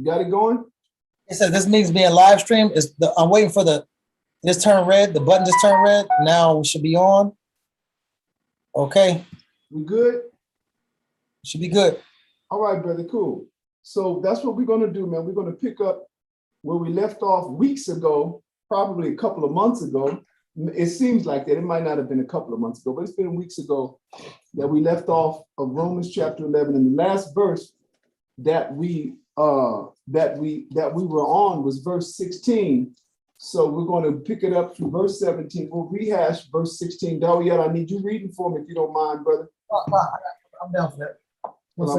You got it going? It says this meeting's being live streamed. I'm waiting for this turn red. The button just turned red. Now we should be on. Okay. We good? Should be good. All right, brother, cool. So that's what we're going to do, man. We're going to pick up where we left off weeks ago, probably a couple of months ago. It seems like that. It might not have been a couple of months ago, but it's been weeks ago that we left off of Romans chapter 11. And the last verse that we were on was verse 16. So we're going to pick it up from verse 17. We'll rehash verse 16. Dawiyat, I need you reading for me if you don't mind, brother. I'm down for that. Well,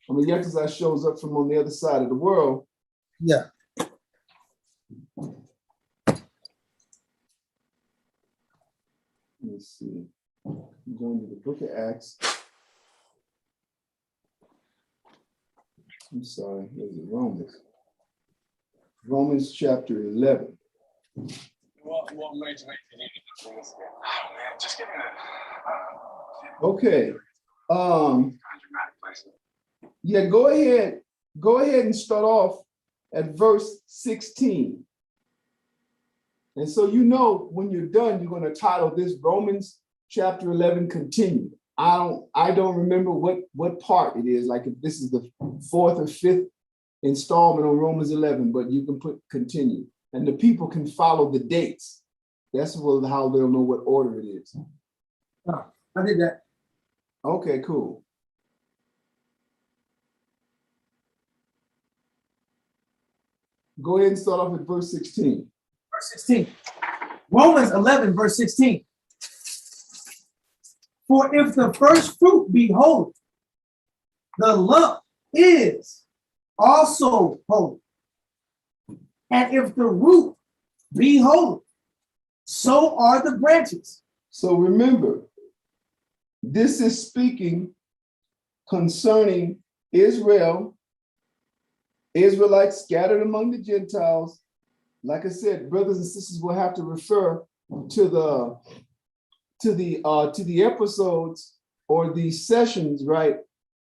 Amayatazai shows up from on the other side of the world. Yeah. Let's see. I'm going to the book of Acts. I'm sorry, there's Romans. Romans chapter 11. Okay. Yeah, go ahead and start off at verse 16. And so when you're done, you're going to title this Romans chapter 11 continue. I don't remember what part it is, like if this is the fourth or fifth installment on Romans 11, but you can put continue. And the people can follow the dates. That's how they'll know what order it is. Oh, I did that. Okay, cool. Go ahead and start off with verse 16. Verse 16. Romans 11, verse 16. For if the first fruit be holy, the lump is also holy. And if the root be holy, so are the branches. So remember, this is speaking concerning Israel, Israelites scattered among the Gentiles. Like I said, brothers and sisters will have to refer to the episodes or the sessions, right,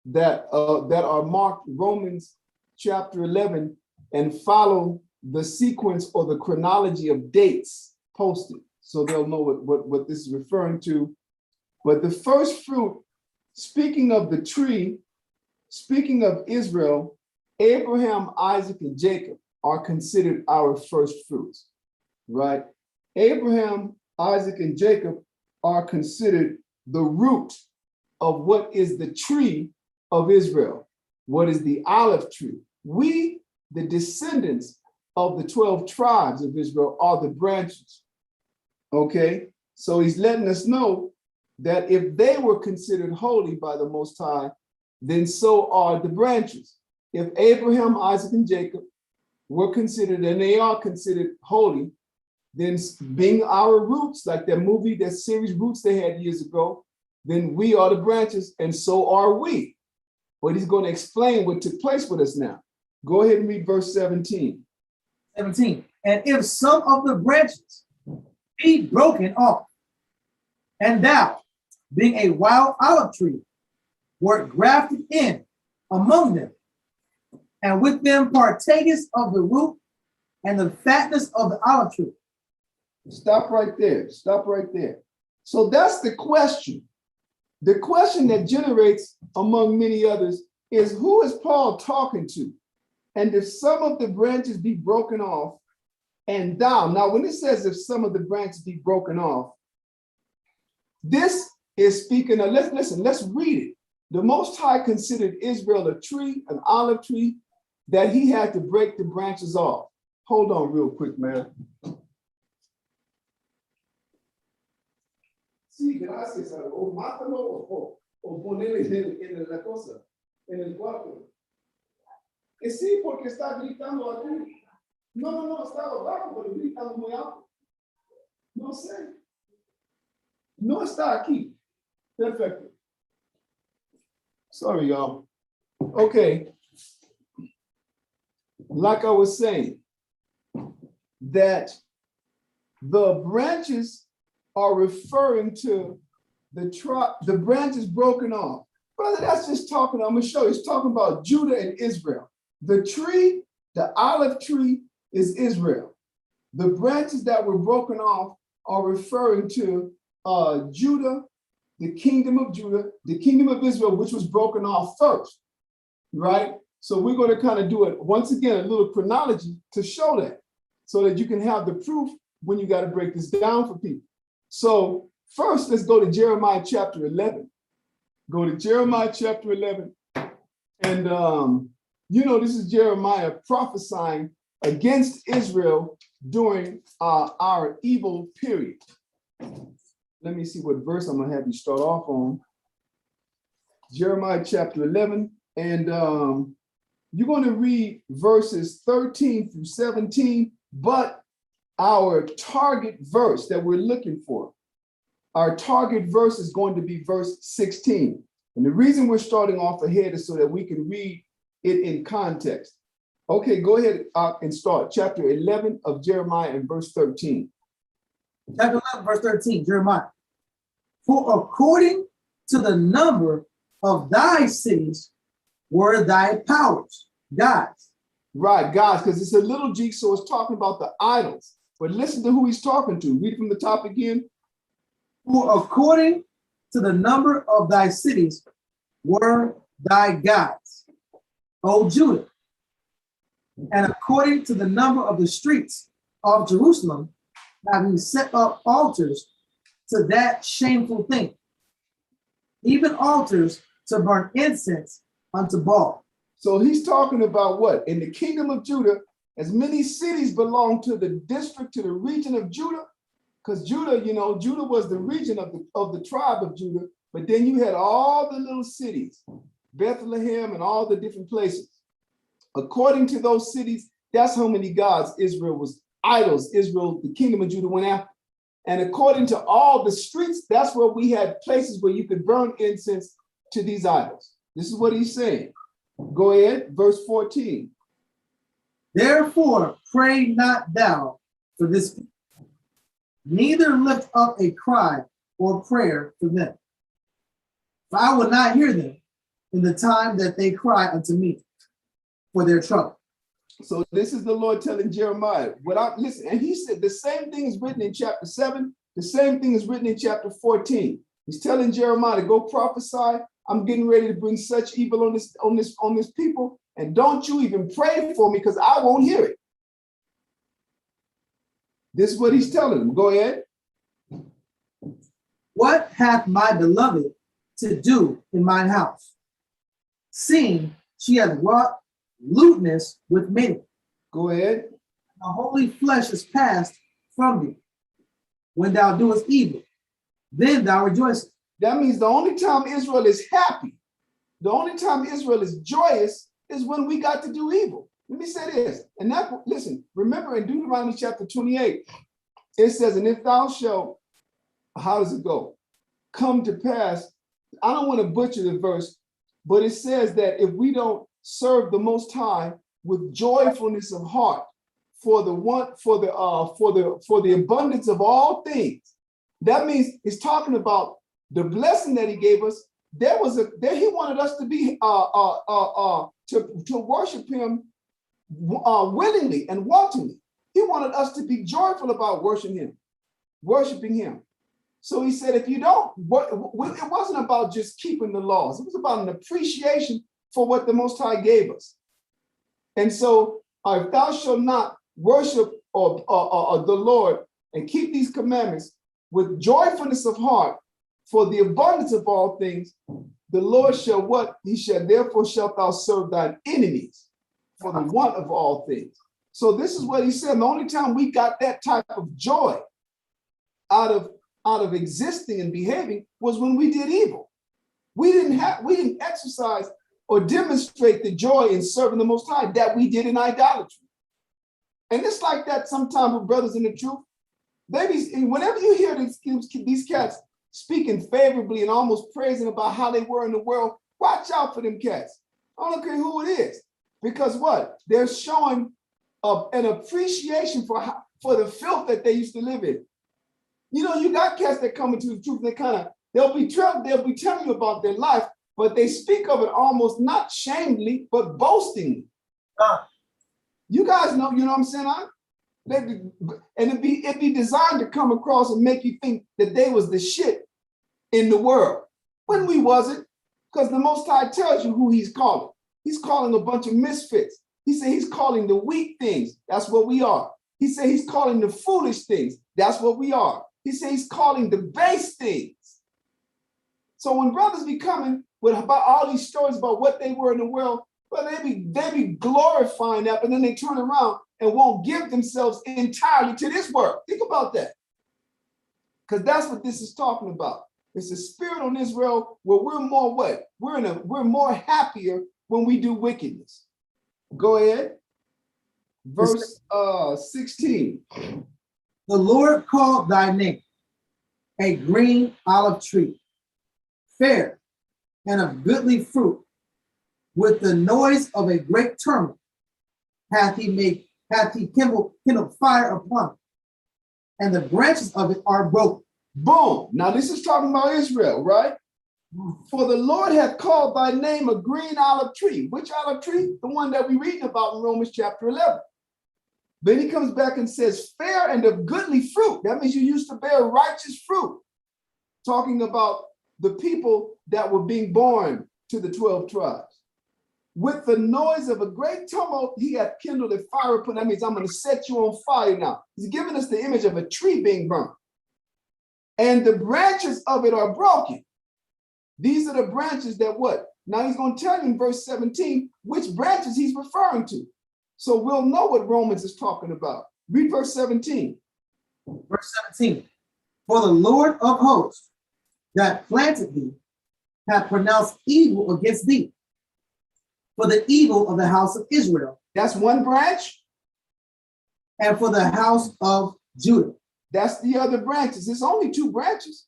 that are marked Romans chapter 11 and follow the sequence or the chronology of dates posted, so they'll know what this is referring to. But the first fruit, speaking of the tree, speaking of Israel, Abraham, Isaac, and Jacob are considered our first fruits, right? Abraham, Isaac, and Jacob are considered the root of what is the tree of Israel, what is the olive tree. We, the descendants of the 12 tribes of Israel, are the branches, okay? So he's letting us know that if they were considered holy by the Most High, then so are the branches. If Abraham, Isaac, and Jacob were considered, and they are considered holy, then being our roots, like that series Roots they had years ago, then we are the branches, and so are we. But he's going to explain what took place with us now. Go ahead and read verse 17. 17. And if some of the branches be broken off, and thou, being a wild olive tree, wert grafted in among them, and with them partakest of the root and the fatness of the olive tree. Stop right there. Stop right there. So that's the question. The question that generates, among many others, is who is Paul talking to? And if some of the branches be broken off, and thou. Now, when it says if some of the branches be broken off, this is speaking of, let's read it. The Most High considered Israel a tree, an olive tree, that he had to break the branches off. Hold on real quick, man. Sí, gracias. O mátalo o ponele en la cosa, en el cuarto. Que sí, porque está gritando aquí. No, está abajo, pero gritando muy alto. No sé. No está aquí. Perfecto. Sorry, y'all. Okay. Like I was saying, that the branches are referring to the branches broken off. Brother, that's just talking, I'm going to show you, it's talking about Judah and Israel. The tree, the olive tree, is Israel. The branches that were broken off are referring to Judah, the kingdom of Judah, the kingdom of Israel, which was broken off first, right? So we're going to kind of do it once again, a little chronology to show that, so that you can have the proof when you got to break this down for people. So first, let's go to Jeremiah chapter 11. Go to Jeremiah chapter 11. And, this is Jeremiah prophesying against Israel during our evil period. Let me see what verse I'm going to have you start off on. Jeremiah chapter 11. And you're going to read verses 13 through 17, but our target verse that we're looking for, our target verse is going to be verse 16. And the reason we're starting off ahead is so that we can read it in context. Okay, go ahead and start chapter 11 of Jeremiah and verse 13. Chapter 11, verse 13, Jeremiah. For according to the number of thy cities were thy powers, gods. Right, gods, because it's a little g, so it's talking about the idols. But listen to who he's talking to. Read from the top again. For according to the number of thy cities were thy gods, O Judah. And according to the number of the streets of Jerusalem, having set up altars to that shameful thing, even altars to burn incense unto Baal. So he's talking about what? In the kingdom of Judah, as many cities belong to the district, to the region of Judah, because Judah, Judah was the region of the tribe of Judah, but then you had all the little cities, Bethlehem and all the different places. According to those cities, that's how many gods Israel was, idols Israel, the kingdom of Judah went after. And according to all the streets, that's where we had places where you could burn incense to these idols. This is what he's saying. Go ahead, verse 14. Therefore, pray not thou for this people, neither lift up a cry or prayer for them. For I will not hear them in the time that they cry unto me for their trouble. So this is the Lord telling Jeremiah, listen, and he said the same thing is written in chapter 7, the same thing is written in chapter 14. He's telling Jeremiah to go prophesy. I'm getting ready to bring such evil on this people, and don't you even pray for me, because I won't hear it. This is what he's telling them. Go ahead. What hath my beloved to do in mine house, seeing she hath wrought lewdness with many? Go ahead. The holy flesh is passed from thee. When thou doest evil, then thou rejoicest. That means the only time Israel is happy, the only time Israel is joyous is when we got to do evil. Let me say this. And that, listen, remember in Deuteronomy chapter 28, it says, and if thou shalt, how does it go? Come to pass. I don't want to butcher the verse, but it says that if we don't serve the Most High with joyfulness of heart for the abundance of all things, that means it's talking about the blessing that he gave us. He wanted us to be to worship him willingly and wantonly. He wanted us to be joyful about worshiping him. So he said, if you don't, it wasn't about just keeping the laws. It was about an appreciation for what the Most High gave us. And so if thou shalt not worship the Lord and keep these commandments with joyfulness of heart for the abundance of all things, the Lord shall what? He shall, therefore shalt thou serve thine enemies for the want of all things. So this is what he said. The only time we got that type of joy out of existing and behaving was when we did evil. We didn't exercise or demonstrate the joy in serving the Most High that we did in idolatry. And it's like that sometimes with brothers in the truth. Whenever you hear these cats speaking favorably and almost praising about how they were in the world, watch out for them cats. I don't care who it is. Because what? They're showing an appreciation for the filth that they used to live in. You got cats that come into the truth and they'll be telling you about their life, but they speak of it almost not shamedly, but boastingly. You guys know, you know what I'm saying? And it'd be designed to come across and make you think that they was the shit in the world. When we wasn't, because the Most High tells you who he's calling. He's calling a bunch of misfits. He said he's calling the weak things. That's what we are. He said he's calling the foolish things. That's what we are. He said he's calling the base things. So when brothers be coming with about all these stories about what they were in the world, well, they be glorifying that, but then they turn around and won't give themselves entirely to this work. Think about that. Because that's what this is talking about. It's a spirit on Israel where we're more what? We're more happier when we do wickedness. Go ahead. Verse 16. The Lord called thy name a green olive tree, fair and of goodly fruit. With the noise of a great tumult hath he kindled fire upon it, and the branches of it are broken. Boom. Now this is talking about Israel, right? For the Lord hath called thy name a green olive tree. Which olive tree? The one that we're reading about in Romans chapter 11. Then he comes back and says, fair and of goodly fruit. That means you used to bear righteous fruit. Talking about the people that were being born to the 12 tribes. With the noise of a great tumult, he hath kindled a fire upon. That means I'm going to set you on fire now. He's giving us the image of a tree being burned. And the branches of it are broken. These are the branches that what? Now he's going to tell you in verse 17 which branches he's referring to. So we'll know what Romans is talking about. Read verse 17. Verse 17. For the Lord of hosts that planted thee hath pronounced evil against thee, for the evil of the house of Israel. That's one branch. And for the house of Judah. That's the other branches. It's only two branches.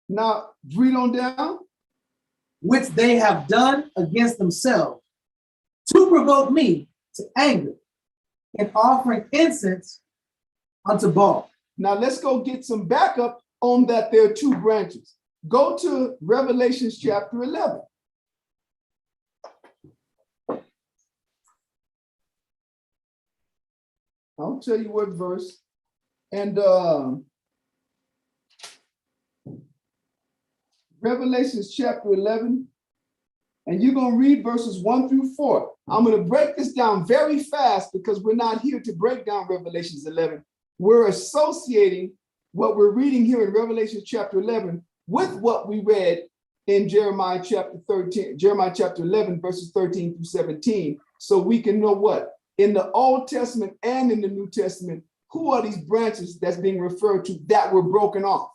Now, read on down. Which they have done against themselves to provoke me to anger in offering incense unto Baal. Now, let's go get some backup on that there are two branches. Go to Revelations chapter 11. I'll tell you what verse. And Revelations chapter 11. And you're going to read verses 1 through 4. I'm going to break this down very fast because we're not here to break down Revelations 11. We're associating what we're reading here in Revelation chapter 11 with what we read in Jeremiah chapter 13, Jeremiah chapter 11, verses 13 through 17. So we can know what? In the Old Testament and in the New Testament, who are these branches that's being referred to that were broken off?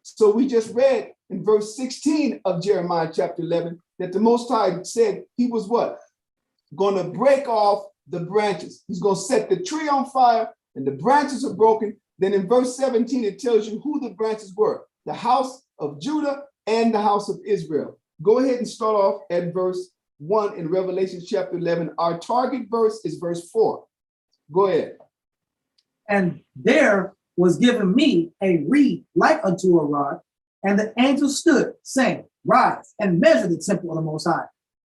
So we just read in verse 16 of Jeremiah chapter 11 that the Most High said he was what? Going to break off the branches. He's going to set the tree on fire and the branches are broken. Then in verse 17, it tells you who the branches were, the house of Judah and the house of Israel. Go ahead and start off at verse 1 in Revelation chapter 11. Our target verse is verse 4. Go ahead. And there was given me a reed like unto a rod, and the angel stood, saying, rise and measure the temple of the Most High,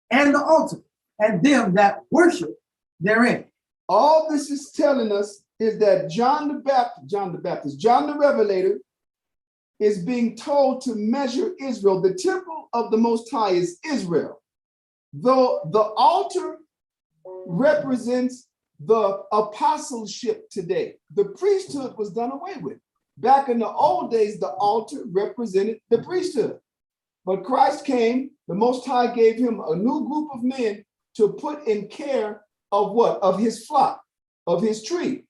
and the altar, and them that worship therein. All this is telling us is that John the Revelator is being told to measure Israel. The temple of the Most High is Israel. Though the altar represents the apostleship today. The priesthood was done away with. Back in the old days, the altar represented the priesthood. But Christ came, the Most High gave him a new group of men to put in care of what? Of his flock, of his tree.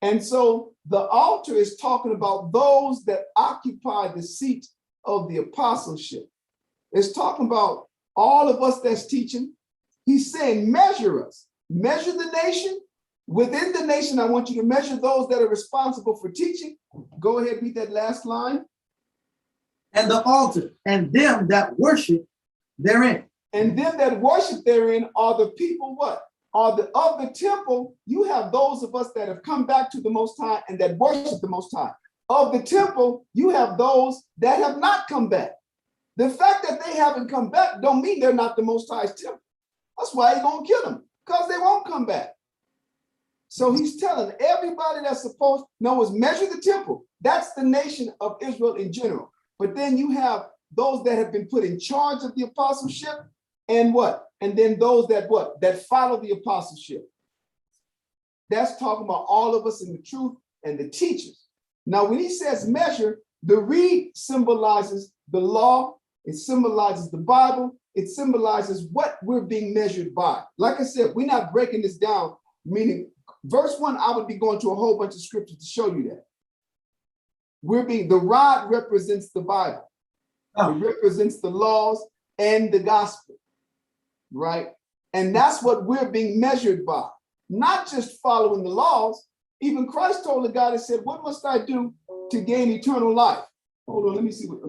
And so the altar is talking about those that occupy the seat of the apostleship. It's talking about all of us that's teaching. He's saying, measure us. Measure the nation. Within the nation, I want you to measure those that are responsible for teaching. Go ahead, read that last line. And the altar, and them that worship therein. And them that worship therein are the people what? Are the of the temple. You have those of us that have come back to the Most High and that worship the Most High. Of the temple, you have those that have not come back. The fact that they haven't come back don't mean they're not the Most High's temple. That's why he's gonna kill them, because they won't come back. So he's telling everybody that's supposed, no, is measure the temple. That's the nation of Israel in general. But then you have those that have been put in charge of the apostleship, and what? And then those that what? That follow the apostleship. That's talking about all of us in the truth and the teachers. Now, when he says measure, the reed symbolizes the law, it symbolizes the Bible, it symbolizes what we're being measured by. Like I said, we're not breaking this down, meaning verse 1, I would be going to a whole bunch of scriptures to show you that. The rod represents the Bible. It represents the laws and the gospel, right? And that's what we're being measured by, not just following the laws. Even Christ told the guy that said, what must I do to gain eternal life? Hold on, let me see what,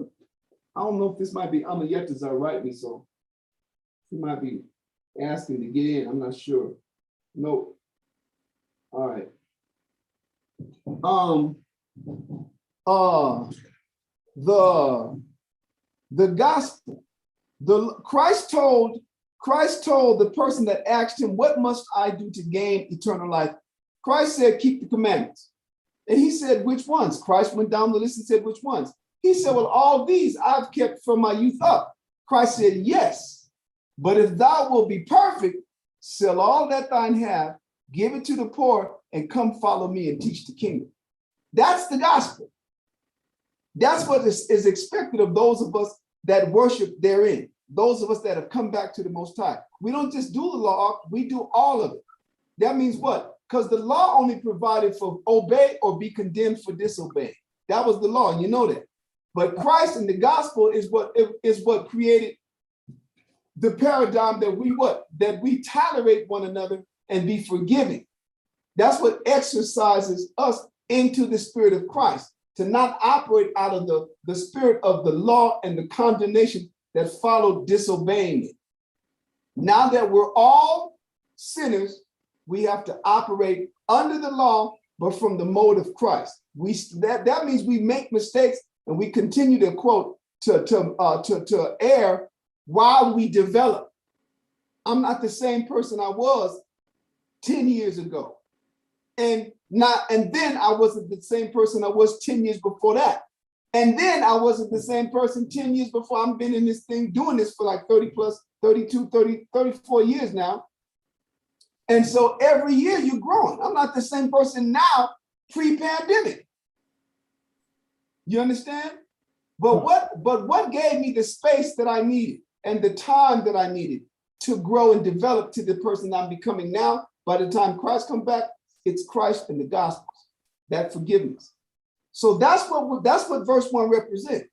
I don't know if this might be Amayetas are writing, so he might be asking to get in, I'm not sure. Nope. All right. The gospel, Christ told the person that asked him, what must I do to gain eternal life? Christ said, keep the commandments. And he said, which ones? Christ went down the list and said, which ones? He said, well, all these I've kept from my youth up. Christ said, yes, but if thou wilt be perfect, sell all that thine have, give it to the poor, and come follow me and teach the kingdom. That's the gospel. That's what is expected of those of us that worship therein, those of us that have come back to the Most High. We don't just do the law, we do all of it. That means what? Because the law only provided for obey or be condemned for disobeying. That was the law, and you know that. But Christ and the gospel is what created the paradigm that we tolerate one another and be forgiving. That's what exercises us into the spirit of Christ, to not operate out of the spirit of the law and the condemnation that followed disobeying it. Now that we're all sinners, we have to operate under the law, but from the mode of Christ. That means we make mistakes and we continue to quote to err while we develop. I'm not the same person I was 10 years ago. And then I wasn't the same person I was 10 years before that. And then I wasn't the same person 10 years before. I've been in this thing, doing this for like 30 plus, 32, 30, 34 years now. And so every year you're growing. I'm not the same person now pre-pandemic. You understand? But what gave me the space that I needed and the time that I needed to grow and develop to the person I'm becoming now? By the time Christ comes back, it's Christ and the gospel, that forgiveness. So that's what verse 1 represents.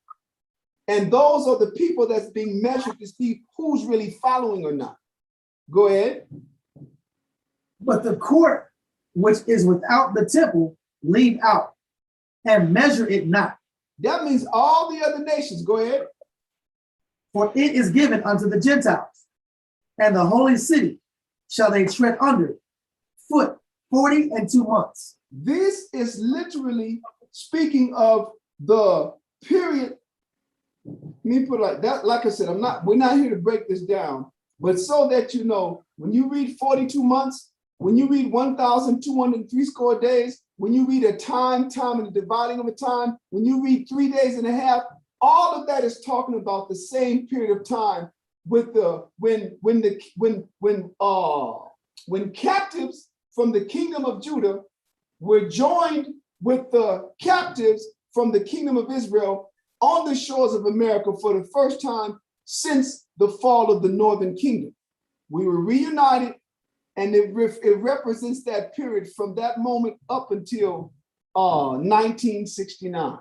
And those are the people that's being measured to see who's really following or not. Go ahead. But the court which is without the temple, leave out and measure it not. That means all the other nations. Go ahead. For it is given unto the Gentiles, and the holy city shall they tread under foot 42 months. This is literally speaking of the period. Let me put it like that. Like I said, we're not here to break this down, but so that you know, when you read 42 months, when you read 1,203 score days, when you read a time and the dividing of a time, when you read 3 days and a half, all of that is talking about the same period of time with when captives from the kingdom of Judah were joined with the captives from the kingdom of Israel on the shores of America for the first time since the fall of the northern kingdom. We were reunited, and it represents that period from that moment up until 1969.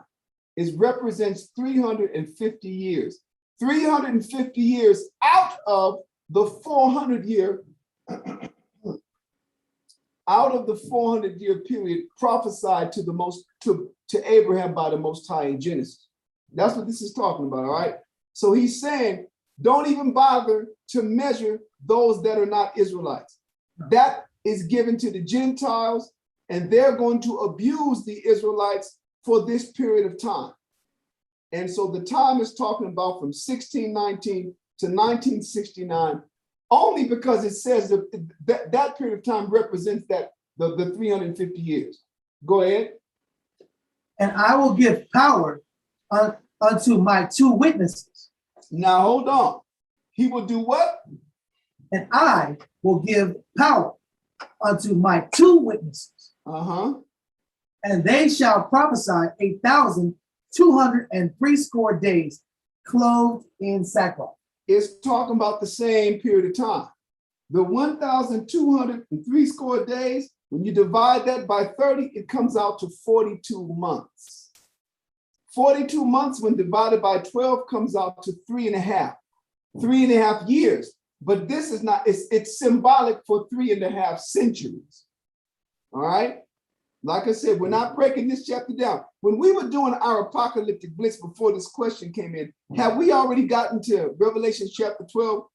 It represents 350 years. 350 years out of the 400-year period prophesied to Abraham by the Most High in Genesis. That's what this is talking about, all right? So he's saying, don't even bother to measure those that are not Israelites. That is given to the Gentiles, and they're going to abuse the Israelites for this period of time. And so the time is talking about from 1619 to 1969, only because it says that period of time represents that the 350 years. Go ahead. And I will give power unto my two witnesses. Now hold on. He will do what? And I will give power unto my two witnesses. And they shall prophesy 1,260 days, clothed in sackcloth. It's talking about the same period of time. The 1,260 days, when you divide that by 30, it comes out to 42 months. 42 months when divided by 12 comes out to 3.5 years. But this is not, it's symbolic for 3.5 centuries. All right. Like I said, we're not breaking this chapter down. When we were doing our apocalyptic blitz before this question came in, have we already gotten to Revelation chapter 12?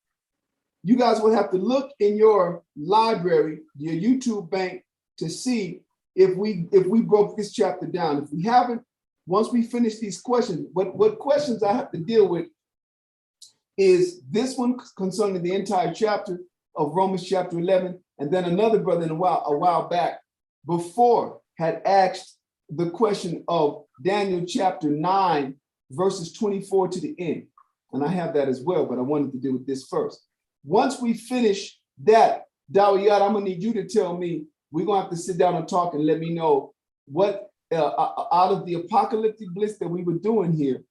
You guys will have to look in your library, your YouTube bank, to see if we broke this chapter down. If we haven't, once we finish these questions, what questions I have to deal with is this one concerning the entire chapter of Romans chapter 11, and then another brother a while back before had asked the question of Daniel chapter 9, verses 24 to the end. And I have that as well, but I wanted to deal with this first. Once we finish that, Dawiyat, I'm gonna need you to tell me, we're gonna have to sit down and talk and let me know what, out of the apocalyptic blitz that we were doing here,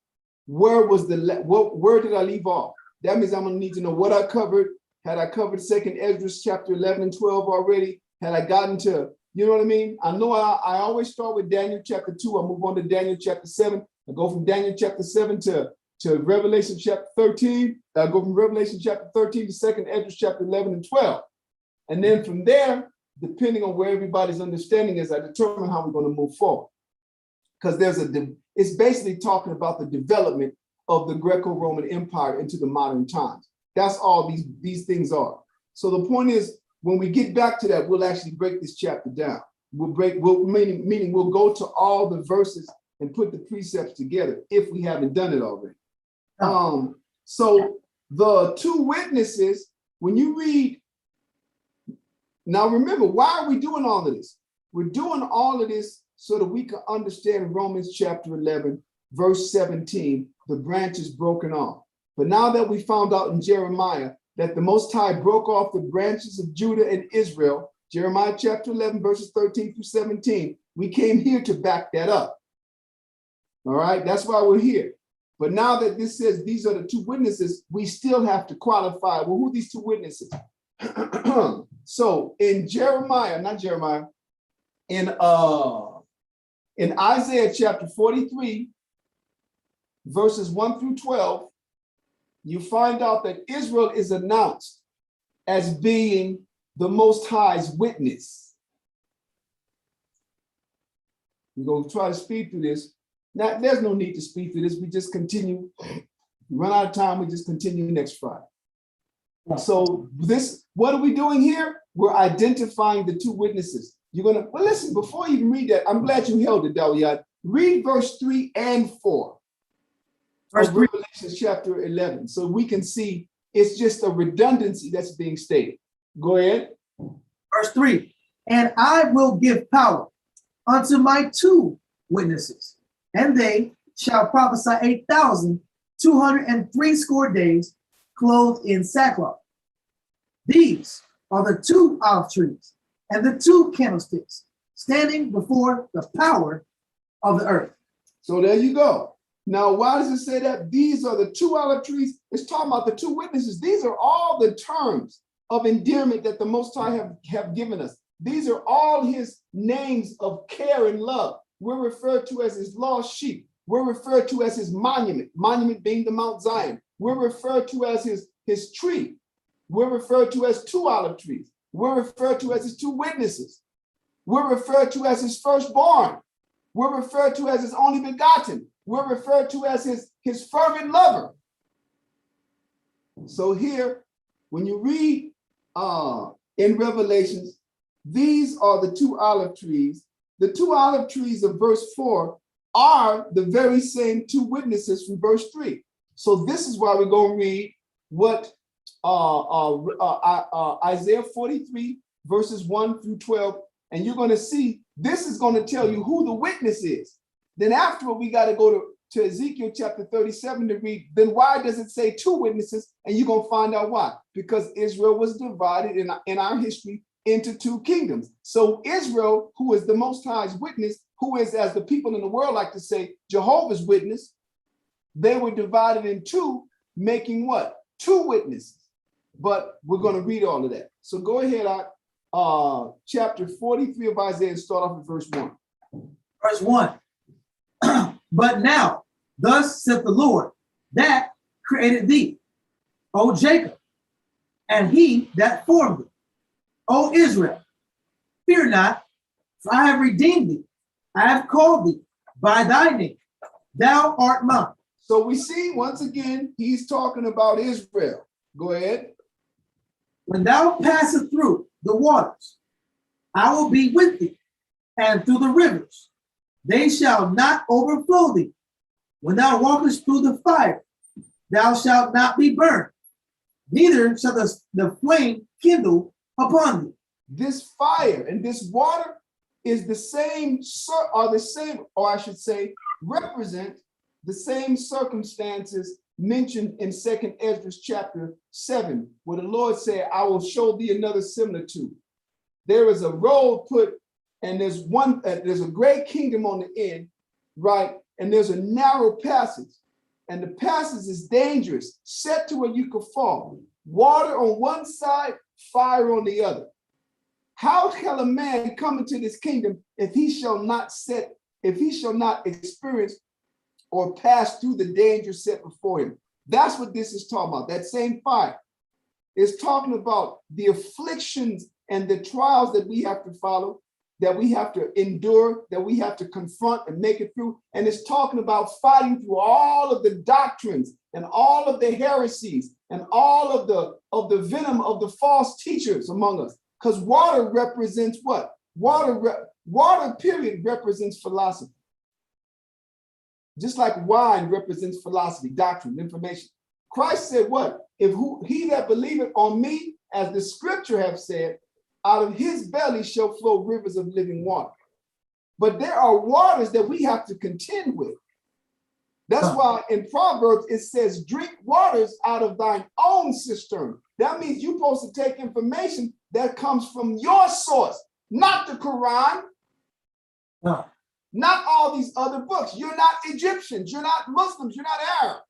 where did I leave off? That means I'm gonna need to know what I covered. Had I covered 2nd Ezra chapter 11 and 12 already? Had I gotten to, you know what I mean? I know I always start with Daniel chapter 2. I move on to Daniel chapter 7. I go from Daniel chapter 7 to Revelation chapter 13. I go from Revelation chapter 13 to 2nd Ezra chapter 11 and 12. And then from there, depending on where everybody's understanding is, I determine how we're going to move forward. Because it's basically talking about the development of the Greco-Roman Empire into the modern times. That's all these things are. So the point is, when we get back to that, we'll actually break this chapter down. Meaning we'll go to all the verses and put the precepts together if we haven't done it already. So the two witnesses, when you read, now remember, why are we doing all of this? We're doing all of this so that we can understand Romans chapter 11, verse 17, the branch is broken off. But now that we found out in Jeremiah that the Most High broke off the branches of Judah and Israel, Jeremiah chapter 11, verses 13 through 17, we came here to back that up. All right, that's why we're here. But now that this says these are the two witnesses, we still have to qualify, well, who are these two witnesses? So in in Isaiah chapter 43, verses 1 through 12, you find out that Israel is announced as being the Most High's witness. We're going to try to speed through this. Now, there's no need to speed through this. We just continue. We run out of time, we just continue next Friday. So what are we doing here? We're identifying the two witnesses. You're going to, well, listen, before you read that, I'm glad you held it, Dawiyat. Read verse 3 and 4. Verse 3. Revelation chapter 11. So we can see it's just a redundancy that's being stated. Go ahead. Verse 3. And I will give power unto my two witnesses, and they shall prophesy 1,260 days, clothed in sackcloth. These are the two olive trees and the two candlesticks standing before the power of the earth. So there you go. Now, why does it say that? These are the two olive trees. It's talking about the two witnesses. These are all the terms of endearment that the Most High have given us. These are all his names of care and love. We're referred to as his lost sheep. We're referred to as his monument being the Mount Zion. We're referred to as his tree. We're referred to as two olive trees. We're referred to as his two witnesses. We're referred to as his firstborn. We're referred to as his only begotten. We're referred to as his fervent lover. So here, when you read in Revelations, these are the two olive trees. The two olive trees of verse 4 are the very same two witnesses from verse 3. So this is why we're going to read what Isaiah 43, verses 1 through 12, and you're going to see this is going to tell you who the witness is. Then afterward, we got to go to Ezekiel chapter 37 to read, then why does it say two witnesses? And you're going to find out why. Because Israel was divided in our history into two kingdoms. So Israel, who is the Most High's witness, who is, as the people in the world like to say, Jehovah's Witness, they were divided in two, making what? Two witnesses. But we're going to read all of that. So go ahead, chapter 43 of Isaiah, and start off with verse 1. Verse 1. But now, thus saith the Lord, that created thee, O Jacob, and he that formed thee, O Israel. Fear not, for I have redeemed thee. I have called thee by thy name. Thou art mine. So we see once again, he's talking about Israel. Go ahead. When thou passest through the waters, I will be with thee, and through the rivers, they shall not overflow thee. When thou walkest through the fire, thou shalt not be burned, neither shall the flame kindle upon thee. This fire and this water is the same, or I should say, represent the same circumstances mentioned in 2 Ezra chapter 7, where the Lord said, I will show thee another similitude. There is a road put, and there's a great kingdom on the end, right? And there's a narrow passage, and the passage is dangerous, set to where you could fall. Water on one side, fire on the other. How shall a man come into this kingdom if he shall not experience or pass through the danger set before him? That's what this is talking about. That same fire is talking about the afflictions and the trials that we have to follow, that we have to endure, that we have to confront and make it through. And it's talking about fighting through all of the doctrines and all of the heresies and all of the venom of the false teachers among us. Because water represents what? Water period represents philosophy. Just like wine represents philosophy, doctrine, information. Christ said what? He that believeth on me, as the scripture have said, out of his belly shall flow rivers of living water. But there are waters that we have to contend with. That's why in Proverbs it says, drink waters out of thine own cistern. That means you're supposed to take information that comes from your source, not the Quran, not all these other books. You're not Egyptians, you're not Muslims, you're not Arabs.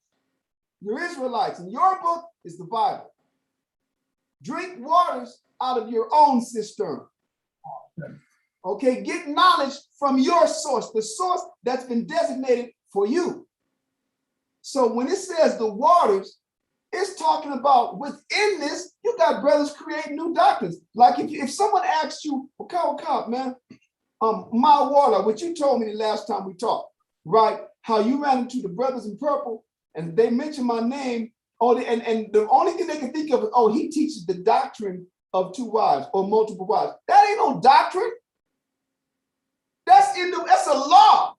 You're Israelites, and your book is the Bible. Drink waters out of your own cistern. Okay, get knowledge from your source, the source that's been designated for you. So when it says the waters, it's talking about within this, you got brothers creating new doctrines. Like if someone asks you, okay, man, my water, what you told me the last time we talked, right? How you ran into the brothers in purple and they mentioned my name, and the only thing they can think of is, oh, he teaches the doctrine of two wives or multiple wives. That ain't no doctrine. That's a law.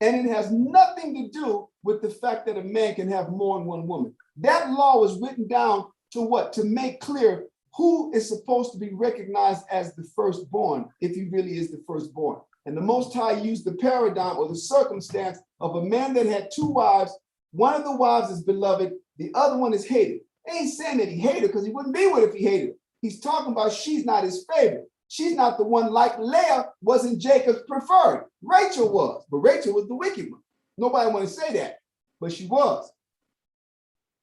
And it has nothing to do with the fact that a man can have more than one woman. That law was written down to what? To make clear who is supposed to be recognized as the firstborn, if he really is the firstborn. And the Most High used the paradigm or the circumstance of a man that had two wives. One of the wives is beloved, the other one is hated. They ain't saying that he hated her because he wouldn't be with her if he hated her. He's talking about she's not his favorite. She's not the one, like Leah wasn't Jacob's preferred. Rachel was, but Rachel was the wicked one. Nobody want to say that, but she was.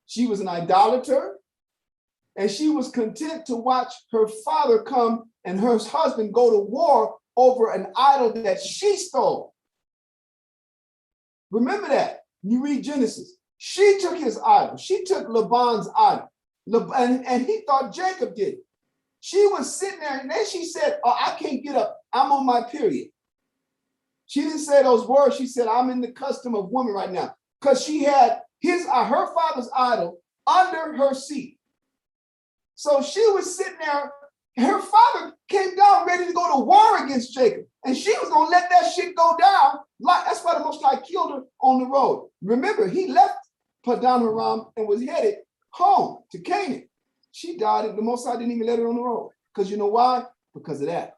She was an idolater, and she was content to watch her father come and her husband go to war over an idol that she stole. Remember that. You read Genesis. She took his idol. She took Laban's idol. And he thought Jacob did it. She was sitting there, and then she said, oh, I can't get up. I'm on my period. She didn't say those words. She said, I'm in the custom of women right now. Because she had her father's idol under her seat. So she was sitting there. Her father came down ready to go to war against Jacob. And she was going to let that shit go down. That's why the Most High killed her on the road. Remember, he left Padan Aram and was headed home to Canaan. She died, and the Most High didn't even let her on the road. Because you know why? Because of that.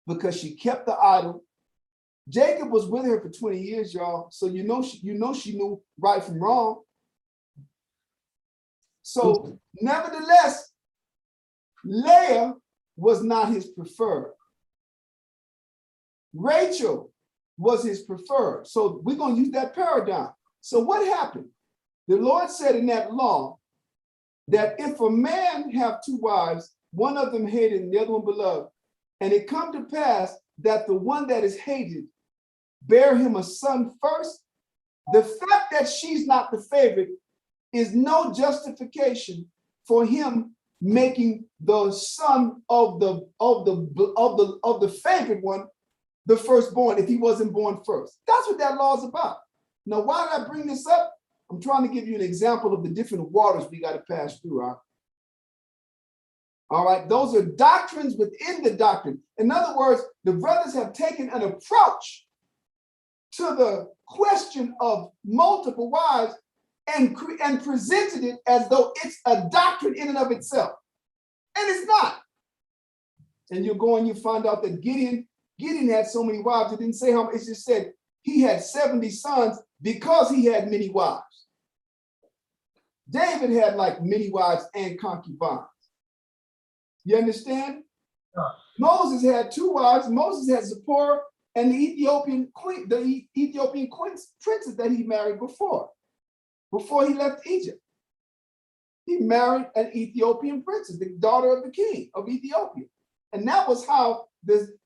Because she kept the idol. Jacob was with her for 20 years, y'all. So you know she knew right from wrong. So nevertheless, Leah was not his preferred. Rachel was his preferred. So we're going to use that paradigm. So what happened? The Lord said in that law that if a man have two wives, one of them hated and the other one beloved, and it come to pass that the one that is hated bear him a son first, the fact that she's not the favorite is no justification for him making the son of the favorite one the firstborn if he wasn't born first. That's what that law is about. Now, why did I bring this up? I'm trying to give you an example of the different waters we got to pass through. All right, those are doctrines within the doctrine. In other words, the brothers have taken an approach to the question of multiple wives and presented it as though it's a doctrine in and of itself. And it's not. And you go and you find out that Gideon had so many wives. It didn't say how much. It just said he had 70 sons because he had many wives. David had like many wives and concubines. You understand? Moses had two wives. Moses had Zipporah and the Ethiopian princess that he married before he left Egypt. He married an Ethiopian princess, the daughter of the king of Ethiopia. And that was how the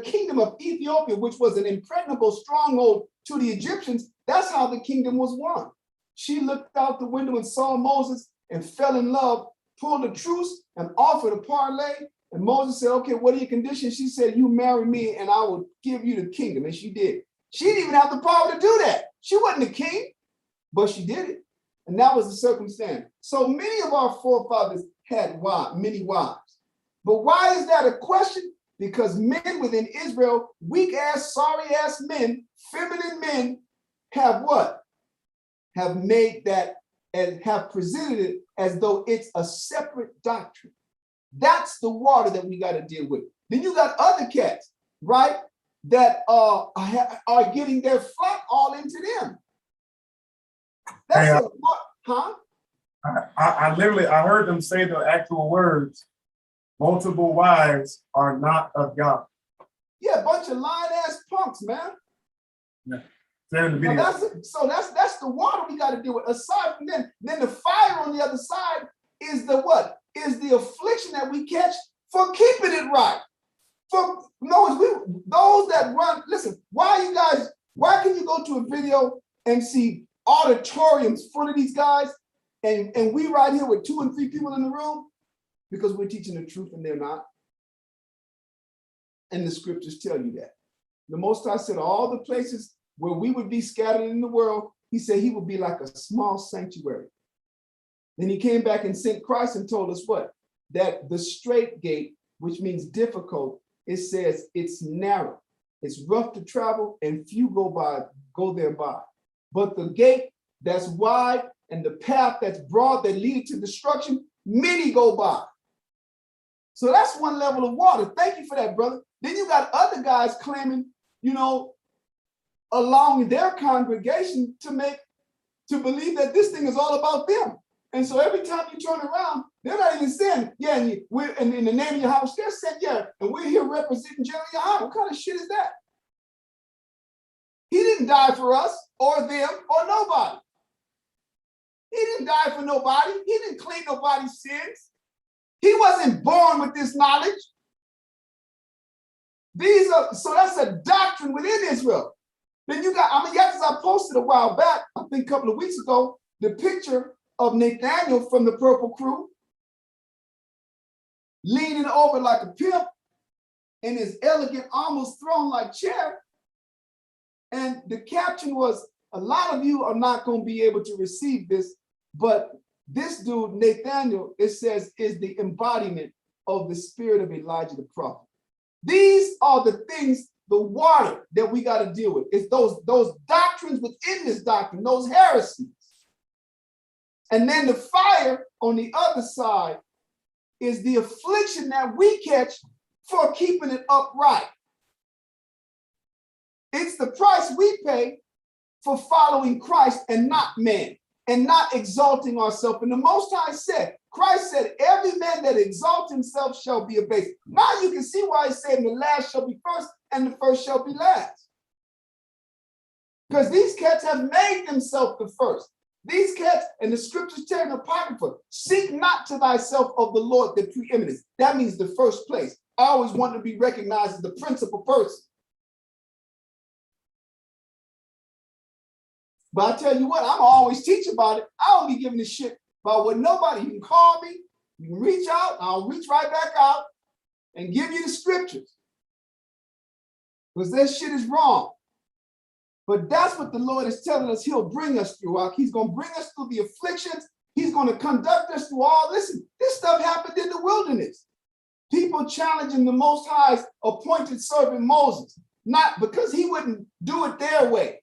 kingdom of Ethiopia, which was an impregnable stronghold to the Egyptians, that's how the kingdom was won. She looked out the window and saw Moses and fell in love, pulled a truce and offered a parlay. And Moses said, okay, what are your conditions? She said, you marry me and I will give you the kingdom. And she did. She didn't even have the power to do that. She wasn't the king, but she did it. And that was the circumstance. So many of our forefathers had many wives. But why is that a question? Because men within Israel, weak-ass, sorry-ass men, feminine men, have what? Have made that and have presented it as though it's a separate doctrine. That's the water that we got to deal with. Then you got other cats, right, that are getting their flock all into them. That's I literally heard them say the actual words. Multiple wives are not of God. Yeah, a bunch of lying-ass punks, man. Yeah. That's the water we got to deal with. Aside from then the fire on the other side is the what? Is the affliction that we catch for keeping it right. For those that run, listen, why can you go to a video and see auditoriums full of these guys and we right here with 2 and 3 people in the room? Because we're teaching the truth and they're not. And the scriptures tell you that. The Most High said all the places where we would be scattered in the world, he said he would be like a small sanctuary. Then he came back and sent Christ and told us what? That the straight gate, which means difficult, it says it's narrow, it's rough to travel, and few go thereby. But the gate that's wide and the path that's broad that leads to destruction, many go by. So that's one level of water. Thank you for that, brother. Then you got other guys claiming, allowing their congregation to believe that this thing is all about them. And so every time you turn around, they're not even saying, yeah, and we're in the name of Yahweh, they're saying, yeah, and we're here representing General Yahweh. What kind of shit is that? He didn't die for us or them or nobody. He didn't die for nobody. He didn't clean nobody's sins. He wasn't born with this knowledge. So that's a doctrine within Israel. Then you got, I posted a while back, I think a couple of weeks ago, the picture of Nathaniel from the Purple Crew leaning over like a pimp in his elegant, almost throne-like chair. And the caption was, a lot of you are not going to be able to receive this, but this dude, Nathaniel, it says, is the embodiment of the spirit of Elijah the prophet. These are the things, the water that we got to deal with. It's those doctrines within this doctrine, those heresies. And then the fire on the other side is the affliction that we catch for keeping it upright. It's the price we pay for following Christ and not man, and not exalting ourselves. And the Most High said, Christ said, every man that exalts himself shall be abased. Now you can see why he said, the last shall be first and the first shall be last. Because these cats have made themselves the first. These cats, and the scriptures tell in Apocrypha, seek not to thyself of the Lord the preeminence. That means the first place. I always want to be recognized as the principal person. But I tell you what, I'm always teach about it. I don't be giving a shit about what nobody. You can call me, you can reach out, I'll reach right back out and give you the scriptures. Because that shit is wrong. But that's what the Lord is telling us he'll bring us through. He's going to bring us through the afflictions. He's going to conduct us through all this. This stuff happened in the wilderness. People challenging the Most High's appointed servant Moses, not because he wouldn't do it their way.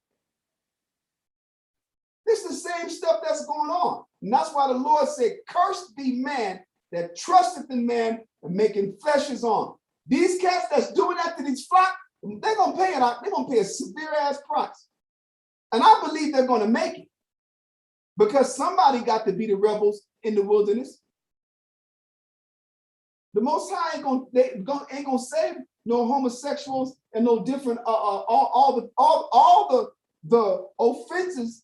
This is the same stuff that's going on. And that's why the Lord said, cursed be man that trusteth in man and making flesh his arm. These cats that's doing that to these flock, they're going to pay it out. They're going to pay a severe ass price. And I believe they're going to make it because somebody got to be the rebels in the wilderness. The Most High ain't gonna save no homosexuals and no different all the offenses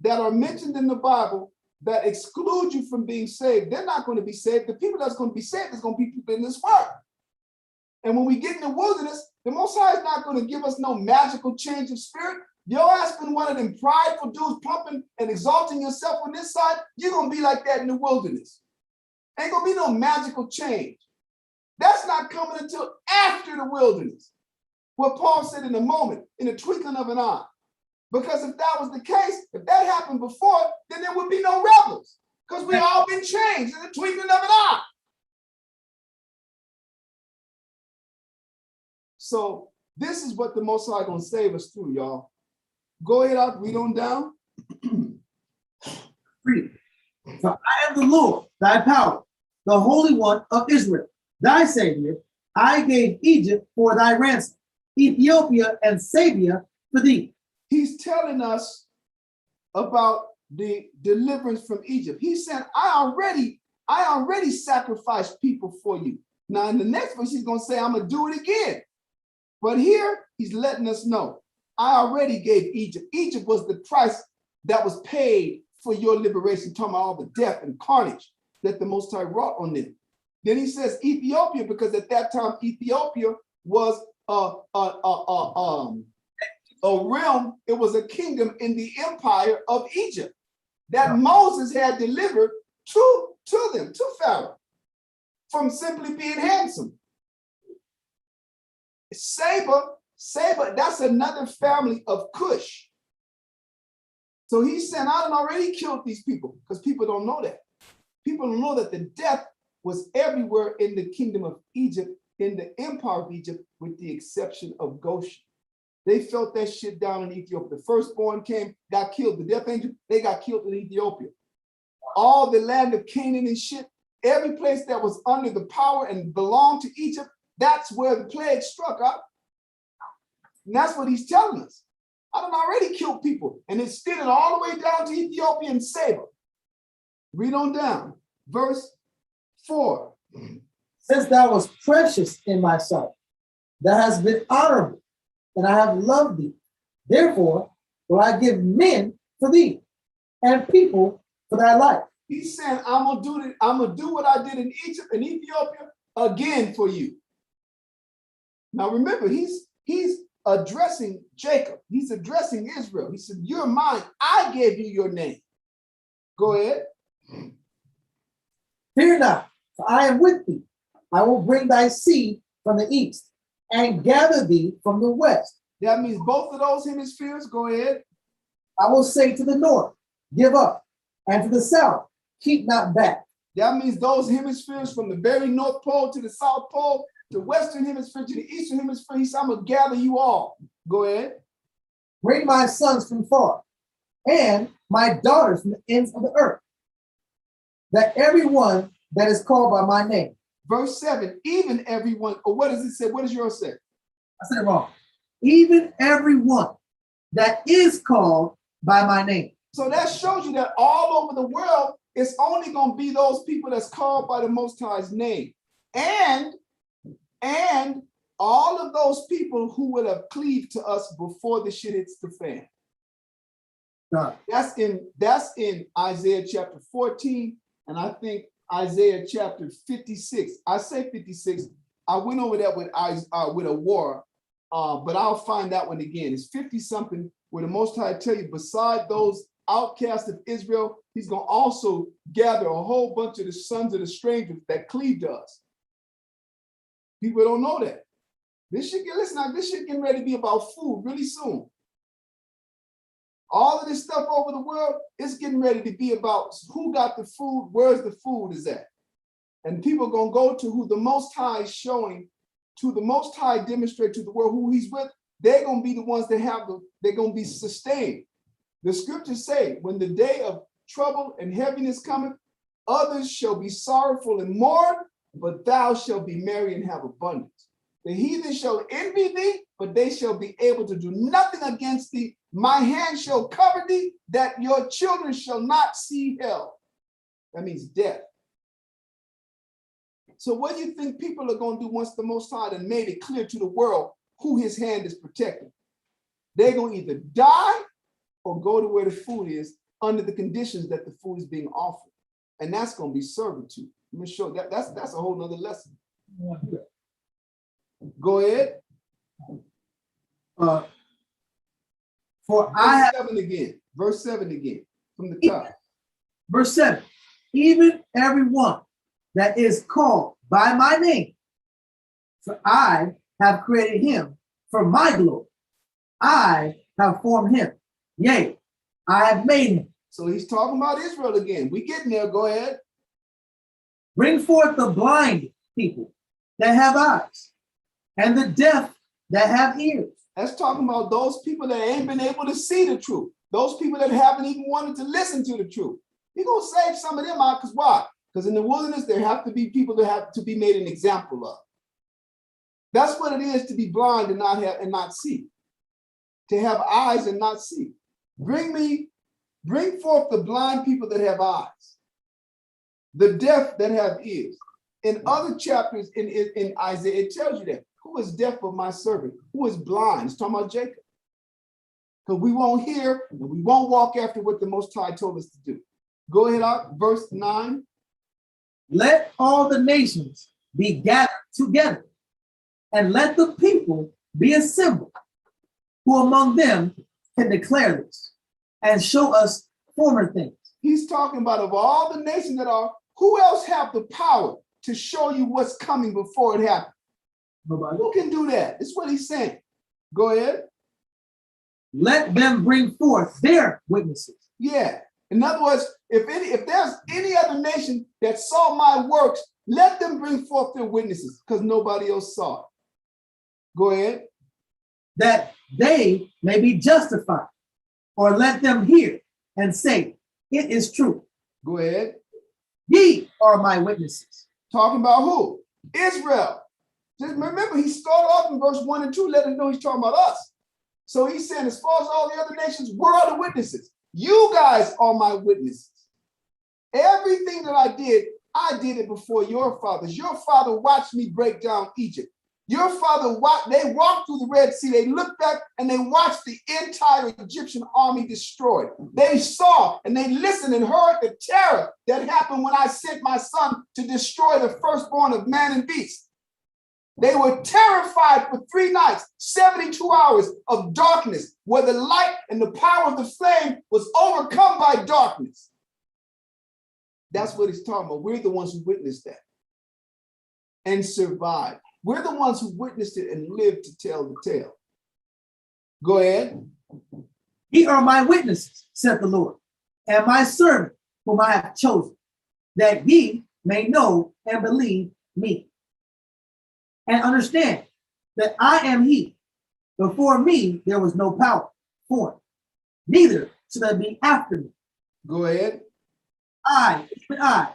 that are mentioned in the Bible that exclude you from being saved. They're not going to be saved. The people that's going to be saved is going to be people in this world. And when we get in the wilderness, the Most High is not going to give us no magical change of spirit. Your ass been one of them prideful dudes pumping and exalting yourself on this side. You're going to be like that in the wilderness. Ain't going to be no magical change. That's not coming until after the wilderness. What Paul said in a moment, in a twinkling of an eye. Because if that was the case, if that happened before, then there would be no rebels. Because we all been changed in the twinkling of an eye. So this is what the Most High gonna save us through, y'all. Go ahead out, read on down. Read. For I am the Lord, thy power, the Holy One of Israel, thy Savior. I gave Egypt for thy ransom, Ethiopia and Sabia for thee. He's telling us about the deliverance from Egypt. He said, I already sacrificed people for you. Now in the next verse, he's gonna say, I'm gonna do it again. But here he's letting us know, I already gave Egypt. Egypt was the price that was paid for your liberation, talking about all the death and carnage that the Most High wrought on them. Then he says Ethiopia, because at that time Ethiopia was a realm, it was a kingdom in the empire of Egypt that Moses had delivered to them, to Pharaoh, from simply being handsome. Saba, that's another family of Cush. So he's saying, I done already killed these people, because people don't know that. People don't know that the death was everywhere in the kingdom of Egypt, in the empire of Egypt, with the exception of Goshen. They felt that shit down in Ethiopia. The firstborn came, got killed. The death angel, they got killed in Ethiopia. All the land of Canaan and shit, every place that was under the power and belonged to Egypt, that's where the plague struck up. And that's what he's telling us. I done already killed people, and it's extended all the way down to Ethiopia and Saba. Read on down, verse 4. Since thou was precious in my sight, thou hast been honorable, and I have loved thee. Therefore will I give men for thee, and people for thy life. He's saying, I'm gonna do what I did in Egypt and Ethiopia again for you. Now remember, he's addressing Jacob. He's addressing Israel. He said, you're mine. I gave you your name. Go ahead. Fear not, for I am with thee. I will bring thy seed from the east and gather thee from the west. That means both of those hemispheres. Go ahead. I will say to the north, give up, and to the south, keep not back. That means those hemispheres from the very North Pole to the South Pole, the Western Hemisphere to the Eastern Hemisphere. He said, I'm going to gather you all. Go ahead. Bring my sons from far, and my daughters from the ends of the earth. that everyone that is called by my name. Verse 7, even everyone, or what does it say? What does yours say? I said it wrong. Even everyone that is called by my name. So that shows you that all over the world, it's only going to be those people that's called by the Most High's name. And all of those people who would have cleaved to us before the shit hits the fan. God. That's in Isaiah chapter 14, and I think Isaiah chapter 56. I say 56. I went over that with a war, but I'll find that one again. It's 50 something where the Most High tell you, beside those outcasts of Israel, he's going to also gather a whole bunch of the sons of the strangers that cleave to us. People don't know that. This shit getting ready to be about food really soon. All of this stuff over the world, it's getting ready to be about who got the food, where's the food is at. And people are going to go to who the Most High is showing, to the Most High demonstrate to the world who he's with. They're going to be the ones that they're going to be sustained. The scriptures say, when the day of trouble and heaviness cometh, others shall be sorrowful and mourn, but thou shalt be merry and have abundance. The heathen shall envy thee, but they shall be able to do nothing against thee. My hand shall cover thee, that your children shall not see hell. That means death. So what do you think people are going to do once the Most High and made it clear to the world who his hand is protecting? They're going to either die or go to where the food is under the conditions that the food is being offered. And that's going to be servitude. Let me show that. That's a whole nother lesson. Go ahead. For I have, verse 7 again, from the top. verse 7, even everyone that is called by my name, for I have created him for my glory. I have formed him. Yea, I have made him. So he's talking about Israel again. We getting there. Go ahead. Bring forth the blind people that have eyes, and the deaf that have ears. That's talking about those people that ain't been able to see the truth. Those people that haven't even wanted to listen to the truth. He's going to save some of them out, because why? Because in the wilderness, there have to be people that have to be made an example of. That's what it is to be blind and not see. To have eyes and not see. Bring forth the blind people that have eyes, the deaf that have ears. In other chapters in Isaiah, it tells you that. Who is deaf but my servant? Who is blind? It's talking about Jacob. Because we won't hear and we won't walk after what the Most High told us to do. Go ahead, verse 9. Let all the nations be gathered together, and let the people be assembled, who among them can declare this and show us former things. He's talking about of all the nations that are, who else have the power to show you what's coming before it happens? Nobody. Who can do that? That's what he's saying. Go ahead. Let them bring forth their witnesses. Yeah. In other words, if there's any other nation that saw my works, let them bring forth their witnesses, because nobody else saw it. Go ahead. That they may be justified, or let them hear and say, it is true. Go ahead. Ye are my witnesses. Talking about who? Israel. Just remember, he started off in verse 1 and 2, let us know he's talking about us. So he's saying, as far as all the other nations, we're all the witnesses. You guys are my witnesses. Everything that I did it before your fathers. Your father watched me break down Egypt. Your father, they walked through the Red Sea. They looked back and they watched the entire Egyptian army destroyed. They saw and they listened and heard the terror that happened when I sent my son to destroy the firstborn of man and beast. They were terrified for 3 nights, 72 hours of darkness, where the light and the power of the flame was overcome by darkness. That's what he's talking about. We're the ones who witnessed that and survived. We're the ones who witnessed it and lived to tell the tale. Go ahead. Ye are my witnesses, said the Lord, and my servant whom I have chosen, that ye may know and believe me, and understand that I am he. Before me there was no power formed, neither shall there be after me. Go ahead. I, even I,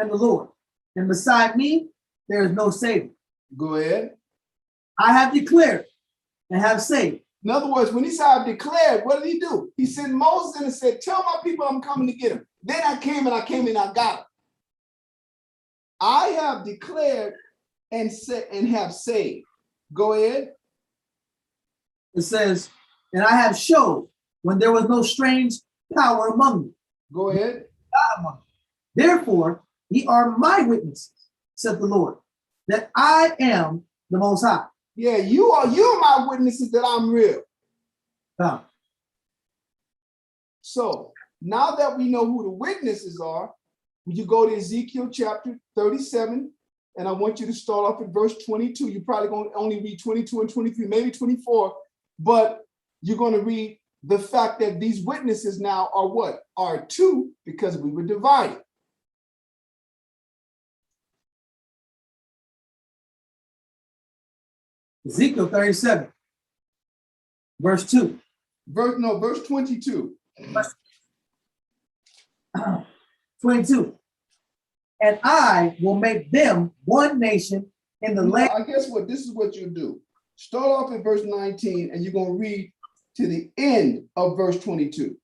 and the Lord, and beside me there is no Savior. Go ahead. I have declared and have saved. In other words, when he said I declared, what did he do? He sent Moses in and said, tell my people I'm coming to get them. Then I came and I got them. I have declared and said and have saved. Go ahead. It says, and I have showed when there was no strange power among you. Go ahead. God among you. Therefore, ye are my witnesses, said the Lord, that I am the Most High. Yeah, you're my witnesses that I'm real. God. So now that we know who the witnesses are, you go to Ezekiel chapter 37, and I want you to start off at verse 22. You're probably going to only read 22 and 23, maybe 24, but you're going to read the fact that these witnesses now are what? Are two, because we were divided. Ezekiel 37, verse 2. Verse 22. 22. And I will make them one nation in the land. I guess what? This is what you do. Start off at verse 19, and you're going to read to the end of verse 22.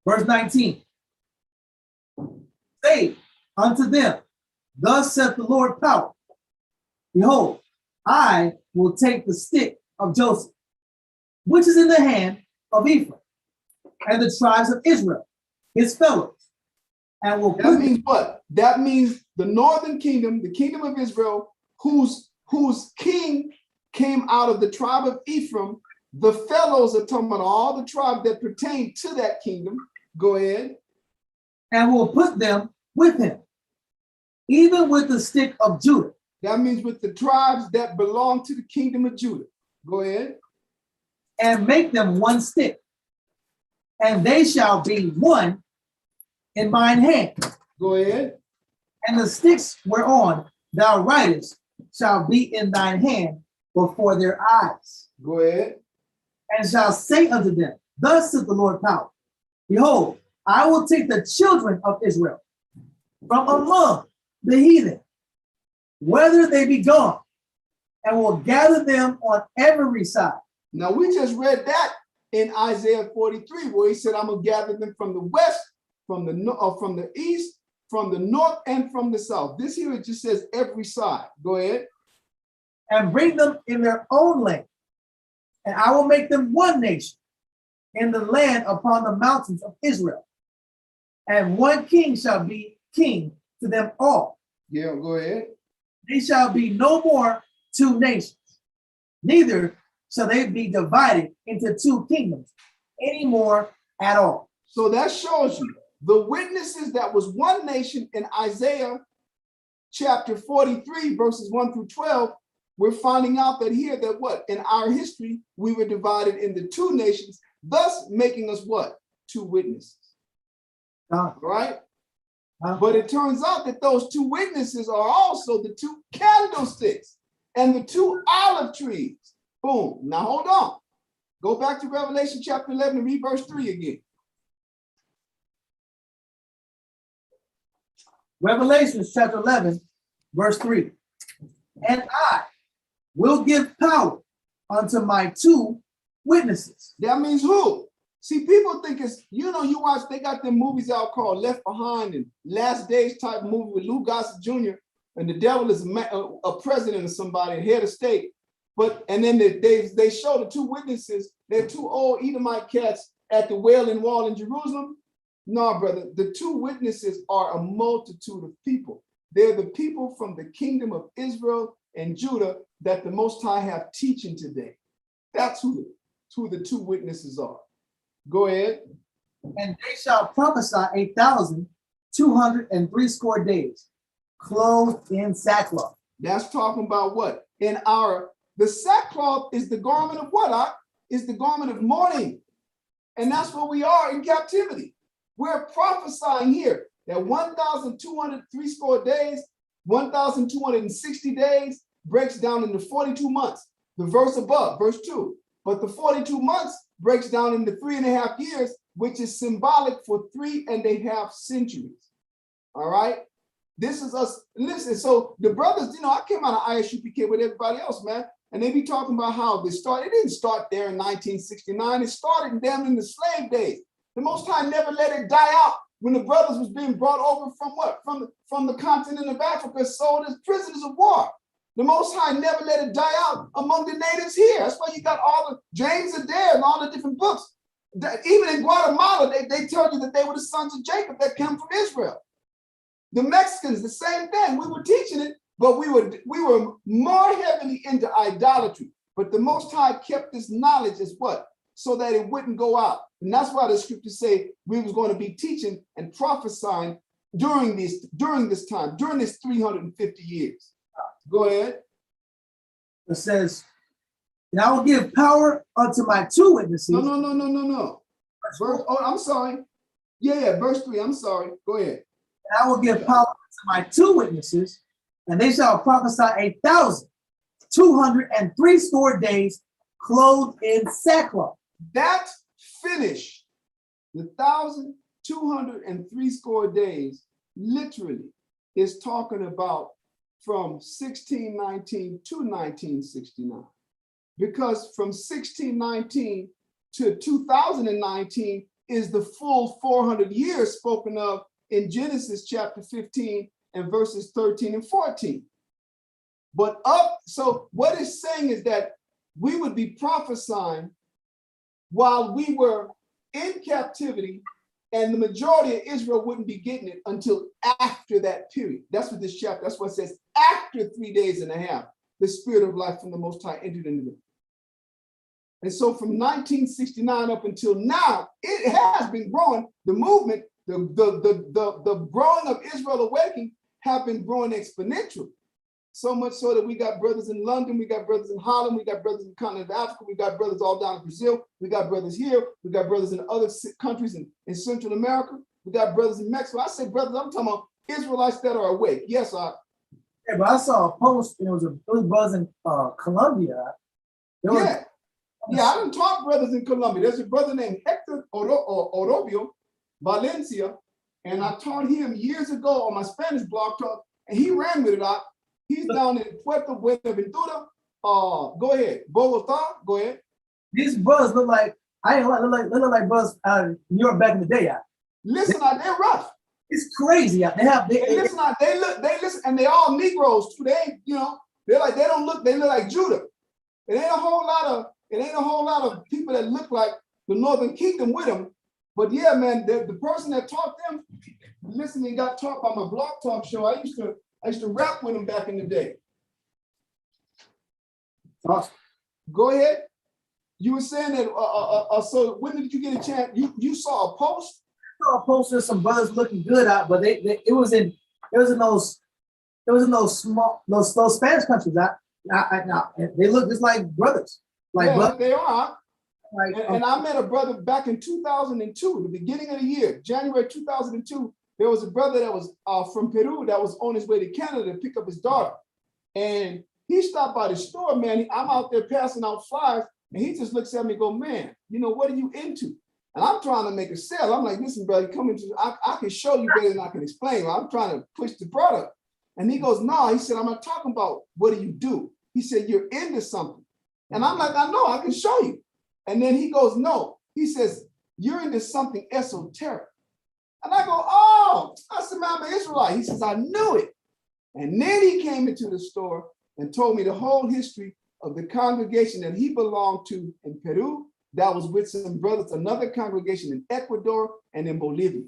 Verse 19. Say unto them, thus saith the Lord power. Behold, I will take the stick of Joseph, which is in the hand of Ephraim, and the tribes of Israel, his fellows, and will That means what? That means the northern kingdom, the kingdom of Israel, whose king came out of the tribe of Ephraim. The fellows are talking about all the tribes that pertain to that kingdom. Go ahead. and will put them with him, even with the stick of Judah. That means with the tribes that belong to the kingdom of Judah. Go ahead. And make them one stick, and they shall be one in mine hand. Go ahead. And the sticks whereon thou writest shall be in thine hand before their eyes. Go ahead. And shall say unto them, thus saith the Lord power, behold, I will take the children of Israel from among the heathen, whether they be gone, and will gather them on every side. Now we just read that in Isaiah 43, where he said, I'm gonna gather them from the west, from the east, from the north, and from the south. This here it just says every side. Go ahead. And bring them in their own land, and I will make them one nation in the land upon the mountains of Israel. And one king shall be king to them all. Yeah, go ahead. They shall be no more two nations, neither shall they be divided into two kingdoms anymore at all. So that shows you the witnesses that was one nation in Isaiah chapter 43, verses 1 through 12. We're finding out that here that what? In our history, we were divided into two nations, thus making us what? Two witnesses. Right? But it turns out that those two witnesses are also the two candlesticks and the two olive trees. Boom. Now hold on. Go back to Revelation chapter 11 and read verse 3 again. Revelation chapter 11, verse 3. And I will give power unto my two witnesses. That means who? See, people think it's, you watch, they got them movies out called Left Behind and Last Days type movie with Lou Gossett Jr. and the devil is a president or somebody, a head of state. And then they show the two witnesses, they're two old Edomite cats at the Wailing Wall in Jerusalem. No, brother, the two witnesses are a multitude of people. They're the people from the kingdom of Israel and Judah that the Most High have teaching today. That's who the two witnesses are. Go ahead. And they shall prophesy 1,260 days, clothed in sackcloth. That's talking about what? The sackcloth is the garment of what? Is the garment of mourning. And that's what we are in captivity. We're prophesying here that 1,260 days, 1,260 days breaks down into 42 months. The verse above, verse 2. But the 42 months breaks down into 3.5 years, which is symbolic for 3.5 centuries. All right. This is us. Listen, so the brothers, I came out of ISUPK with everybody else, man. And they be talking about how they started. It didn't start there in 1969. It started in them in the slave days. The Most High never let it die out when the brothers was being brought over from what? From the continent of Africa, sold as prisoners of war. The Most High never let it die out among the natives here. That's why you got all the James Adair and all the different books. Even in Guatemala, they tell you that they were the sons of Jacob that came from Israel. The Mexicans, the same thing. We were teaching it, but we were more heavily into idolatry. But the Most High kept this knowledge as what? So that it wouldn't go out. And that's why the scriptures say we was going to be teaching and prophesying during this time, during this 350 years. Go ahead. It says, and I will give power unto my two witnesses. No. I'm sorry. Yeah, verse 3. I'm sorry. Go ahead. And I will give power unto my two witnesses, and they shall prophesy 1,260 days, clothed in sackcloth. That finished the 1,260 days, literally, is talking about from 1619 to 1969. Because from 1619 to 2019 is the full 400 years spoken of in Genesis chapter 15 and verses 13 and 14. So what it's saying is that we would be prophesying while we were in captivity, and the majority of Israel wouldn't be getting it until after that period. That's what this chapter, that's what it says, after 3 days and a half, the spirit of life from the Most High entered into them. And so from 1969 up until now, it has been growing. The movement, the growing of Israel awakening have been growing exponentially. So much so that we got brothers in London, we got brothers in Holland, we got brothers in the continent of Africa, we got brothers all down in Brazil, we got brothers here, we got brothers in other countries in Central America, we got brothers in Mexico. I say brothers, I'm talking about Israelites that are awake. Yes, Yeah, but I saw a post, and it was brothers in Colombia. I done taught brothers in Colombia. There's a brother named Hector Orobio Valencia, and I taught him years ago on my Spanish blog talk, and he ran with it out. He's down in Puerto Buenaventura. Go ahead. Bogota, go ahead. These brothers look like look like brothers out of New York back in the day. Listen, they're rough. It's crazy. They listen, and they all Negroes too. They look like Judah. It ain't a whole lot of people that look like the Northern Kingdom with them. But yeah, man, the person that taught them, listen, they got taught by my blog talk show. I used to rap with them back in the day. Awesome. Go ahead. You were saying that. So when did you get a chance? You saw a post. I saw a post of some brothers looking good out, but it was in those Spanish countries. They look just like brothers. Brothers. They are. And I met a brother back in 2002, the beginning of the year, January 2002. There was a brother that was from Peru that was on his way to Canada to pick up his daughter. And he stopped by the store, man. I'm out there passing out flyers, and he just looks at me and go, man, what are you into? And I'm trying to make a sale. I'm like, listen, brother, come into, I can show you better than I can explain. I'm trying to push the product. And he goes, no, he said, I'm not talking about what do you do. He said, you're into something. And I'm like, I know, I can show you. And then he goes, no. He says, you're into something esoteric. And I go, oh, I said, man, I'm an Israelite. He says, I knew it. And then he came into the store and told me the whole history of the congregation that he belonged to in Peru, that was with some brothers, another congregation in Ecuador and in Bolivia.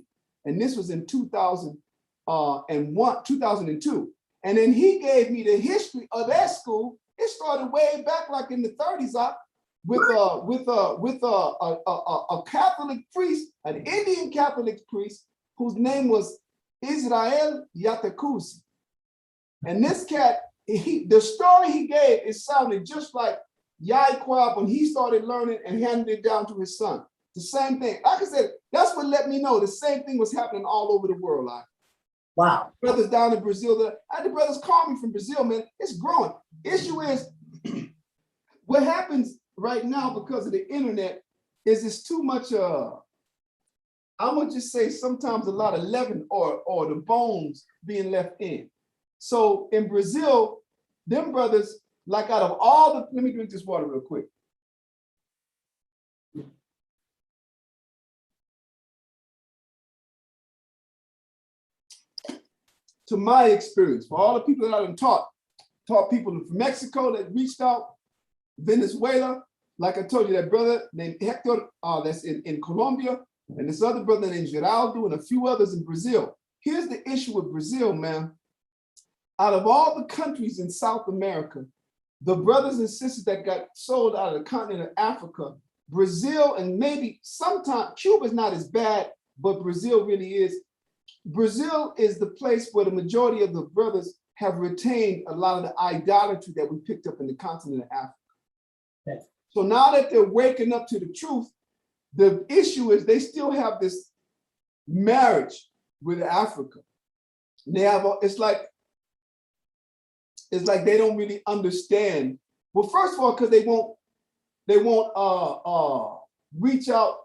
And this was in 2002. And then he gave me the history of that school. It started way back like in the 30s with a Catholic priest, an Indian Catholic priest, whose name was Israel Yatakusi. And this cat, the story he gave, it sounded just like Yaquab when he started learning and handed it down to his son. The same thing. Like I said, that's what let me know the same thing was happening all over the world. Wow. Brothers down in Brazil, I had the brothers call me from Brazil, man. It's growing. Issue is, what happens right now because of the internet is it's too much I'm gonna just say sometimes a lot of leaven or the bones being left in. So in Brazil, them brothers, like out of all the, let me drink this water real quick. To my experience, for all the people that I've taught people from Mexico that reached out, Venezuela, like I told you, that brother named Hector, that's in Colombia, and this other brother named Geraldo, and a few others in Brazil. Here's the issue with Brazil, man. Out of all the countries in South America, the brothers and sisters that got sold out of the continent of Africa, Brazil, and maybe sometimes Cuba's not as bad, but Brazil really is. Brazil is the place where the majority of the brothers have retained a lot of the idolatry that we picked up in the continent of Africa. Yes. So now that they're waking up to the truth, the issue is they still have this marriage with Africa. They have it's like they don't really understand. Well, first of all, because they won't reach out.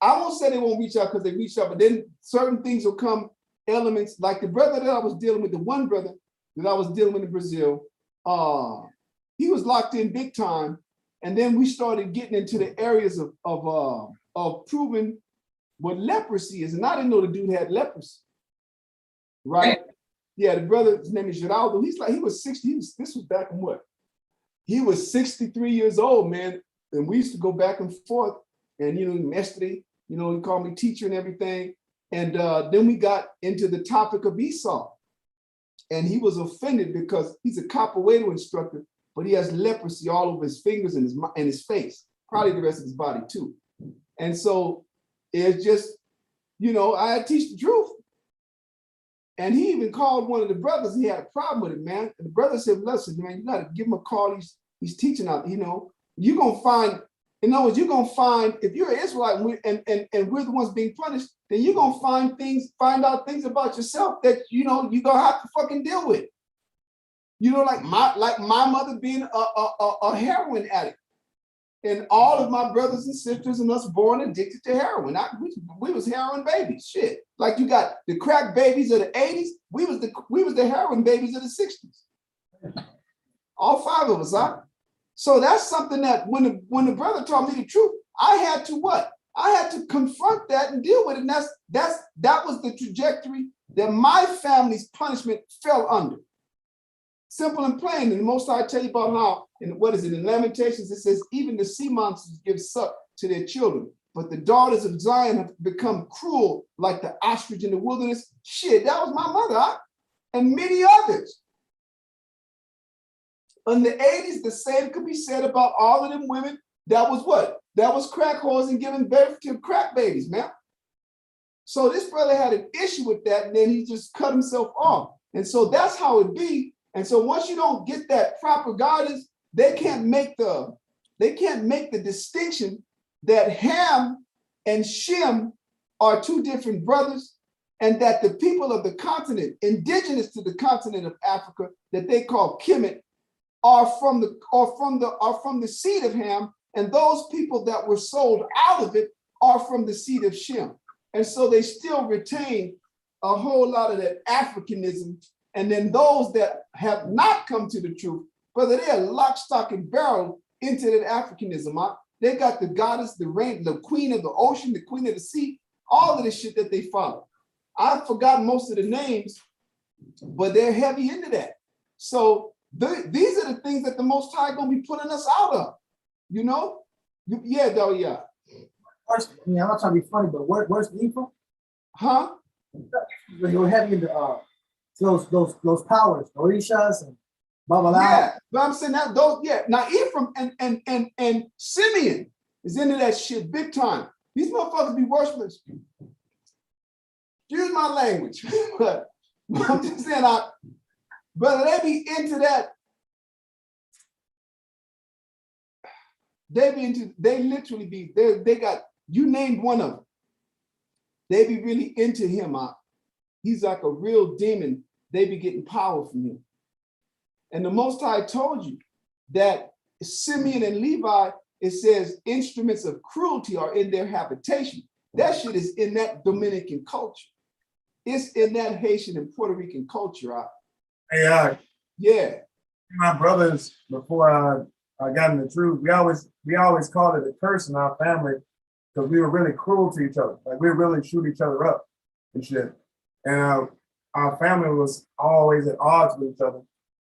I won't say they won't reach out because they reach out, but then certain things will come, elements like the brother that I was dealing with, the one brother that I was dealing with in Brazil, he was locked in big time. And then we started getting into the areas of proving what leprosy is. And I didn't know the dude had leprosy, right? Yeah, the brother, his name is Geraldo. He was 60, this was back in what? He was 63 years old, man. And we used to go back and forth. And, mestre, he called me teacher and everything. And then we got into the topic of Esau. And he was offended because he's a capoeira instructor, but he has leprosy all over his fingers and his face, probably the rest of his body too. And so it's just, I teach the truth. And he even called one of the brothers. He had a problem with it, man. And the brother said, listen, man, you got to give him a call. He's teaching out, you're going to find, in other words, you're going to find, if you're an Israelite and we're the ones being punished, then you're going to find out things about yourself that, you're going to have to fucking deal with. Like my mother being a heroin addict. And all of my brothers and sisters and us born addicted to heroin. We was heroin babies, shit. Like you got the crack babies of the 80s, we was the heroin babies of the 60s. All five of us, huh? So that's something that when the brother taught me the truth, I had to what? I had to confront that and deal with it. And that was the trajectory that my family's punishment fell under. Simple and plain. And the Most High tell you about how, in Lamentations, it says, even the sea monsters give suck to their children, but the daughters of Zion have become cruel like the ostrich in the wilderness. Shit, that was my mother, huh? And many others. In the 80s, the same could be said about all of them women. That was what? That was crack whores and giving birth to crack babies, man. So this brother had an issue with that, and then he just cut himself off. And so that's how it be. And so once you don't get that proper guidance, they can't make the distinction that Ham and Shem are two different brothers, and that the people of the continent, indigenous to the continent of Africa, that they call Kemet, are from the seed of Ham, and those people that were sold out of it are from the seed of Shem. And so they still retain a whole lot of that Africanism. And then those that have not come to the truth, brother, they're lock, stock, and barrel into that Africanism. Huh? They got the goddess, the rain, the queen of the ocean, the queen of the sea, all of this shit that they follow. I've forgotten most of the names, but they're heavy into that. So these are the things that the Most High gonna be putting us out of, Yeah, though, yeah. I'm not trying to be funny, but where's Ephraim? Huh? They were heavy into those powers, Orishas and Babala. Yeah, but I'm saying that those, yeah. Now Ephraim and Simeon is into that shit big time. These motherfuckers be worshiping. Excuse my language, but I'm just saying, brother, they be into that. They literally be, they got, you named one of them. They be really into him. He's like a real demon. They be getting power from him. And the Most High told you that Simeon and Levi, it says instruments of cruelty are in their habitation. That shit is in that Dominican culture. It's in that Haitian and Puerto Rican culture. Hey, Yeah. my brothers, before I got in the truth, we always called it a curse in our family because we were really cruel to each other. Like we really shoot each other up and shit. And our family was always at odds with each other.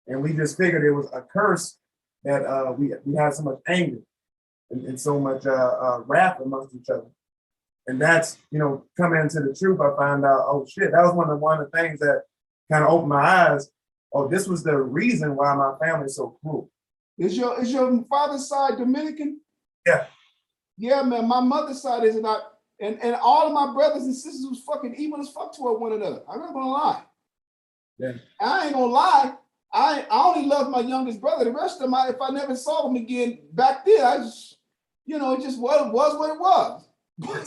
And we just figured it was a curse that we had so much anger and so much wrath amongst each other. And that's, coming into the truth, I found out, oh shit, that was one of the things that kind of opened my eyes. Oh, this was the reason why my family's so cruel. Is your father's side Dominican? Yeah. Yeah, man. My mother's side is not, and all of my brothers and sisters was fucking evil as fuck toward one another. I'm not gonna lie. Yeah. I ain't gonna lie. I only love my youngest brother. The rest of them, if I never saw them again back then, I just, it just was what it was. But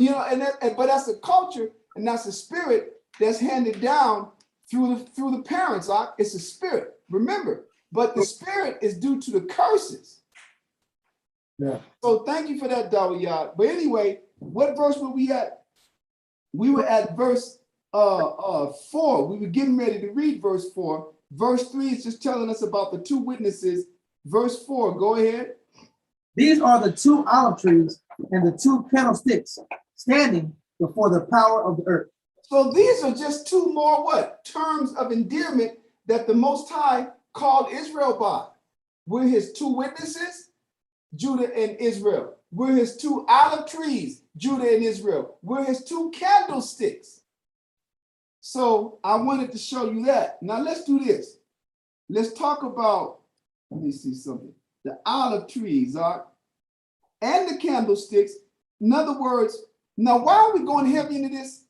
that's a culture and that's a spirit that's handed down through the parents. It's a spirit. Remember, but the spirit is due to the curses. Yeah. So thank you for that, Dawiyat. But anyway, what verse were we at? We were at verse 4. We were getting ready to read verse 4. Verse 3 is just telling us about the two witnesses. Verse 4, go ahead. These are the two olive trees and the two candlesticks standing before the power of the earth. So these are just two more terms of endearment that the Most High called Israel by. We're his two witnesses, Judah and Israel. We're his two olive trees, Judah and Israel. We're his two candlesticks. So I wanted to show you that. Now let's do this. Let's talk about, let me see something. The olive trees and the candlesticks. In other words, now why are we going heavy into this?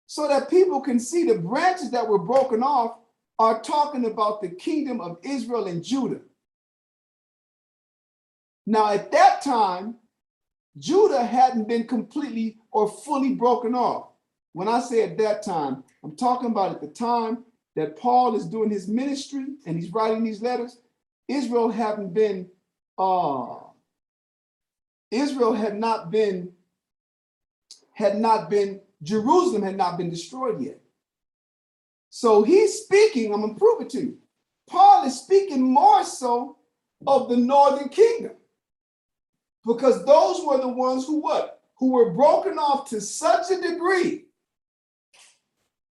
So that people can see the branches that were broken off are talking about the kingdom of Israel and Judah. Now at that time, Judah hadn't been completely or fully broken off. When I say at that time, I'm talking about at the time that Paul is doing his ministry and he's writing these letters. Israel had not been, Jerusalem had not been destroyed yet. So he's speaking, I'm gonna prove it to you. Paul is speaking more so of the northern kingdom, because those were the ones who were broken off to such a degree.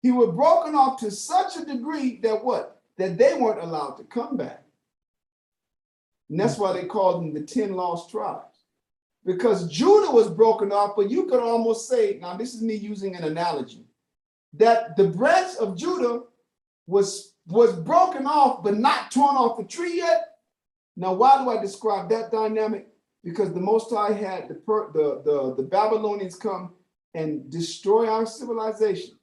He was broken off to such a degree that that they weren't allowed to come back. And that's why they called them the 10 lost tribes. Because Judah was broken off, but you could almost say, now this is me using an analogy, that the branch of Judah was broken off, but not torn off the tree yet. Now, why do I describe that dynamic? Because the Most High had the Babylonians come and destroy our civilization.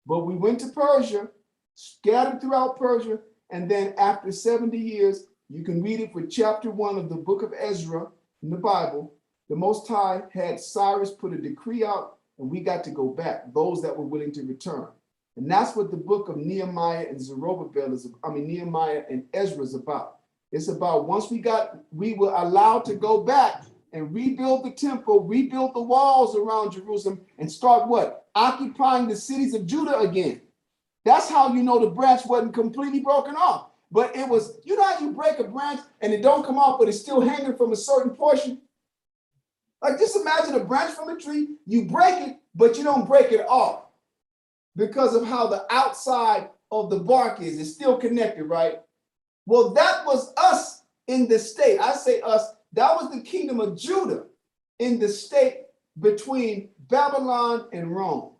But we went to Persia, scattered throughout Persia, and then after 70 years, you can read it for chapter 1 of the book of Ezra in the Bible. The Most High had Cyrus put a decree out, and we got to go back, those that were willing to return. And that's what the book of Nehemiah and Nehemiah and Ezra is about. It's about once we were allowed to go back and rebuild the temple, rebuild the walls around Jerusalem, and start occupying the cities of Judah again. That's how you know the branch wasn't completely broken off. But it was, how you break a branch and it don't come off, but it's still hanging from a certain portion? Like just imagine a branch from a tree, you break it, but you don't break it off because of how the outside of the bark is. It's still connected, right? Well, that was us in the state. I say us, that was the kingdom of Judah in the state between Babylon and Rome.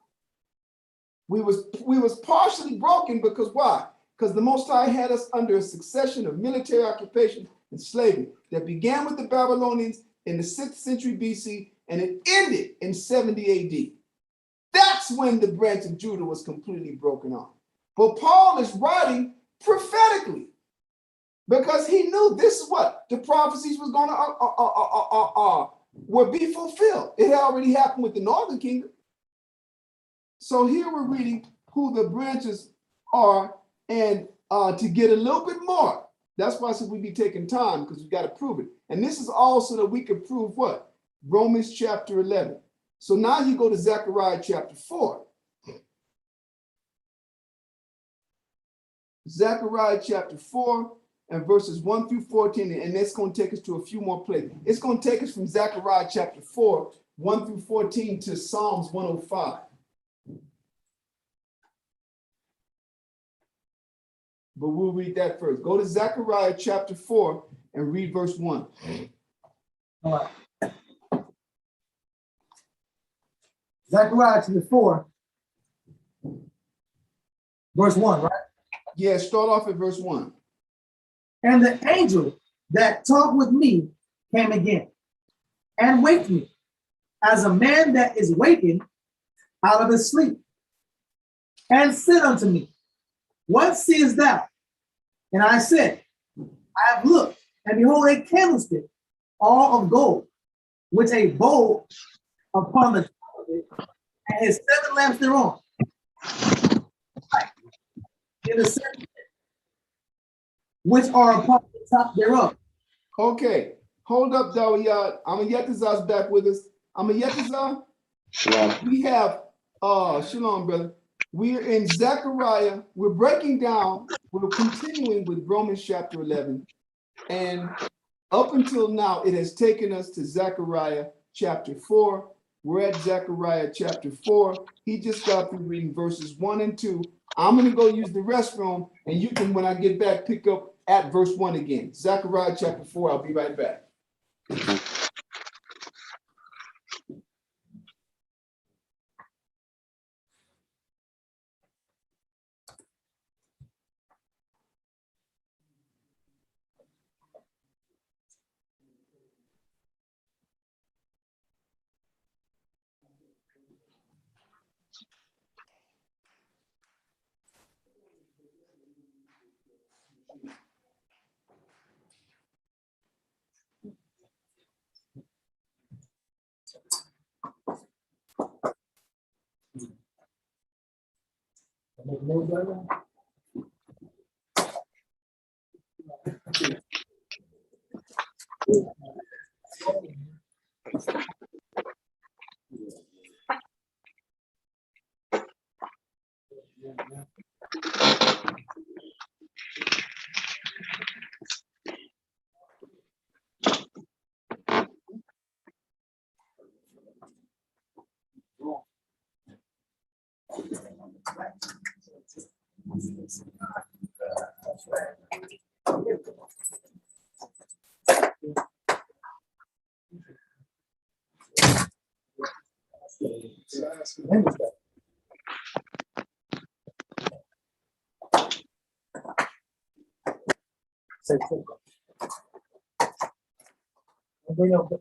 We was partially broken because why? Because the Most High had us under a succession of military occupation and slavery that began with the Babylonians in the 6th century BC, and it ended in 70 AD. That's when the branch of Judah was completely broken off. But Paul is writing prophetically because he knew this is what the prophecies was going to would be fulfilled. It had already happened with the northern kingdom. So here we're reading who the branches are, and to get a little bit more. That's why I said we'd be taking time, because we got to prove it. And this is also that we can prove what? Romans chapter 11. So now you go to Zechariah chapter 4. Zechariah chapter 4 and verses 1 through 14, and that's going to take us to a few more places. It's going to take us from Zechariah chapter 4, 1 through 14 to Psalms 105. But we'll read that first. Go to Zechariah chapter 4 and read verse 1. All right. Zechariah chapter 4, verse 1, right? Yeah, start off at verse 1. And the angel that talked with me came again and waked me as a man that is wakened out of his sleep, and said unto me, what seest thou? And I said, I have looked, and behold, a candlestick, all of gold, with a bowl upon the top of it, and his 7 lamps thereon. In the 7, which are upon the top thereof. Okay, hold up, Dawiyad. Amayetazar's back with us. Amayetazar, Shalom. we have, shalom, brother. We're in Zechariah. We're breaking down, we're continuing with Romans chapter 11. And up until now, it has taken us to Zechariah chapter 4. We're at Zechariah chapter 4. He just got through reading verses 1 and 2. I'm going to go use the restroom, and you can, when I get back, pick up at verse 1 again. Zechariah chapter 4. I'll be right back.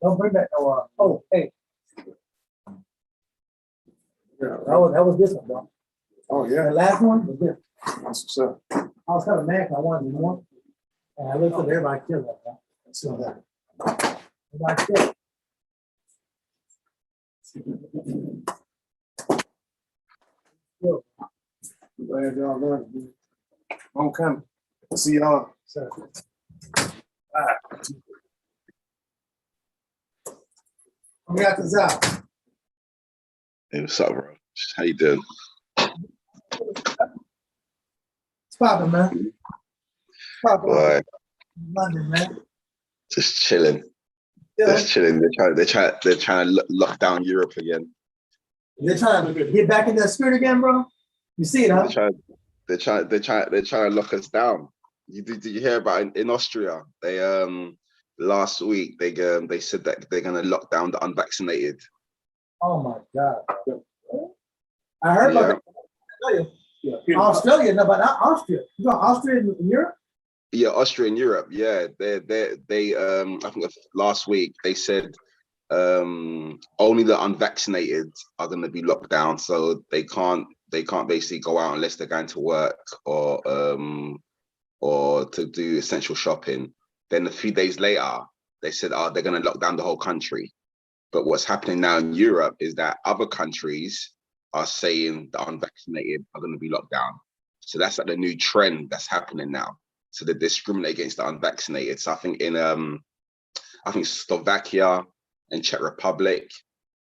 Don't bring back no. Oh, hey, that was this one, bro. Oh, yeah. The last one was this. That's what's up. I was kind of mad 'cause I wanted more, and I looked at everybody killed that. Bro. So that. Everybody killed. Yo, Glad y'all learned. Homecoming. See y'all. so, we got this out. Hey, what's up, bro? How you doing? It's popping, man. It's popping. Boy, London, man. just chilling. Yeah. Just chilling. They're trying to lock down Europe again. They're trying to get back in that spirit again, bro. You see it, huh? They're trying to lock us down. Did you hear about in Austria? They last week they said that they're gonna lock down the unvaccinated. Oh my God. I heard about Australia. Australia, no, but not Austria. You know Austria in Europe? Yeah, Austria and Europe. Yeah, they I think last week they said only the unvaccinated are going to be locked down, so they can't basically go out unless they're going to work or to do essential shopping. Then a few days later, they said, they're going to lock down the whole country. But what's happening now in Europe is that other countries are saying the unvaccinated are going to be locked down. So that's like the new trend that's happening now. So they discriminate against the unvaccinated. So I think in Slovakia and Czech Republic,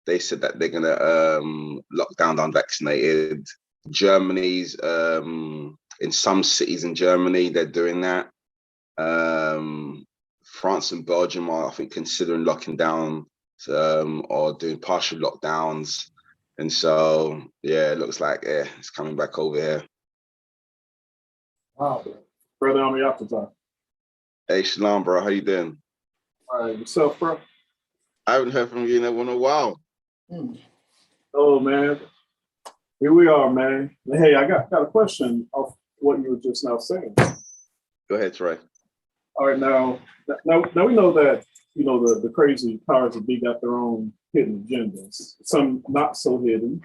they said that they're gonna lock down the unvaccinated. Germany's in some cities in Germany they're doing that. France and Belgium are, I think, considering locking down or doing partial lockdowns. And so, yeah, it looks like it's coming back over here. Wow. Brother, I'm after time. Hey, Shalom, bro. How you doing? All right, yourself, bro? I haven't heard from you in a while. Oh, man. Here we are, man. Hey, I got a question of what you were just now saying. Go ahead, Troy. All right, now we know that, you know, the crazy powers that be got their own hidden agendas, some not so hidden.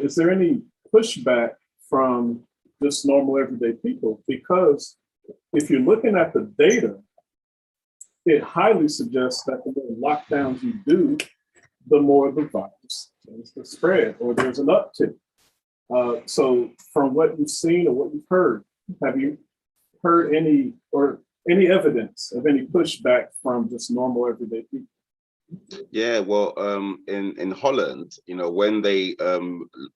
Is there any pushback from just normal everyday people? Because if you're looking at the data, it highly suggests that the more lockdowns you do, the more the virus tends to spread, or there's an uptick. So from what you've seen or what you've heard, have you heard any evidence of any pushback from just normal everyday people? Yeah, well, in Holland, you know, when they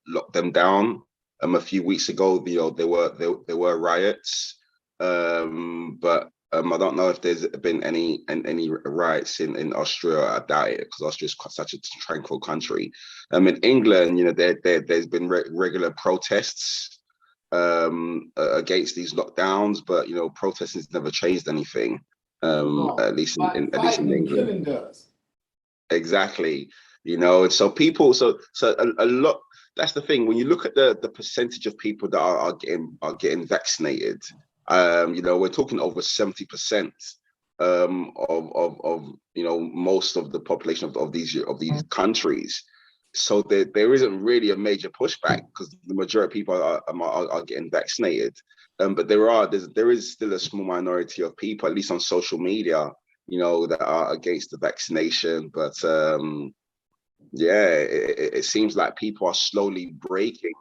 locked them down a few weeks ago, you know, there were riots, but I don't know if there's been any riots in Austria. I doubt it, because Austria is such a tranquil country. In England, you know, there's been regular protests against these lockdowns, but you know, protesting has never changed anything. At least in England. Killing does. Exactly, you know, and so people, so a lot. That's the thing. When you look at the percentage of people that are getting vaccinated, you know, we're talking over 70% of you know, most of the population of these countries. So there isn't really a major pushback, because the majority of people are getting vaccinated. But there is still a small minority of people, at least on social media, you know, that are against the vaccination. But yeah, it seems like people are slowly breaking,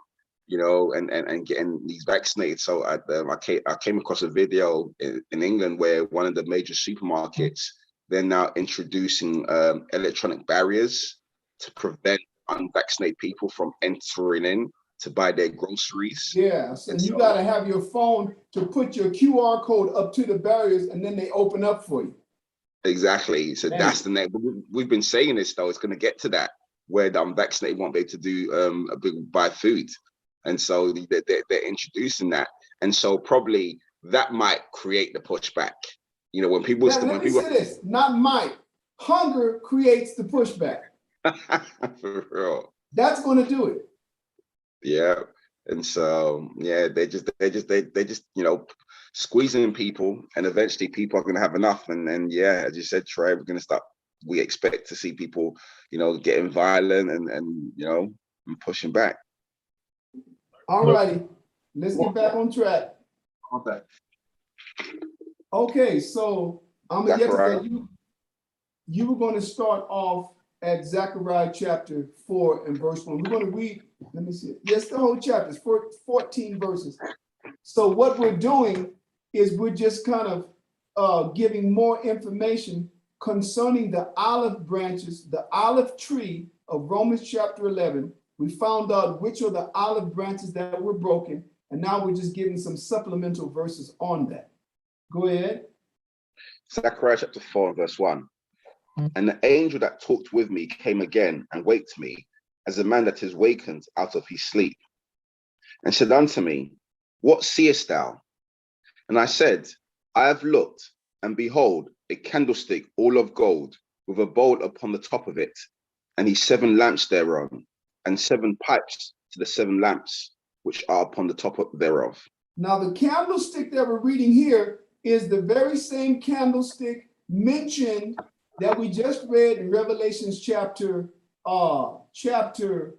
you know, and getting these vaccinated. So I came across a video in England where one of the major supermarkets, they're now introducing electronic barriers to prevent unvaccinated people from entering in to buy their groceries. Yeah, so you got to have your phone to put your QR code up to the barriers, and then they open up for you. Exactly. So that's the next. We've been saying this, though. It's going to get to that where the unvaccinated won't be able to do buy food, and so they're introducing that, and so probably that might create the pushback. You know, when people say this, not might. Hunger creates the pushback. For real. That's going to do it. Yeah. And so, yeah, they just, you know, squeezing people, and eventually people are going to have enough. And yeah, as you said, Trey, we're going to start, we expect to see people, you know, getting violent and you know, and pushing back. All righty, let's get back on track. Okay. Okay, so I'm going to get to that. You were going to start off at Zechariah chapter 4 and verse 1. We're going to read, let me see. Yes, the whole chapter is 14 verses. So what we're doing is we're just kind of giving more information concerning the olive branches, the olive tree of Romans chapter 11. We found out which are the olive branches that were broken, and now we're just giving some supplemental verses on that. Go ahead. Zechariah chapter 4 verse 1. And the angel that talked with me came again and waked me, as a man that is wakened out of his sleep, and said unto me, What seest thou? And I said, I have looked, and behold, a candlestick all of gold, with a bowl upon the top of it, and his 7 lamps thereon, and 7 pipes to the 7 lamps which are upon the top thereof. Now the candlestick that we're reading here is the very same candlestick mentioned that we just read in Revelations chapter 11,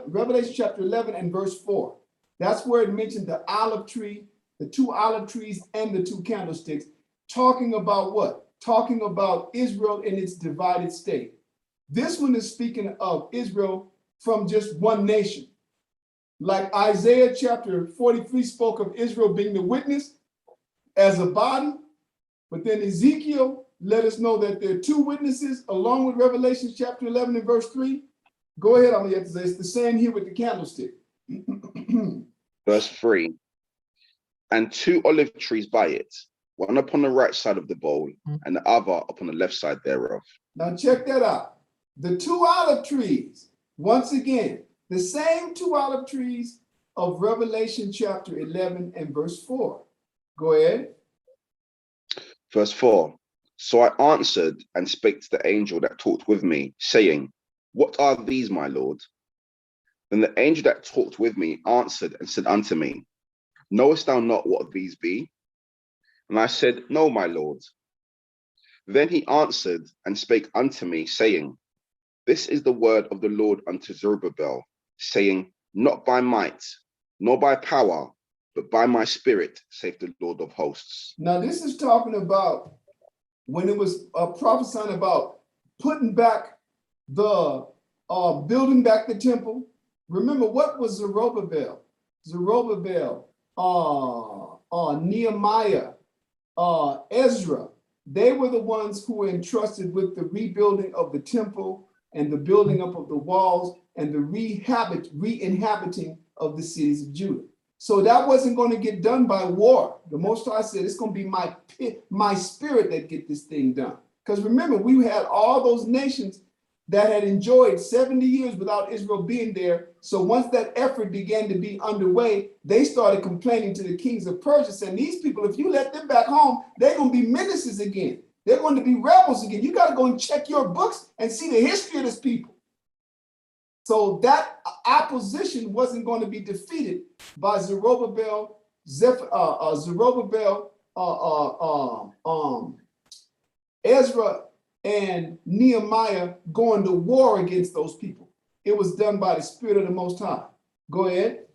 Revelation chapter 11 and verse 4. That's where it mentioned the olive tree, the 2 olive trees and the 2 candlesticks, talking about what? Talking about Israel in its divided state. This one is speaking of Israel from just one nation. Like Isaiah chapter 43 spoke of Israel being the witness as a body, but then Ezekiel let us know that there are two witnesses along with Revelation chapter 11 and verse 3? Go ahead, I'm going to say it's the same here with the candlestick. Verse 3. And 2 olive trees by it, one upon the right side of the bowl, and the other upon the left side thereof. Now check that out. The 2 olive trees, once again, the same 2 olive trees of Revelation chapter 11 and verse 4. Go ahead. Verse 4. So I answered and spake to the angel that talked with me, saying, What are these, my Lord? Then the angel that talked with me answered and said unto me, Knowest thou not what these be? And I said, No, my Lord. Then he answered and spake unto me, saying, This is the word of the Lord unto Zerubbabel, saying, Not by might, nor by power, but by my spirit, saith the Lord of hosts. Now this is talking about when it was prophesying about putting back the, building back the temple. Remember, what was Zerubbabel? Zerubbabel, Nehemiah, Ezra. They were the ones who were entrusted with the rebuilding of the temple and the building up of the walls and the re-inhabiting of the cities of Judah. So that wasn't going to get done by war. The Most High said, it's going to be my spirit that get this thing done. Because remember, we had all those nations that had enjoyed 70 years without Israel being there. So once that effort began to be underway, they started complaining to the kings of Persia, saying, these people, if you let them back home, they're going to be menaces again. They're going to be rebels again. You got to go and check your books and see the history of this people. So that opposition wasn't going to be defeated by Zerubbabel, Ezra, and Nehemiah going to war against those people. It was done by the Spirit of the Most High. Go ahead.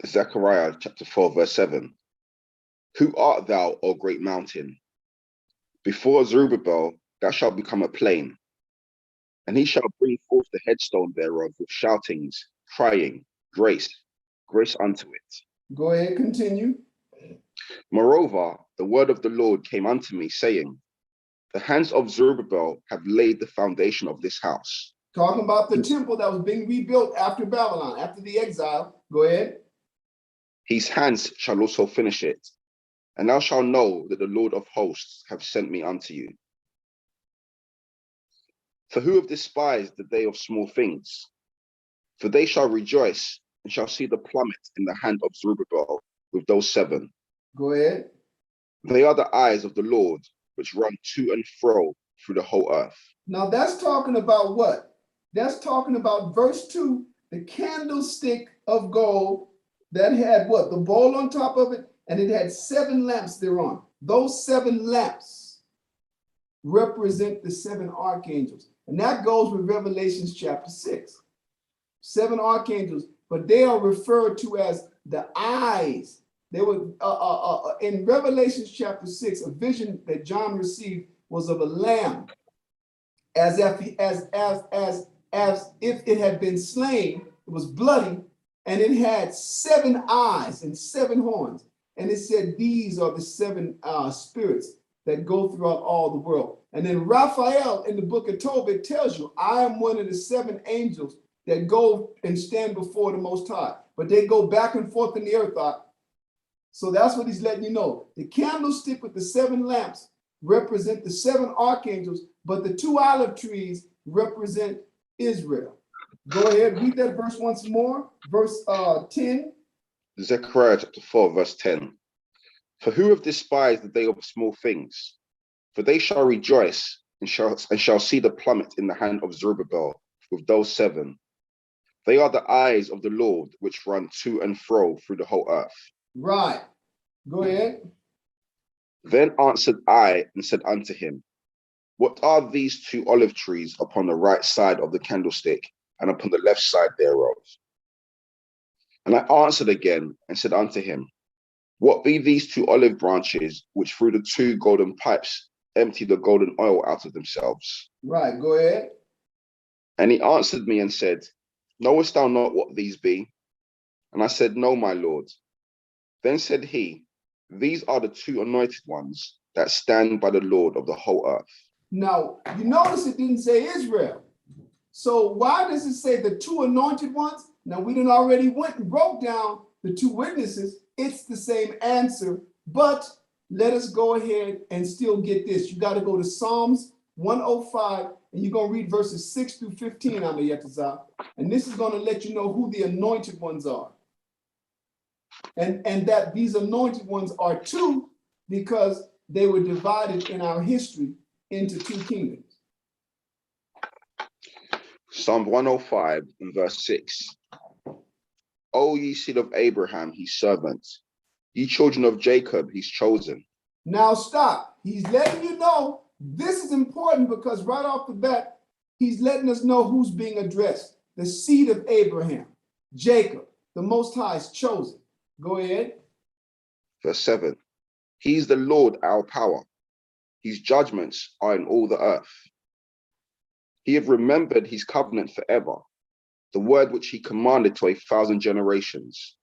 Zechariah chapter 4, verse 7. Who art thou, O great mountain? Before Zerubbabel, thou shalt become a plain, and he shall bring forth the headstone thereof with shoutings, crying, grace, grace unto it. Go ahead, continue. Moreover, the word of the Lord came unto me, saying, The hands of Zerubbabel have laid the foundation of this house. Talking about the temple that was being rebuilt after Babylon, after the exile. Go ahead. His hands shall also finish it, and thou shalt know that the Lord of hosts have sent me unto you. For who have despised the day of small things? For they shall rejoice and shall see the plummet in the hand of Zerubbabel with those 7. Go ahead. They are the eyes of the Lord, which run to and fro through the whole earth. Now that's talking about what? That's talking about verse 2, the candlestick of gold that had what? The bowl on top of it, and it had 7 lamps thereon. Those 7 lamps represent the 7 archangels. And that goes with Revelation chapter 6. 7 archangels, but they are referred to as the eyes. They were in Revelation chapter 6, a vision that John received was of a lamb, as if it had been slain. It was bloody, and it had 7 eyes and 7 horns. And it said, these are the 7 spirits that go throughout all the world. And then Raphael in the book of Tobit tells you, I am one of the 7 angels that go and stand before the Most High. But they go back and forth in the earth. So that's what he's letting you know. The candlestick with the 7 lamps represent the 7 archangels, but the 2 olive trees represent Israel. Go ahead, read that verse once more. Verse 10. Zechariah chapter 4, verse 10. For who have despised the day of small things? For they shall rejoice and shall see the plummet in the hand of Zerubbabel with those 7. They are the eyes of the Lord, which run to and fro through the whole earth. Right. Go ahead. Then answered I and said unto him, What are these 2 olive trees upon the right side of the candlestick and upon the left side thereof? And I answered again and said unto him, What be these 2 olive branches which through the 2 golden pipes empty the golden oil out of themselves? Right. Go ahead. And he answered me and said, Knowest thou not what these be? And I said, No, my Lord. Then said he, These are the 2 anointed ones, that stand by the Lord of the whole earth. Now, you notice it didn't say Israel. So why does it say the two anointed ones? Now, we done already went and broke down the two witnesses. It's the same answer, but let us go ahead and still get this. You got to go to Psalms 105, and you're going to read verses 6 through 15, Amayetazah. And this is going to let you know who the anointed ones are. And that these anointed ones are two because they were divided in our history into two kingdoms. Psalm 105 and verse 6. O ye seed of Abraham, his servant, ye children of Jacob, his chosen. Now stop. He's letting you know this is important because right off the bat, he's letting us know who's being addressed. The seed of Abraham, Jacob, the Most High's chosen. Go ahead. Verse 7. He is the Lord our power. His judgments are in all the earth. He hath remembered his covenant forever, the word which he commanded to 1,000 generations,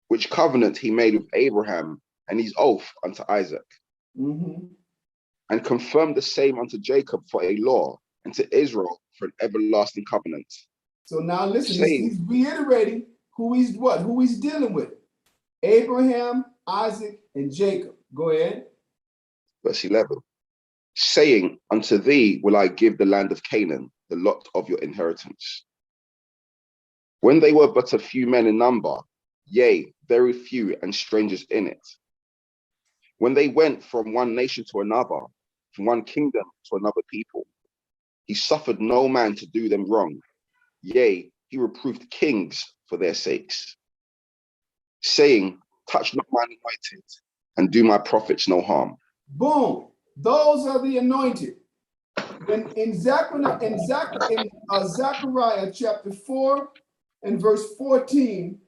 which covenant he made with Abraham and his oath unto Isaac, and confirmed the same unto Jacob for a law, and to Israel for an everlasting covenant. So now listen, Saying, he's reiterating who he's what? Who he's dealing with. Abraham, Isaac, and Jacob. Go ahead. Verse 11. Saying, unto thee will I give the land of Canaan, the lot of your inheritance. When they were but a few men in number, yea, very few and strangers in it. When they went from one nation to another, from one kingdom to another people, he suffered no man to do them wrong. Yea, he reproved kings for their sakes, saying, touch not mine anointed, and do my prophets no harm. Boom. Those are the anointed. When in Zechariah chapter 4 and verse 14,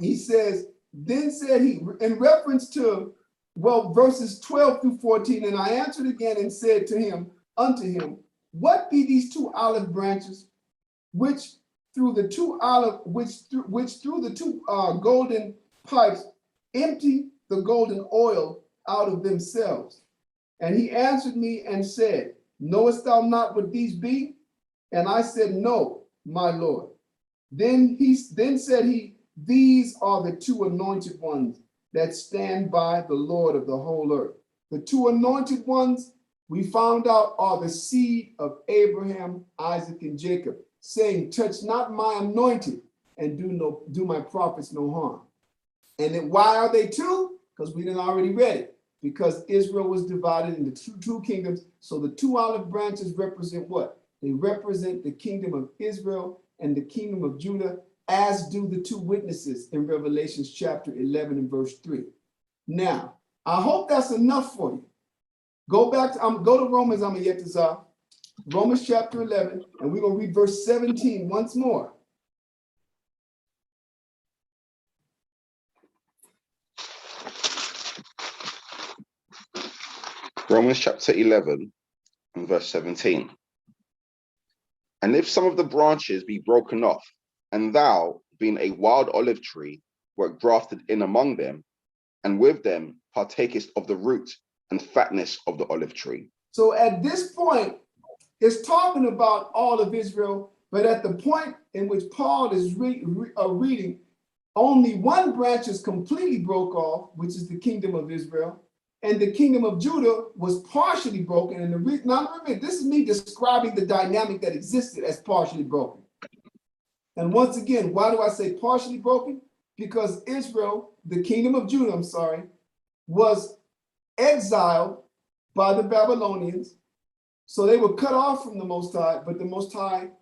he says, then said he, in reference to, well, verses 12 through 14, and I answered again and said to him, unto him, what be these two olive branches, which through the two golden pipes empty the golden oil out of themselves? And he answered me and said, knowest thou not what these be? And I said, no, my Lord. Then said he, these are the two anointed ones that stand by the Lord of the whole earth. The two anointed ones we found out are the seed of Abraham, Isaac, and Jacob, saying, touch not my anointed and do my prophets no harm. And then why are they two? Because we didn't already read it. Because Israel was divided into two kingdoms. So the two olive branches represent what? They represent the kingdom of Israel and the kingdom of Judah, as do the two witnesses in Revelation chapter 11 and verse 3. Now, I hope that's enough for you. Go back to, go to Romans, Amayetazah, Romans chapter 11, and we're going to read verse 17 once more. Romans chapter 11 and verse 17. And if some of the branches be broken off, and thou, being a wild olive tree, wert grafted in among them, and with them partakest of the root and fatness of the olive tree. So at this point, it's talking about all of Israel, but at the point in which Paul is reading, only one branch is completely broke off, which is the kingdom of Israel. And the kingdom of Judah was partially broken. And now remember, this is me describing the dynamic that existed as partially broken. And once again, why do I say partially broken? Because Israel, the kingdom of Judah, was exiled by the Babylonians. So they were cut off from the Most High, but the Most High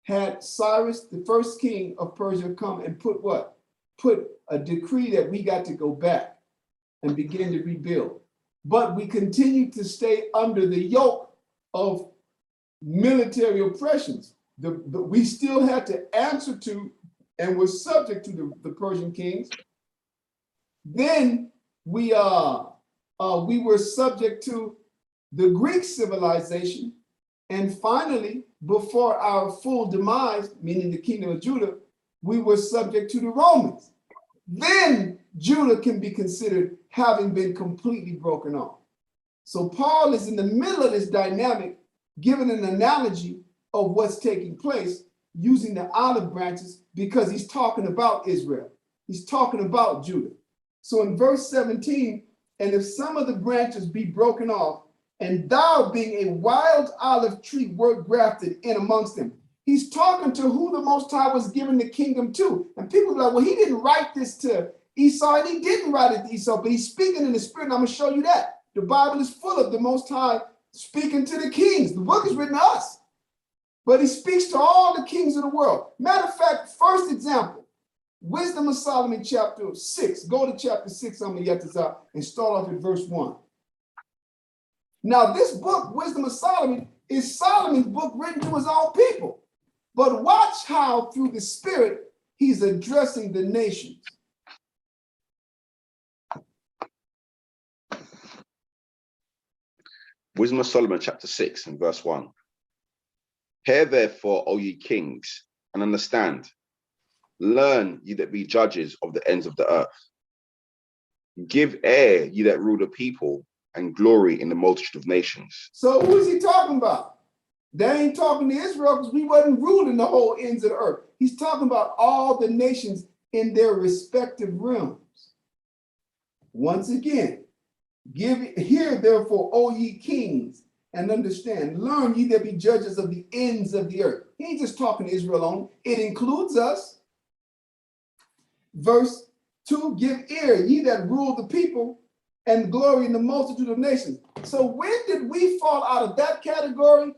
had Cyrus, the first king of Persia, come and put what? Put a decree that we got to go back and begin to rebuild. But we continue to stay under the yoke of military oppressions. We still had to answer to and were subject to the Persian kings. Then we were subject to the Greek civilization. And finally, before our full demise, meaning the kingdom of Judah, we were subject to the Romans. Then Judah can be considered having been completely broken off. So Paul is in the middle of this dynamic, giving an analogy of what's taking place using the olive branches because he's talking about Israel. He's talking about Judah. So in verse 17, and if some of the branches be broken off, and thou being a wild olive tree wert grafted in amongst them. He's talking to who the Most High was giving the kingdom to. And people are like, well, he didn't write this to Esau, and he didn't write it to Esau, but he's speaking in the spirit, and I'm going to show you that. The Bible is full of the Most High speaking to the kings. The book is written to us, but he speaks to all the kings of the world. Matter of fact, first example, Wisdom of Solomon, chapter 6. Go to chapter 6, I'm going to get this out, and start off at verse 1. Now, this book, Wisdom of Solomon, is Solomon's book written to his own people. But watch how, through the Spirit, he's addressing the nations. Wisdom of Solomon, chapter 6, and verse 1. Hear therefore, O ye kings, and understand. Learn, ye that be judges of the ends of the earth. Give ear, ye that rule the people, and glory in the multitude of nations. So who is he talking about? They ain't talking to Israel because we wasn't ruling the whole ends of the earth. He's talking about all the nations in their respective realms. Once again, hear therefore, O ye kings, and understand. Learn, ye that be judges of the ends of the earth. He ain't just talking to Israel alone. It includes us. Verse 2, give ear, ye that rule the people, and glory in the multitude of nations. So when did we fall out of that category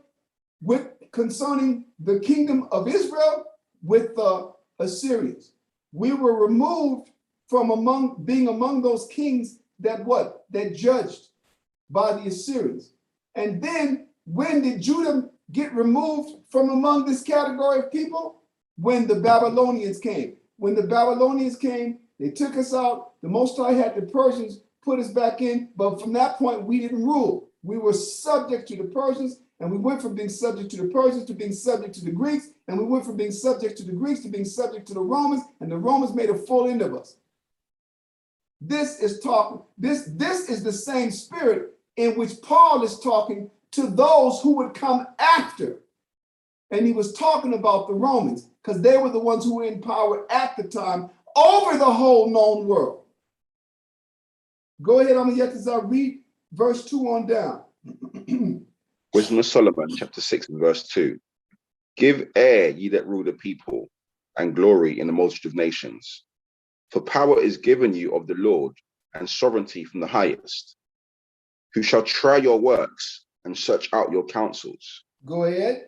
with concerning the kingdom of Israel with the Assyrians? We were removed from being among those kings that judged by the Assyrians. And then when did Judah get removed from among this category of people? When the Babylonians came. When the Babylonians came, they took us out. The Most High had the Persians put us back in, but from that point, we didn't rule. We were subject to the Persians, and we went from being subject to the Persians to being subject to the Greeks, and we went from being subject to the Greeks to being subject to the Romans, and the Romans made a full end of us. This is the same spirit in which Paul is talking to those who would come after. And he was talking about the Romans, because they were the ones who were in power at the time over the whole known world. Go ahead, I'm going to read verse 2 on down. Wisdom of Solomon, chapter 6, and verse 2. Give ear, ye that rule the people, and glory in the multitude of nations. For power is given you of the Lord, and sovereignty from the highest, who shall try your works and search out your counsels. Go ahead.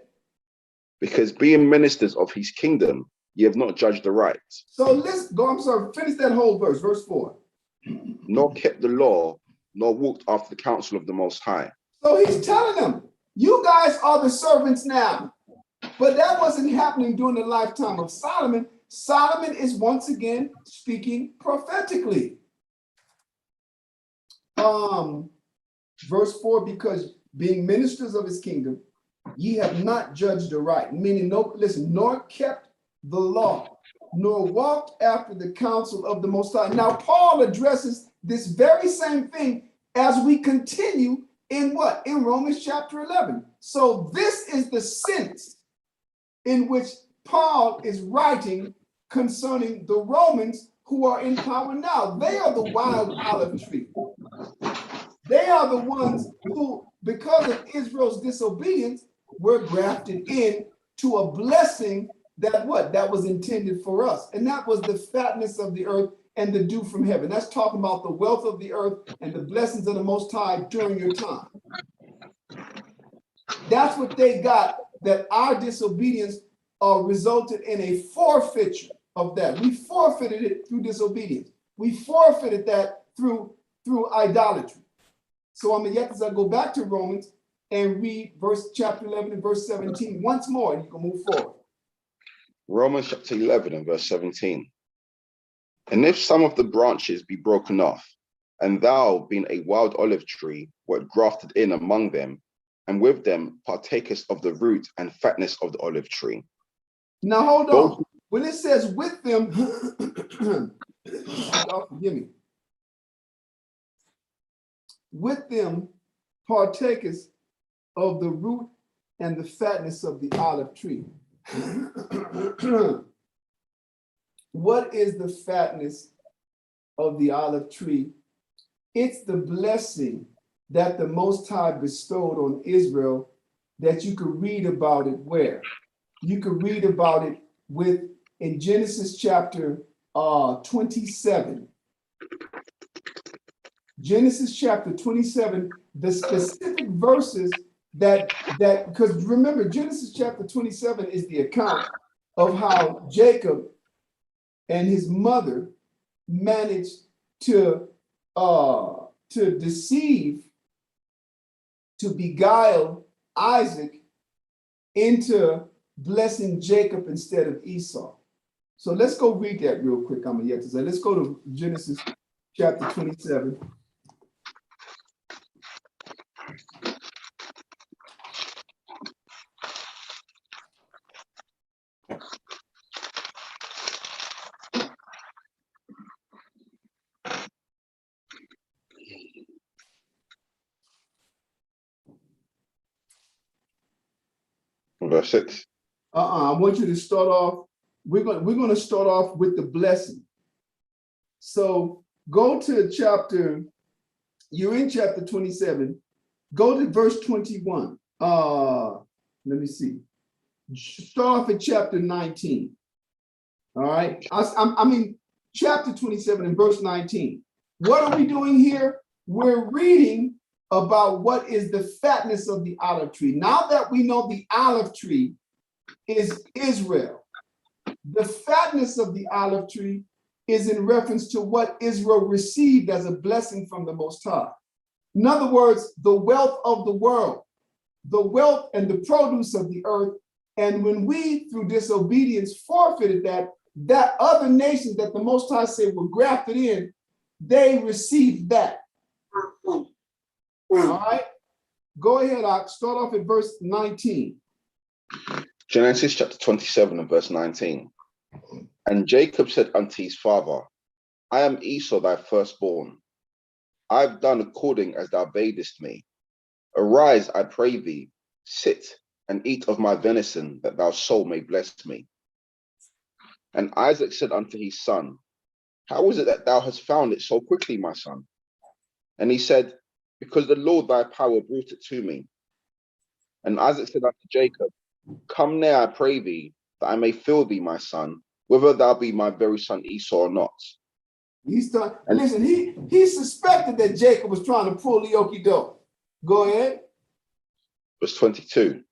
Because being ministers of his kingdom, ye have not judged the right. So let's go, finish that whole verse, verse 4. Nor kept the law, nor walked after the counsel of the Most High. So he's telling them, you guys are the servants now. But that wasn't happening during the lifetime of Solomon. Solomon is once again speaking prophetically. Verse 4, because being ministers of his kingdom, ye have not judged aright, meaning nor kept the law, nor walked after the counsel of the Most High. Now, Paul addresses this very same thing as we continue in what? In Romans chapter 11. So this is the sense in which Paul is writing concerning the Romans who are in power now. They are the wild olive tree. They are the ones who, because of Israel's disobedience, were grafted in to a blessing that was intended for us. And that was the fatness of the earth and the dew from heaven. That's talking about the wealth of the earth and the blessings of the Most High during your time. That's what they got, that our disobedience resulted in a forfeiture of that. We forfeited it through disobedience. We forfeited that through idolatry. So I'm going to go back to Romans and read chapter 11 and verse 17 once more, and you can move forward. Romans chapter 11 and verse 17. And if some of the branches be broken off, and thou, being a wild olive tree, wert grafted in among them, and with them partakest of the root and fatness of the olive tree. Now hold on. When it says with them y'all forgive me. With them partakers of the root and the fatness of the olive tree. What is the fatness of the olive tree? It's the blessing that the Most High bestowed on Israel that you could read about it where? You could read about it in Genesis chapter 27. Genesis chapter 27, the specific verses that because remember, Genesis chapter 27 is the account of how Jacob and his mother managed to deceive, to beguile Isaac into blessing Jacob instead of Esau. So let's go read that real quick. I'm yet to say. Let's go to Genesis chapter 27. Verse 6. I want you to start off. We're going to start off with the blessing. So go to you're in chapter 27. Go to verse 21. Let me see. Start off at chapter 19. All right. I mean, chapter 27 and verse 19. What are we doing here? We're reading about what is the fatness of the olive tree. Now that we know the olive tree is Israel, the fatness of the olive tree is in reference to what Israel received as a blessing from the Most High. In other words, the wealth of the world, the wealth and the produce of the earth. And when we, through disobedience, forfeited that other nations that the Most High said were grafted in, they received that. All right, go ahead, I'll start off at verse 19. Genesis chapter 27 and verse 19. And Jacob said unto his father, I am Esau thy firstborn. I have done according as thou badest me. Arise, I pray thee, sit and eat of my venison, that thy soul may bless me. And Isaac said unto his son, how is it that thou hast found it so quickly, my son? And he said, because the Lord thy power brought it to me. And Isaac said unto Jacob, come near, I pray thee, that I may feel thee, my son, whether thou be my very son Esau or not. Listen, he suspected that Jacob was trying to pull the okie-doke. Go ahead. Verse 22.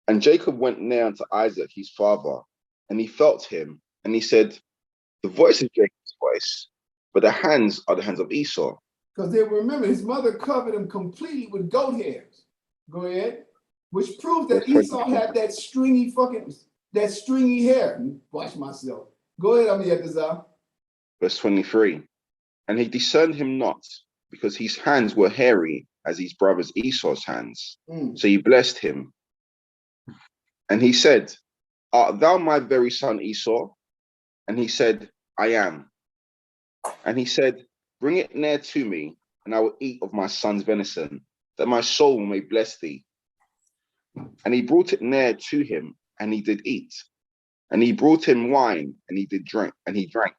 And Jacob went near unto Isaac his father, and he felt him, and he said, the voice is Jacob's voice, but the hands are the hands of Esau. Because they remember his mother covered him completely with goat hairs. Go ahead. Which proves that Esau had that stringy hair. Watch myself. Go ahead, Amiyatazar. Verse 23. And he discerned him not, because his hands were hairy as his brother's Esau's hands. So he blessed him. And he said, art thou my very son Esau? And he said, I am. And he said, bring it near to me, and I will eat of my son's venison, that my soul may bless thee. And he brought it near to him, and he did eat. And he brought him wine, and he did drink, and he drank.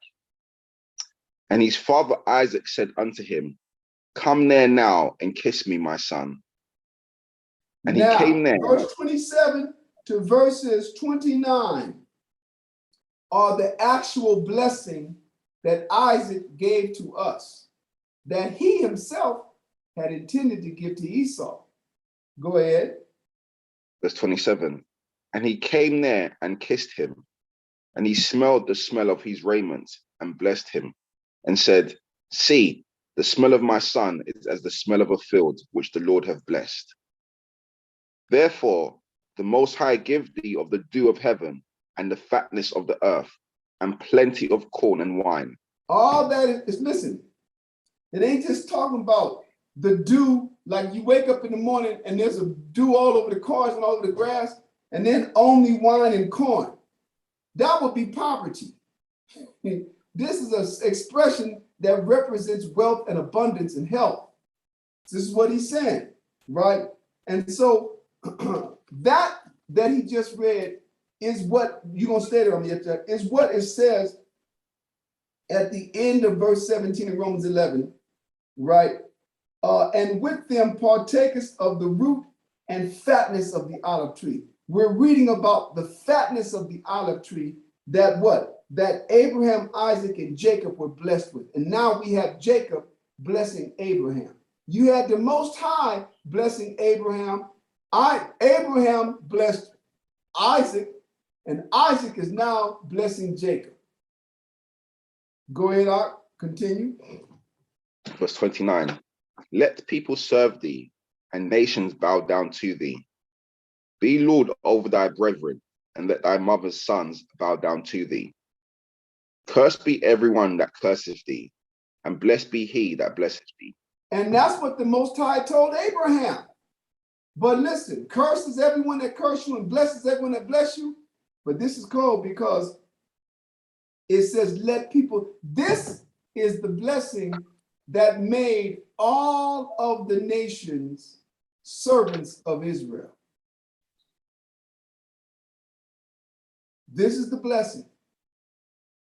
And his father Isaac said unto him, come near now and kiss me, my son. And he came near. Verse 27 to verses 29 are the actual blessing that Isaac gave to us, that he himself had intended to give to Esau. Go ahead. Verse 27. And he came near and kissed him, and he smelled the smell of his raiment and blessed him, and said, see, the smell of my son is as the smell of a field which the Lord hath blessed. Therefore, the Most High give thee of the dew of heaven and the fatness of the earth, and plenty of corn and wine. All that is, listen, it ain't just talking about the dew, like you wake up in the morning and there's a dew all over the cars and all over the grass, and then only wine and corn. That would be poverty. This is an expression that represents wealth and abundance and health. This is what he's saying, right? And so that he just read is what you're going to stay there on the is what it says at the end of verse 17 in Romans 11, right? And with them partakers of the root and fatness of the olive tree. We're reading about the fatness of the olive tree that what? That Abraham, Isaac, and Jacob were blessed with. And now we have Jacob blessing Abraham. You had the Most High blessing Abraham. Abraham blessed Isaac, and Isaac is now blessing Jacob. Go ahead, Art. Continue. Verse 29. Let people serve thee, and nations bow down to thee. Be Lord over thy brethren, and let thy mother's sons bow down to thee. Cursed be everyone that curseth thee, and blessed be he that blesseth thee. And that's what the Most High told Abraham. But listen, curses everyone that curse you and blesses everyone that bless you. But this is cold because it says, let people, this is the blessing that made all of the nations servants of Israel. This is the blessing.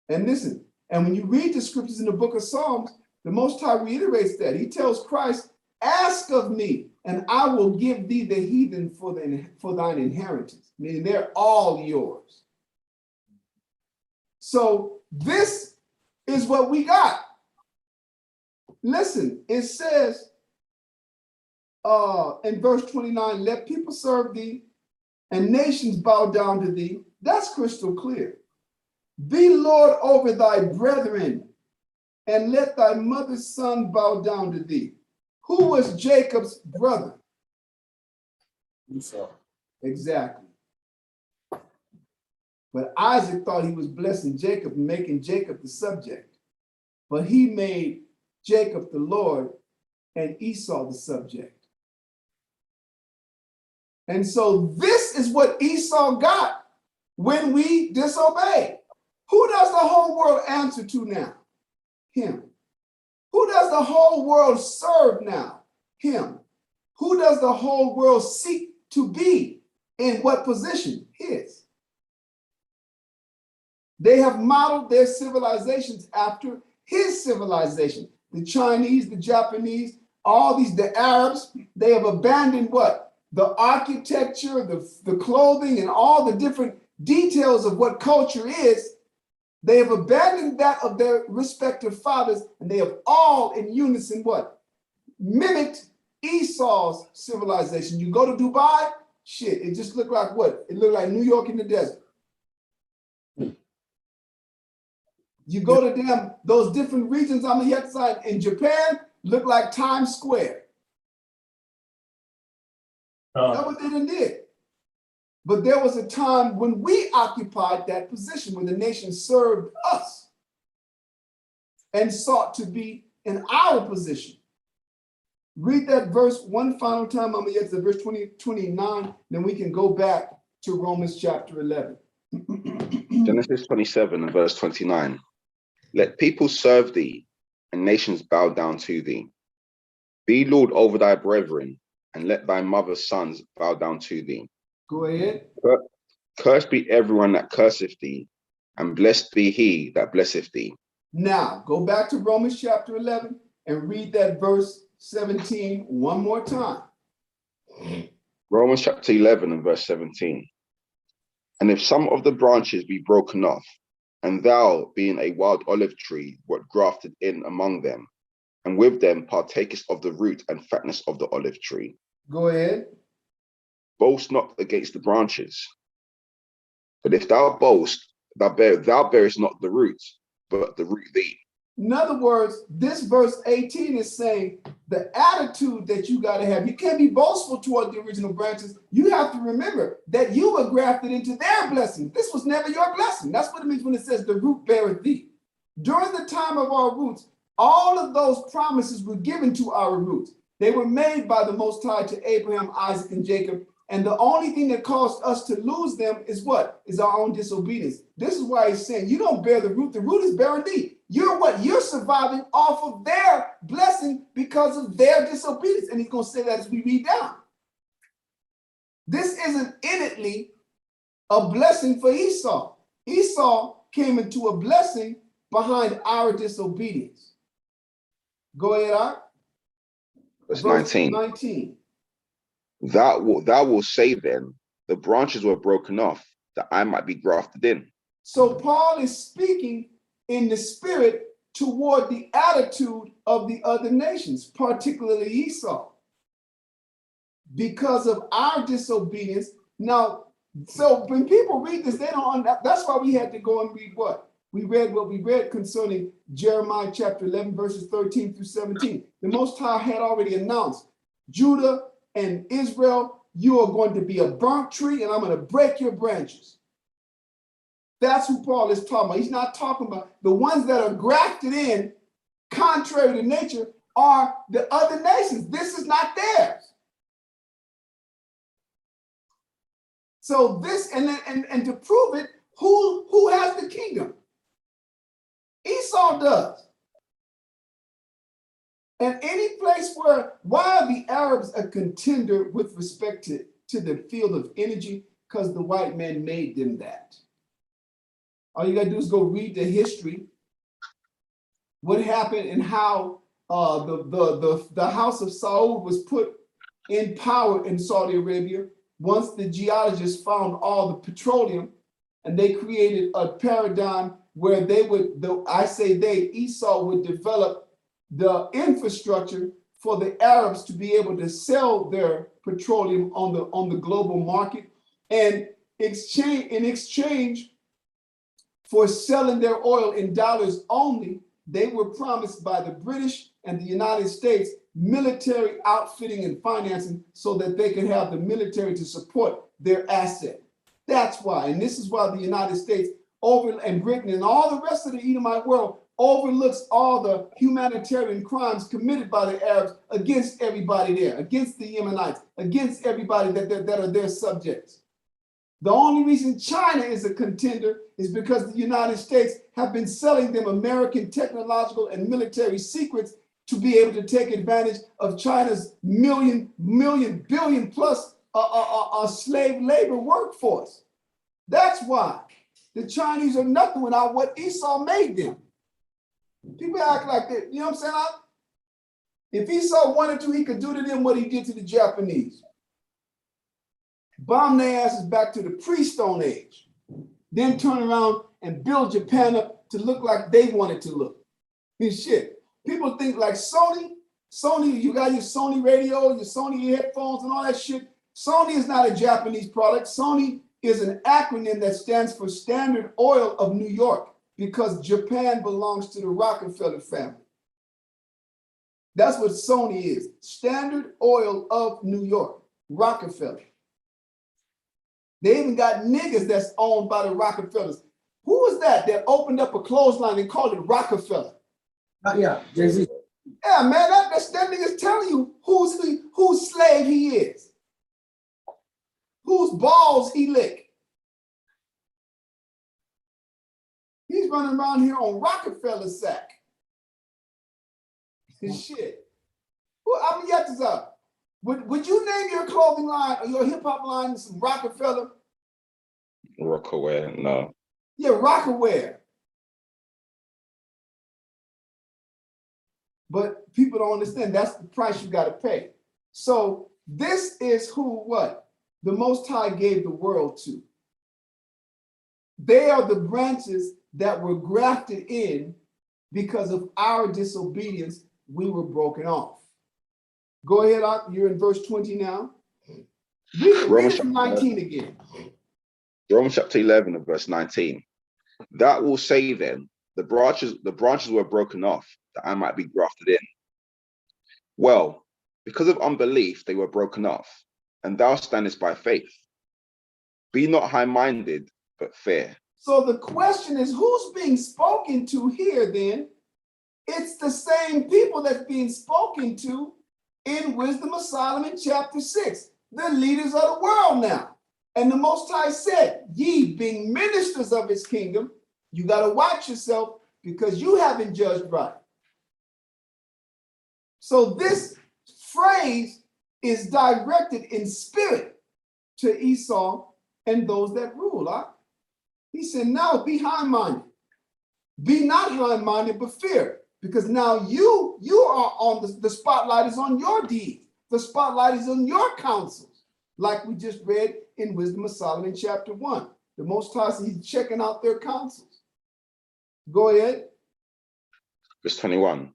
And listen, and when you read the scriptures in the book of Psalms, the Most High reiterates that. He tells Christ, ask of me, and I will give thee the heathen for thine inheritance. Meaning they're all yours. So this is what we got. Listen, it says in verse 29, let people serve thee and nations bow down to thee. That's crystal clear. Be Lord over thy brethren, and let thy mother's son bow down to thee. Who was Jacob's brother? Esau. Exactly. But Isaac thought he was blessing Jacob and making Jacob the subject. But he made Jacob the Lord and Esau the subject. And so this is what Esau got when we disobey. Who does the whole world answer to now? Him. Who does the whole world serve now? Him. Who does the whole world seek to be? In what position? His. They have modeled their civilizations after his civilization. The Chinese, the Japanese, all these, the Arabs, they have abandoned what? The architecture, the clothing, and all the different details of what culture is. They have abandoned that of their respective fathers, and they have all in unison what? Mimicked Esau's civilization. You go to Dubai, shit, it just looked like what? It looked like New York in the desert. You go to those different regions on the other side in Japan, look like Times Square. That's what they done did. But there was a time when we occupied that position, when the nation served us and sought to be in our position. Read that verse one final time. I'm going to get to verse 29, then we can go back to Romans chapter 11. Genesis 27 and verse 29. Let people serve thee, and nations bow down to thee. Be Lord over thy brethren, and let thy mother's sons bow down to thee. Go ahead. Cursed be everyone that curseth thee, and blessed be he that blesseth thee. Now, go back to Romans chapter 11 and read that verse 17 one more time. Romans chapter 11 and verse 17. And if some of the branches be broken off, and thou, being a wild olive tree, wert grafted in among them, and with them partakest of the root and fatness of the olive tree. Go ahead. Boast not against the branches. But if thou boast, thou bearest not the root, but the root thee. In other words, this verse 18 is saying the attitude that you got to have. You can't be boastful toward the original branches. You have to remember that you were grafted into their blessing. This was never your blessing. That's what it means when it says the root beareth thee. During the time of our roots, all of those promises were given to our roots. They were made by the Most High to Abraham, Isaac, and Jacob And the only thing that caused us to lose them is what? Is our own disobedience. This is why he's saying you don't bear the root. The root is bearing thee. You're what? You're surviving off of their blessing because of their disobedience. And he's going to say that as we read down. This isn't innately a blessing for Esau. Esau came into a blessing behind our disobedience. Go ahead, Art. Verse 19. 19. Thou will say then, the branches were broken off, that I might be grafted in. So Paul is speaking in the spirit toward the attitude of the other nations, particularly Esau. Because of our disobedience. Now, so when people read this, they don't, that's why we had to go and read what? We read what we read concerning Jeremiah chapter 11, verses 13 through 17. The Most High had already announced, Judah and Israel, you are going to be a burnt tree and I'm going to break your branches. That's who Paul is talking about. He's not talking about the ones that are grafted in, contrary to nature, are the other nations. This is not theirs. So this, and to prove it, who has the kingdom? Esau does. And any place why are the Arabs a contender with respect to the field of energy? Because the white man made them that. All you gotta do is go read the history, what happened and how the house of Saud was put in power in Saudi Arabia. Once the geologists found all the petroleum, and they created a paradigm where they would, Esau would develop the infrastructure for the Arabs to be able to sell their petroleum on the global market, and in exchange for selling their oil in dollars only, they were promised by the British and the United States military outfitting and financing so that they could have the military to support their asset. That's why, and this is why the United States and Britain and all the rest of the Edomite world overlooks all the humanitarian crimes committed by the Arabs against everybody there, against the Yemenites, against everybody that are their subjects. The only reason China is a contender is because the United States have been selling them American technological and military secrets to be able to take advantage of China's billion plus slave labor workforce. That's why the Chinese are nothing without what Esau made them. People act like that, you know what I'm saying? If Esau wanted to, he could do to them what he did to the Japanese. Bomb their asses back to the pre-Stone Age, then turn around and build Japan up to look like they want it to look. And shit, people think like Sony, you got your Sony radio, your Sony headphones and all that shit. Sony is not a Japanese product. Sony is an acronym that stands for Standard Oil of New York because Japan belongs to the Rockefeller family. That's what Sony is, Standard Oil of New York, Rockefeller. They even got niggas that's owned by the Rockefellers. Who was that opened up a clothesline and called it Rockefeller? Yeah, Jay-Z. Yeah, man, that nigga's telling you whose slave he is, whose balls he lick. He's running around here on Rockefeller sack. Shit. Well, I mean, yet is up. Would you name your clothing line or your hip hop line some Rockefeller? Rockaware, no. Yeah, Rockaware. But people don't understand that's the price you got to pay. So this is what the Most High gave the world to. They are the branches that were grafted in because of our disobedience. We were broken off. Go ahead, you're in verse 20 now. Read it from 19 again. Romans chapter 11 and verse 19. That will say then, the branches were broken off, that I might be grafted in. Well, because of unbelief, they were broken off, and thou standest by faith. Be not high-minded, but fair. So the question is, who's being spoken to here then? It's the same people that's being spoken to in Wisdom of Solomon chapter 6. They're leaders of the world now. And the Most High said, ye being ministers of his kingdom, you got to watch yourself because you haven't judged right. So this phrase is directed in spirit to Esau and those that rule. Huh? He said, now be high-minded. Be not high-minded, but fear. Because now you are on the spotlight is on your deeds. The spotlight is on your counsels. Like we just read in Wisdom of Solomon chapter 1. The Most High, he's checking out their counsels. Go ahead. Verse 21.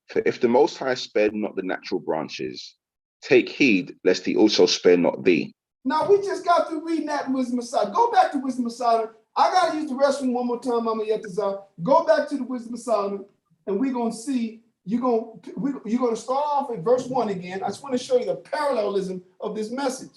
For if the Most High spared not the natural branches, take heed lest he also spare not thee. Now, we just got through reading that in Wisdom of Solomon. Go back to Wisdom of Solomon. I got to use the restroom one more time, Mama Yetazar. Go back to the Wisdom of Solomon, and we're going to see, you're going to start off at verse 1 again. I just want to show you the parallelism of this message.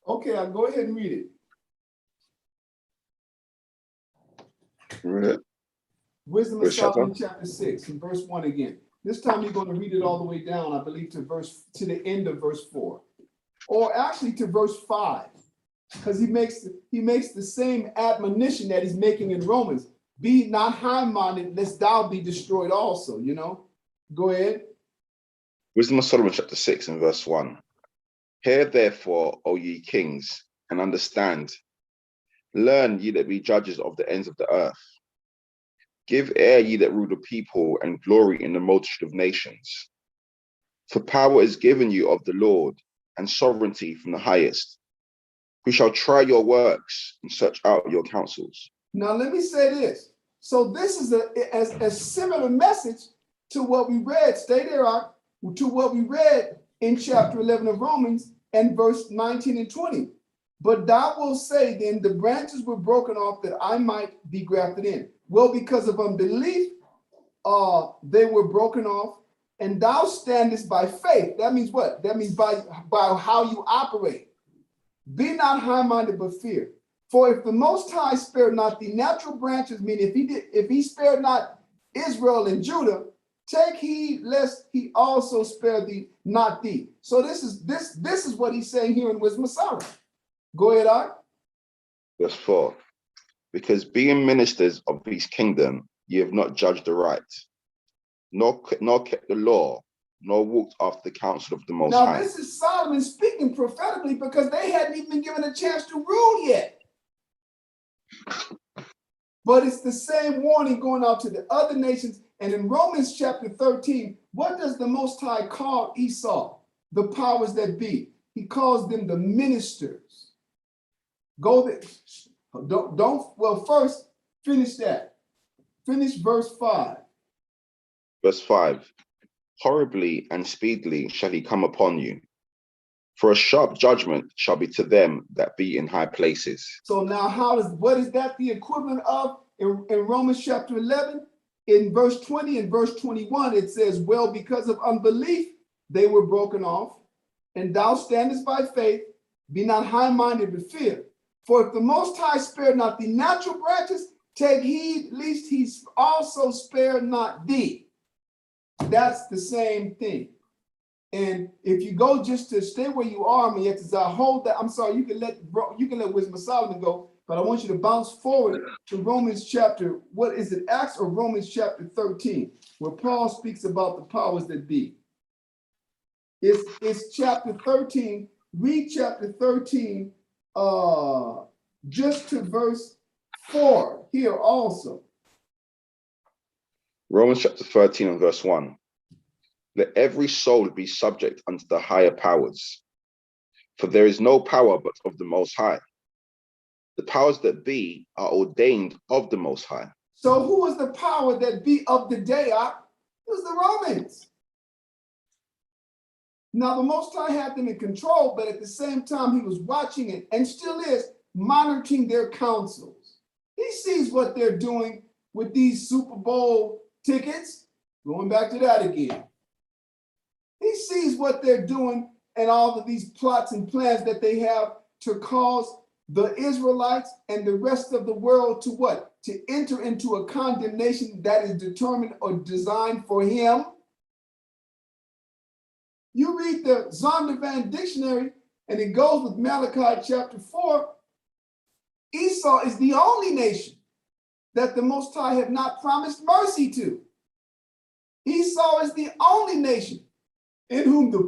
Okay, I'll go ahead and read it. Right. Wisdom of Verse chapter? Solomon chapter 6 and verse 1 again. This time you're going to read it all the way down, I believe, to the end of verse 4. Or actually to verse 5. Because he makes the same admonition that he's making in Romans. Be not high-minded, lest thou be destroyed also, you know. Go ahead. Wisdom of Solomon chapter 6 and verse 1. Hear therefore, O ye kings, and understand. Learn, ye that be judges of the ends of the earth. Give ear, ye that rule the people, and glory in the multitude of nations. For power is given you of the Lord, and sovereignty from the highest, who shall try your works and search out your counsels. Now let me say this. So this is a similar message to what we read. Stay there, to what we read in chapter 11 of Romans and verse 19 and 20. But thou wilt say, then the branches were broken off that I might be grafted in. Well, because of unbelief, they were broken off, and thou standest by faith. That means what? That means by how you operate. Be not high-minded, but fear. For if the Most High spared not the natural branches, meaning if he spared not Israel and Judah, take heed lest he also spare thee, not thee. So this is what he's saying here in Wisdom of Solomon. Go ahead, Art. Verse 4. Because being ministers of his kingdom, ye have not judged aright, nor kept the law, nor walked after the counsel of the Most Now, High. this is Solomon speaking prophetically because they hadn't even been given a chance to rule yet. But it's the same warning going out to the other nations. And in Romans chapter 13, what does the Most High call Esau? The powers that be. He calls them the ministers. Go there. Well, first, finish that. Finish verse 5. Verse 5. Horribly and speedily shall he come upon you, for a sharp judgment shall be to them that be in high places. So now what is that the equivalent of in Romans chapter 11? In verse 20 and verse 21, it says, well, because of unbelief, they were broken off, and thou standest by faith, be not high-minded but fear. For if the Most High spared not the natural branches, take heed lest he also spare not thee. That's the same thing. And if you go just to stay where you are, I hold that. I'm sorry, you can let Wisdom of Solomon go, but I want you to bounce forward to Romans chapter, what is it, Acts or Romans chapter 13, where Paul speaks about the powers that be. It's chapter 13. Read chapter 13, just to verse 4 here also. Romans chapter 13 and verse 1. Let every soul be subject unto the higher powers, for there is no power but of the Most High. The powers that be are ordained of the Most High. So who was the power that be of the day? It was the Romans. Now the Most High had them in control, but at the same time, he was watching it and still is monitoring their counsels. He sees what they're doing with these Super Bowl tickets. Going back to that again. He sees what they're doing and all of these plots and plans that they have to cause the Israelites and the rest of the world to what? To enter into a condemnation that is determined or designed for him. You read the Zondervan dictionary and it goes with Malachi chapter 4. Esau is the only nation that the Most High have not promised mercy to. Esau is the only nation in whom the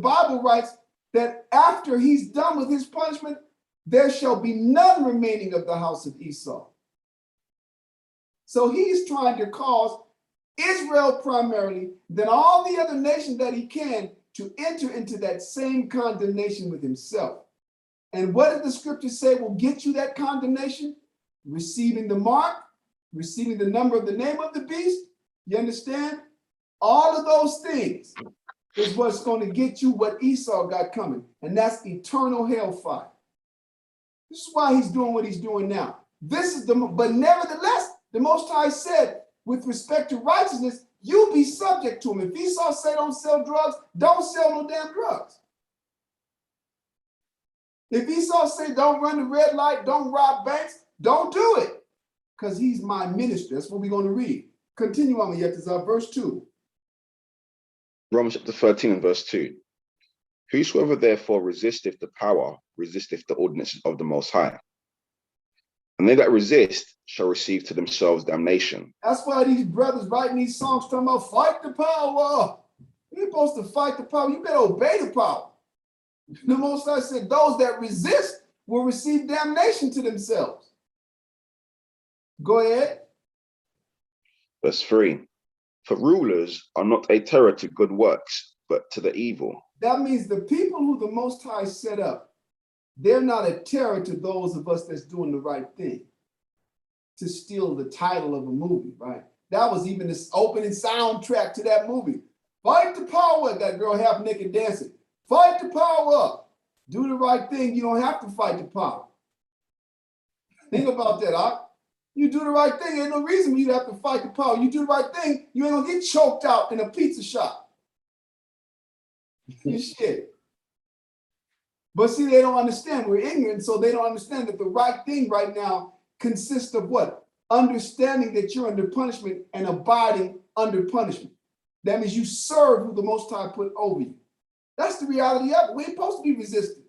Bible writes that after he's done with his punishment, there shall be none remaining of the house of Esau. So he's trying to cause Israel primarily, then all the other nations that he can, to enter into that same condemnation with himself. And what did the scripture say will get you that condemnation? Receiving the mark, receiving the number of the name of the beast. You understand? All of those things is what's going to get you what Esau got coming, and that's eternal hellfire. This is why he's doing what he's doing now. But nevertheless, the Most High said, with respect to righteousness, you be subject to him. If Esau say don't sell drugs, don't sell no damn drugs. If Esau say don't run the red light, don't rob banks, don't do it, because he's my minister. That's what we're going to read. Continue on, Yetizah, verse 2. Romans chapter 13 and verse 2. Whosoever therefore resisteth the power, resisteth the ordinances of the Most High. And they that resist shall receive to themselves damnation. That's why these brothers writing these songs talking about fight the power. You're supposed to fight the power. You better obey the power. The Most High said those that resist will receive damnation to themselves. Go ahead. Verse 3. For rulers are not a terror to good works, but to the evil. That means the people who the Most High set up, they're not a terror to those of us that's doing the right thing. To steal the title of a movie, right? That was even the opening soundtrack to that movie. Fight the power. Got a girl half naked dancing. Fight the power. Do the right thing. You don't have to fight the power. Think about that, huh? You do the right thing. Ain't no reason you have to fight the power. You do the right thing. You ain't gonna get choked out in a pizza shop. You shit. But see, they don't understand. We're ignorant, so they don't understand that the right thing right now consists of what? Understanding that you're under punishment and abiding under punishment. That means you serve who the Most High put over you. That's the reality of it. We ain't supposed to be resistant.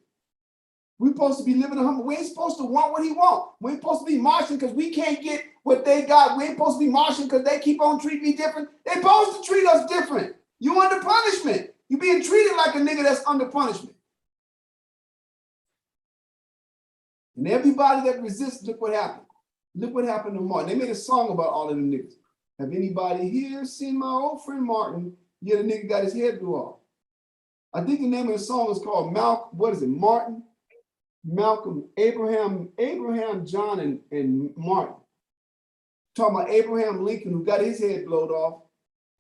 We're supposed to be living a humble. We ain't supposed to want what he wants. We ain't supposed to be marching because we can't get what they got. We ain't supposed to be marching because they keep on treating me different. They supposed to treat us different. You under punishment. You being treated like a nigga that's under punishment. And everybody that resists, look what happened. Look what happened to Martin. They made a song about all of them niggas. Have anybody here seen my old friend Martin? Yeah, the nigga got his head blew off. I think the name of the song is called Martin, Malcolm, Abraham, John, and Martin. Talking about Abraham Lincoln, who got his head blowed off.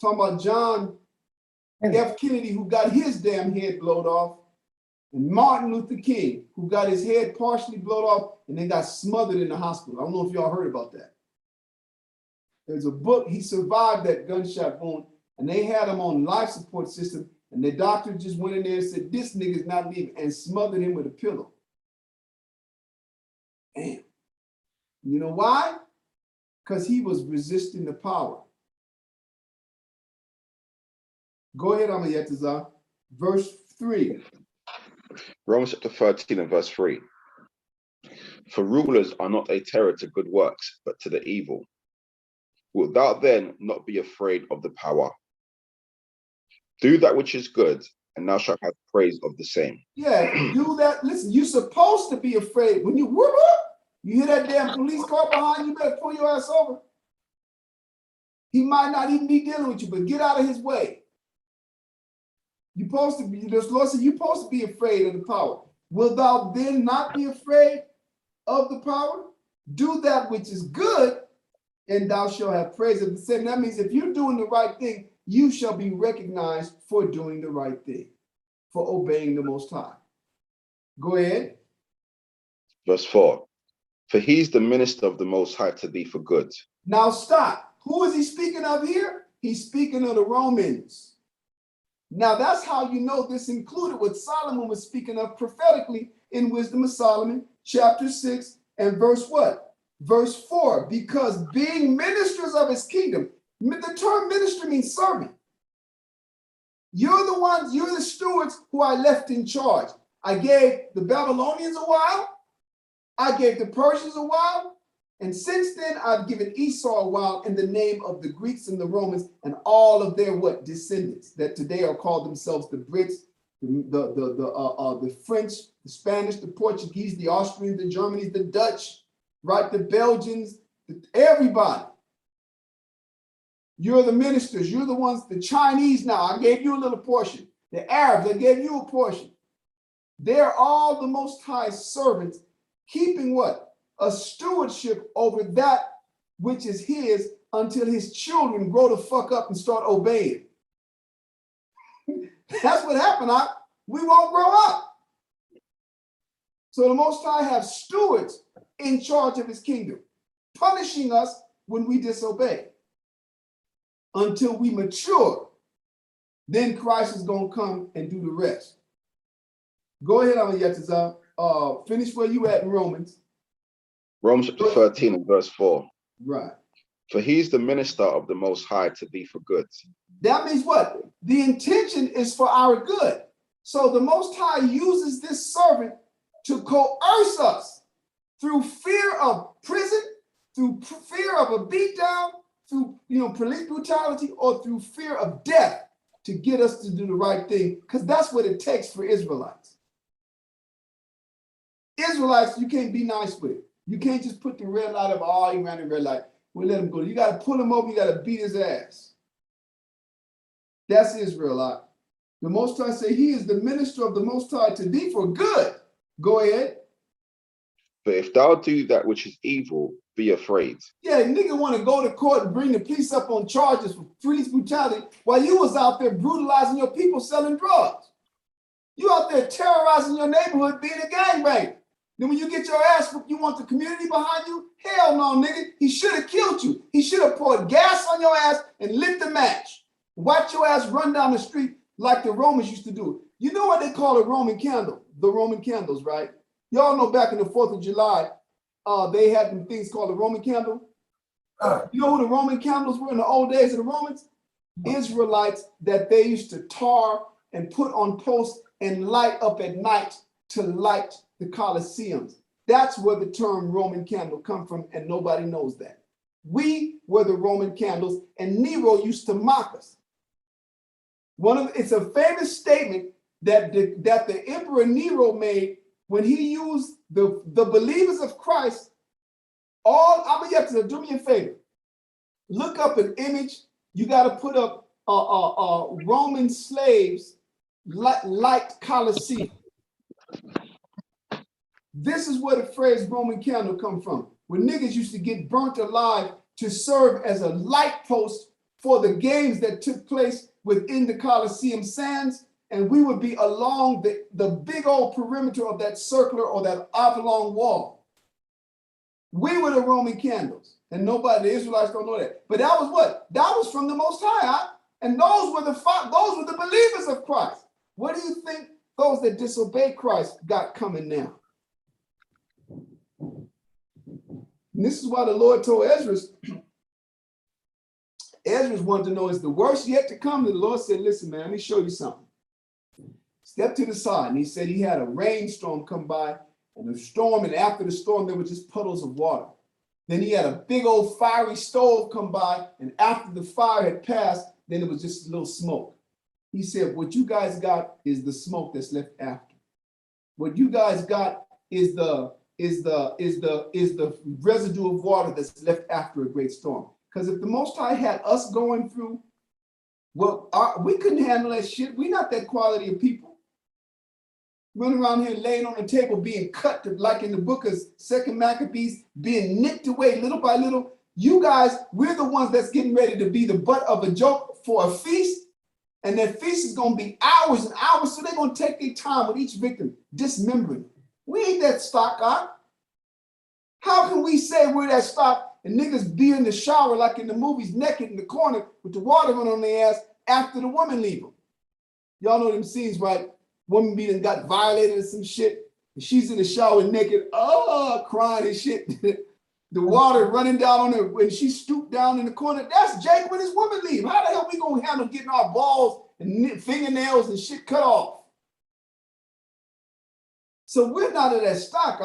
Talking about John F. Kennedy, who got his damn head blowed off. And Martin Luther King, who got his head partially blown off and then got smothered in the hospital. I don't know if y'all heard about that. There's a book, he survived that gunshot wound, and they had him on life support system, and the doctor just went in there and said, this nigga's not leaving, and smothered him with a pillow. Damn. You know why? Because he was resisting the power. Go ahead, Amayetazar. Verse 3. Romans chapter 13 and verse 3. For rulers are not a terror to good works, but to the evil. Wilt thou then not be afraid of the power? Do that which is good, and thou shalt have praise of the same. Yeah, do that. Listen, you're supposed to be afraid. When you whoop up, you hear that damn police car behind you, better pull your ass over. He might not even be dealing with you, but get out of his way. You're supposed to be, the Lord said, you're supposed to be afraid of the power. Will thou then not be afraid of the power? Do that which is good, and thou shalt have praise of the same. That means if you're doing the right thing, you shall be recognized for doing the right thing, for obeying the Most High. Go ahead. Verse 4. For he's the minister of the Most High to thee for good. Now stop. Who is he speaking of here? He's speaking of the Romans. Now that's how you know this included what Solomon was speaking of prophetically in Wisdom of Solomon, chapter 6 and verse what? Verse 4. Because being ministers of his kingdom, the term minister means servant. You're the ones, you're the stewards who I left in charge. I gave the Babylonians a while. I gave the Persians a while. And since then, I've given Esau a while in the name of the Greeks and the Romans and all of their what descendants that today are called themselves the Brits, the French, the Spanish, the Portuguese, the Austrians, the Germans, the Dutch, right? The Belgians, everybody. You're the ministers. You're the ones, the Chinese now. I gave you a little portion. The Arabs, I gave you a portion. They're all the Most High servants, keeping what? A stewardship over that which is his until his children grow the fuck up and start obeying. That's what happened. We won't grow up. So the Most High have stewards in charge of his kingdom, punishing us when we disobey. Until we mature, then Christ is going to come and do the rest. Go ahead, Amayetazar. Finish where you at in Romans. Romans chapter 13 and verse 4. Right. For he's the minister of the Most High to thee for good. That means what? The intention is for our good. So the Most High uses this servant to coerce us through fear of prison, through fear of a beatdown, through police brutality, or through fear of death to get us to do the right thing, because that's what it takes for Israelites. Israelites, you can't be nice with. You can't just put the red light up, oh, he ran a red light. We'll let him go. You got to pull him over. You got to beat his ass. That's Israelite. The Most High say he is the minister of the Most High to thee for good. Go ahead. But if thou do that which is evil, be afraid. Yeah, nigga want to go to court and bring the police up on charges for police brutality while you was out there brutalizing your people selling drugs. You out there terrorizing your neighborhood being a gangbanger. Then when you get your ass whooped, you want the community behind you? Hell no, nigga. He should have killed you. He should have poured gas on your ass and lit the match. Watch your ass run down the street like the Romans used to do. You know what they call a Roman candle? The Roman candles, right? Y'all know back in the 4th of July, they had them things called the Roman candle. You know who the Roman candles were in the old days of the Romans? Israelites that they used to tar and put on posts and light up at night to light the Colosseums. That's where the term Roman candle come from, and nobody knows that. We were the Roman candles, and Nero used to mock us. It's a famous statement that the Emperor Nero made when he used the believers of Christ. Do me a favor. Look up an image. You got to put up Roman slaves light Colosseum. This is where the phrase Roman candle come from. When niggas used to get burnt alive to serve as a light post for the games that took place within the Colosseum sands, and we would be along the big old perimeter of that circular or that oblong wall. We were the Roman candles, and the Israelites don't know that. But that was what? That was from the Most High, and those were the believers of Christ. What do you think those that disobey Christ got coming now? And this is why the Lord told Ezra wanted to know, is the worst yet to come? And the Lord said, listen, man, let me show you something. Step to the side. And he said he had a rainstorm come by, and after the storm, there were just puddles of water. Then he had a big old fiery stove come by, and after the fire had passed, then it was just a little smoke. He said, what you guys got is the smoke that's left after. What you guys got is the residue of water that's left after a great storm. Because if the Most High had us going through, we couldn't handle that shit. We're not that quality of people. Running around here laying on the table being cut, like in the book of 2nd Maccabees, being nicked away little by little. You guys, we're the ones that's getting ready to be the butt of a joke for a feast. And that feast is going to be hours and hours. So they're going to take their time with each victim, dismembering them. We ain't that stock, God. How can we say we're that stock and niggas be in the shower like in the movies, naked in the corner with the water running on their ass after the woman leave them? Y'all know them scenes, right? Woman being got violated or some shit, and she's in the shower naked, crying and shit. The water running down on her when she stooped down in the corner. That's Jake when his woman leave. How the hell we gonna handle getting our balls and fingernails and shit cut off? So we're not of that stock,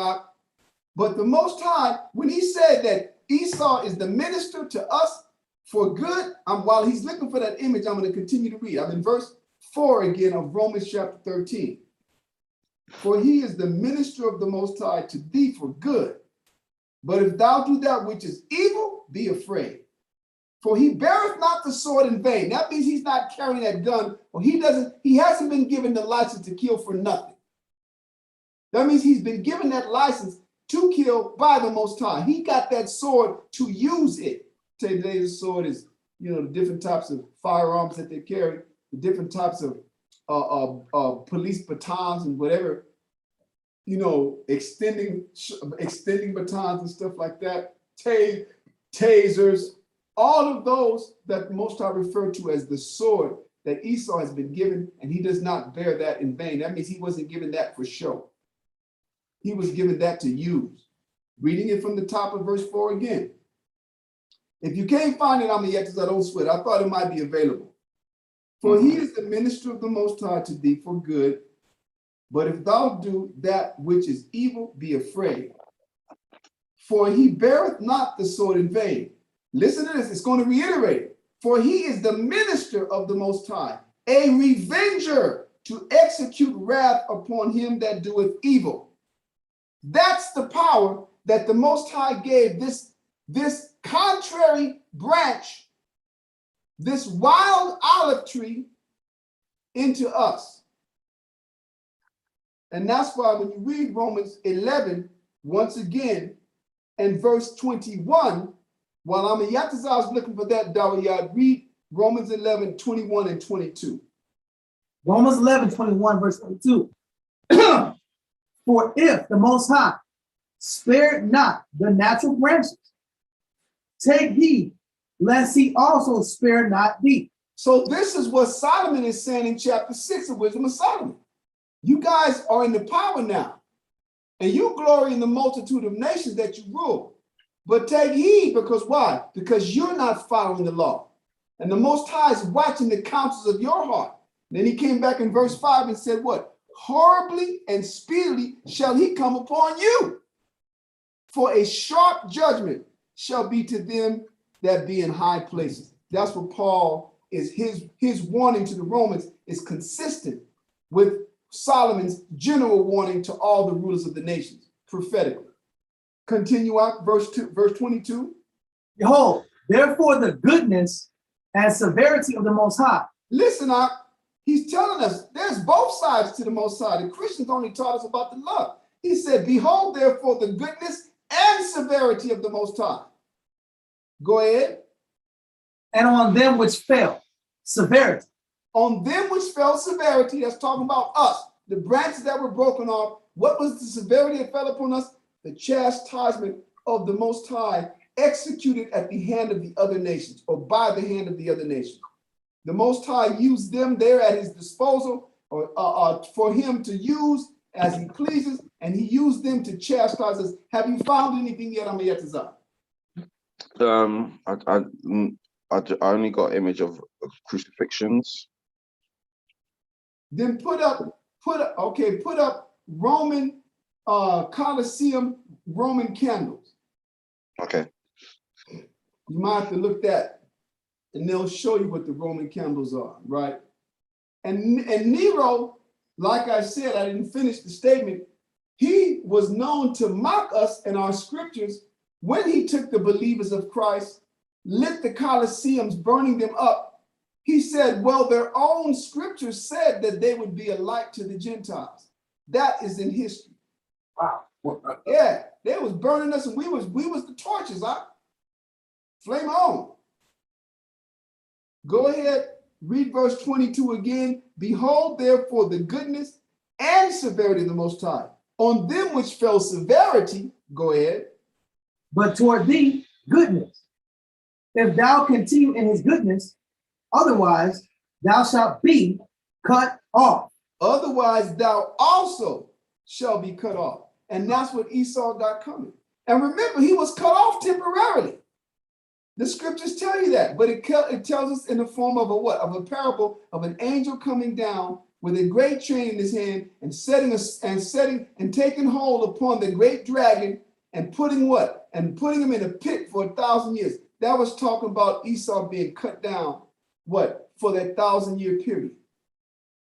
but the Most High, when he said that Esau is the minister to us for good, while he's looking for that image, I'm going to continue to read. I'm in verse 4 again of Romans chapter 13. For he is the minister of the Most High to thee for good. But if thou do that which is evil, be afraid. For he beareth not the sword in vain. That means he's not carrying that gun, or he hasn't been given the license to kill for nothing. That means he's been given that license to kill by the Most High. He got that sword to use it. Today the sword is, the different types of firearms that they carry, the different types of police batons and whatever, extending batons and stuff like that, tasers, all of those that the Most High referred to as the sword that Esau has been given, and he does not bear that in vain. That means he wasn't given that for show. He was given that to use. Reading it from the top of verse 4 again. If you can't find it on me yet, because I don't sweat, I thought it might be available. For he is the minister of the Most High to thee for good. But if thou do that which is evil, be afraid. For he beareth not the sword in vain. Listen to this, it's going to reiterate it. For he is the minister of the Most High, a revenger to execute wrath upon him that doeth evil. That's the power that the Most High gave this contrary branch, this wild olive tree, into us. And that's why when you read Romans 11, once again, and verse 21. While Amayatazar is looking for that, Dawiyad, read Romans 11, 21 and 22. Romans 11, 21, verse 22. For if the Most High spared not the natural branches, take heed, lest he also spare not thee. So this is what Solomon is saying in chapter 6 of Wisdom of Solomon. You guys are in the power now, and you glory in the multitude of nations that you rule. But take heed, because why? Because you're not following the law. And the Most High is watching the counsels of your heart. Then he came back in verse 5 and said, what? Horribly and speedily shall he come upon you. For a sharp judgment shall be to them that be in high places. That's what Paul is, his warning to the Romans is consistent with Solomon's general warning to all the rulers of the nations, prophetically. Continue out, verse 22. Behold, therefore the goodness and severity of the Most High. Listen up. He's telling us there's both sides to the Most High. The Christians only taught us about the love. He said, behold, therefore, the goodness and severity of the Most High. Go ahead. And on them which fell, severity. On them which fell, severity. That's talking about us. The branches that were broken off. What was the severity that fell upon us? The chastisement of the Most High executed at the hand of the other nations, or by the hand of the other nations. The Most High used them there at his disposal, or for him to use as he pleases, and he used them to chastise us. Have you found anything yet, Amayatazar? I only got image of crucifixions. Then put up Roman Colosseum Roman candles. Okay. You might have to look that, and they'll show you what the Roman candles are, right? And Nero, like I said, I didn't finish the statement. He was known to mock us in our scriptures when he took the believers of Christ, lit the Colosseums, burning them up. He said, well, their own scriptures said that they would be a light to the Gentiles. That is in history. Wow. Yeah, they was burning us, and we was the torches, huh? Flame on. Go ahead, read verse 22 again. Behold, therefore, the goodness and severity of the Most High. On them which fell severity, go ahead. But toward thee, goodness. If thou continue in his goodness, otherwise thou shalt be cut off. Otherwise, thou also shall be cut off. And that's what Esau got coming. And remember, he was cut off temporarily. The scriptures tell you that, but it tells us in the form of a what? Of a parable of an angel coming down with a great chain in his hand and taking hold upon the great dragon and putting what? And putting him in a pit for 1,000 years. That was talking about Esau being cut down, what? For that 1,000-year period.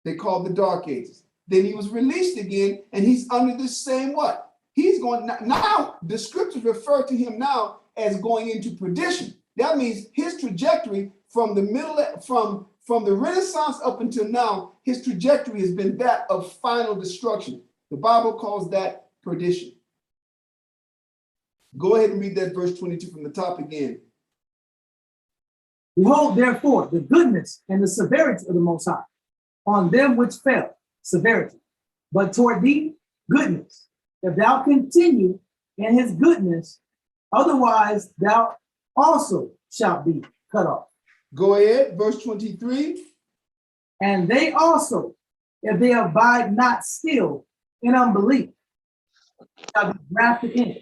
They called the Dark Ages. Then he was released again, and he's under the same what? He's going, now the scriptures refer to him now as going into perdition. That means his trajectory from the from the Renaissance up until now, his trajectory has been that of final destruction. The Bible calls that perdition. Go ahead and read that verse 22 from the top again. Behold, therefore, the goodness and the severity of the Most High, on them which fell, severity. But toward thee, goodness. If thou continue in his goodness, otherwise thou also shalt be cut off. Go ahead, verse 23. And they also, if they abide not still in unbelief, shall be grafted in.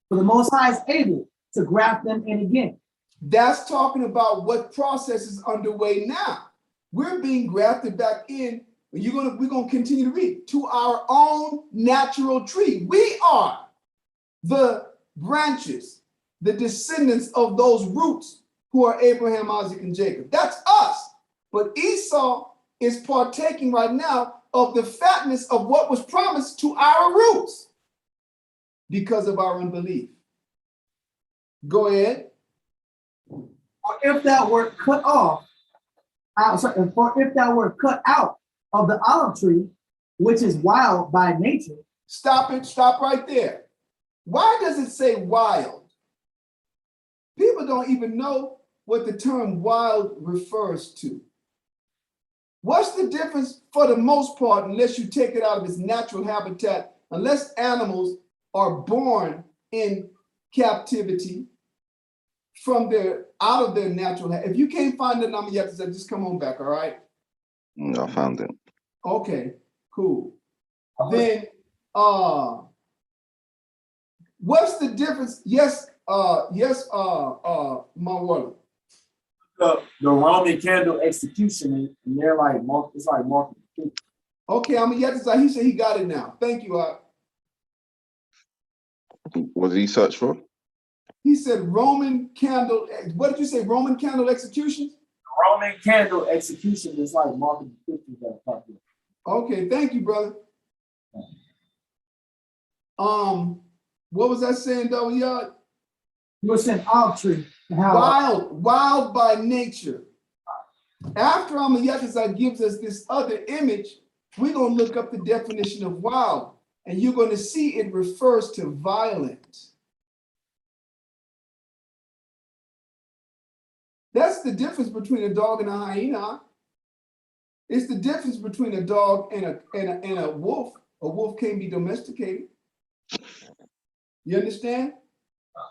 For the Most High is able to graft them in again. That's talking about what process is underway now. We're being grafted back in. We're gonna continue to read to our own natural tree. We are the branches, the descendants of those roots who are Abraham, Isaac, and Jacob. That's us. But Esau is partaking right now of the fatness of what was promised to our roots because of our unbelief. Go ahead. Or if thou were cut off, for if thou were cut out of the olive tree, which is wild by nature. Stop it. Stop right there. Why does it say wild? People don't even know what the term wild refers to. What's the difference for the most part, unless you take it out of its natural habitat, unless animals are born in captivity from out of their natural habitat? If you can't find the number yet, just come on back, all right? I found it. Okay, cool. Then what's the difference? Yes, Mawala. The Roman candle execution, and they're like, it's like multiple. Okay, I'm gonna get this. He said he got it now. Thank you. What did he search for? He said Roman candle. What did you say? Roman candle executions? Roman candle execution is like multiple pictures that are popular. Okay, thank you, brother. What was I saying, though, Yard? You were saying olive tree. Wild by nature. After Amayatazar gives us this other image, we're going to look up the definition of wild, and you're going to see it refers to violent. That's the difference between a dog and a hyena. It's the difference between a dog and a wolf. A wolf can't be domesticated. You understand?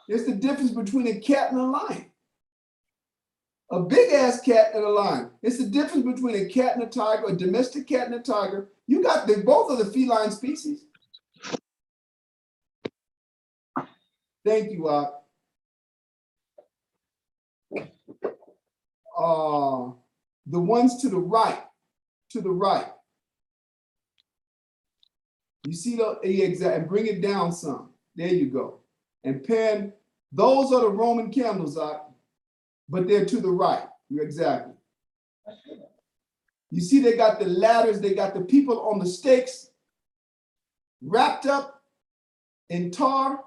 It's the difference between a cat and a lion. A big ass cat and a lion. It's the difference between a cat and a tiger, a domestic cat and a tiger. They both are the feline species. Thank you, the ones to the right. You see the exact, and bring it down some. There you go. And pen, those are the Roman candles, but they're to the right. You're exactly. You see, they got the ladders, they got the people on the stakes wrapped up in tar.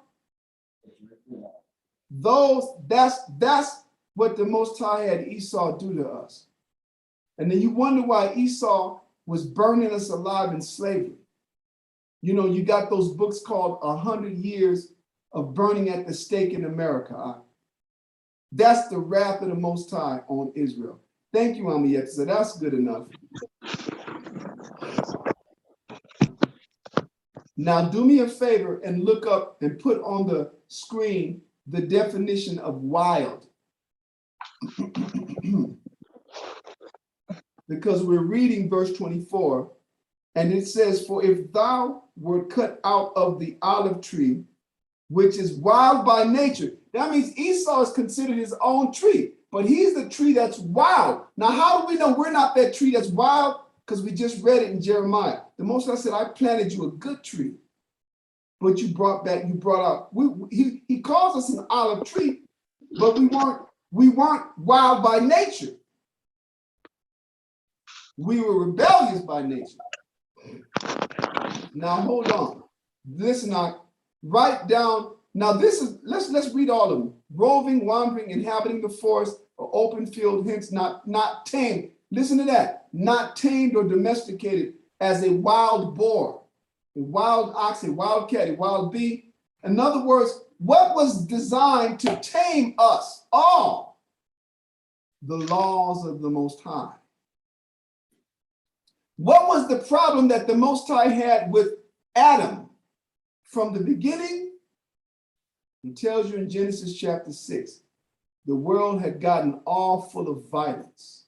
That's what the Most High had Esau do to us. And then you wonder why Esau was burning us alive in slavery. You know, you got those books called 100 Years of Burning at the Stake in America. That's the wrath of the Most High on Israel. Thank you, Amiyet. So that's good enough. Now do me a favor and look up and put on the screen the definition of wild. Because we're reading verse 24, and it says, "For if thou were cut out of the olive tree, which is wild by nature," that means Esau is considered his own tree, but he's the tree that's wild. Now, how do we know we're not that tree that's wild? Because we just read it in Jeremiah. The Most High said, "I planted you a good tree, but you brought out." He calls us an olive tree, but we weren't wild by nature. We were rebellious by nature. Now hold on. Listen, write down. Now this is let's read all of them. Roving, wandering, inhabiting the forest or open field, hence not tamed. Listen to that. Not tamed or domesticated as a wild boar, a wild ox, a wild cat, a wild bee. In other words, what was designed to tame us all? The laws of the Most High. What was the problem that the Most High had with Adam? From the beginning, he tells you in Genesis chapter 6, the world had gotten all full of violence.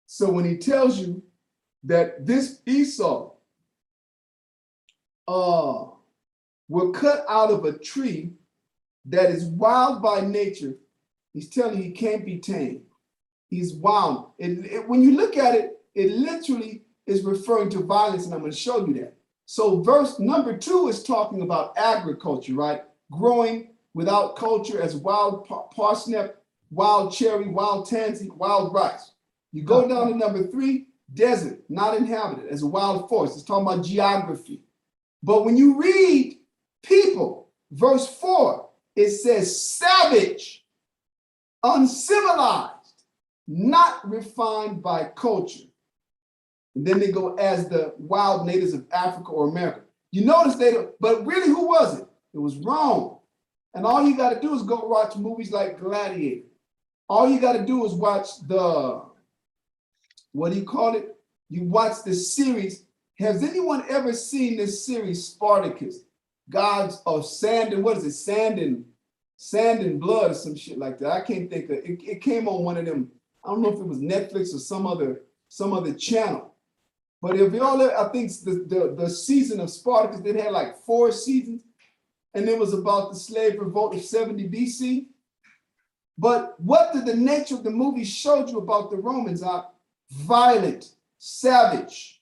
So when he tells you that this Esau were cut out of a tree that is wild by nature, he's telling you he can't be tamed. He's wild. When you look at it, it literally is referring to violence, and I'm going to show you that. So verse number 2 is talking about agriculture, right? Growing without culture as wild parsnip, wild cherry, wild tansy, wild rice. You go down to number 3, desert, not inhabited, as a wild forest. It's talking about geography. But when you read people, verse 4, it says savage, uncivilized, not refined by culture. And then they go as the wild natives of Africa or America. You notice they don't, but really, who was it? It was Rome. And all you got to do is go watch movies like Gladiator. All you got to do is watch what do you call it? You watch the series. Has anyone ever seen this series, Spartacus? Gods of Sand and what is it? Sand and Blood or some shit like that. I can't think of it. It came on one of them. I don't know if it was Netflix or some other channel. But if y'all, I think the season of Spartacus, they had like 4 seasons, and it was about the slave revolt of 70 BC. But what did the nature of the movie showed you about the Romans are violent, savage,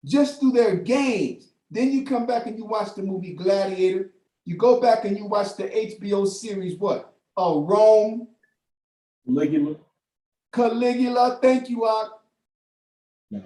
just through their games. Then you come back and you watch the movie Gladiator. You go back and you watch the HBO series, what? Rome. Caligula, thank you, Ak. Yeah.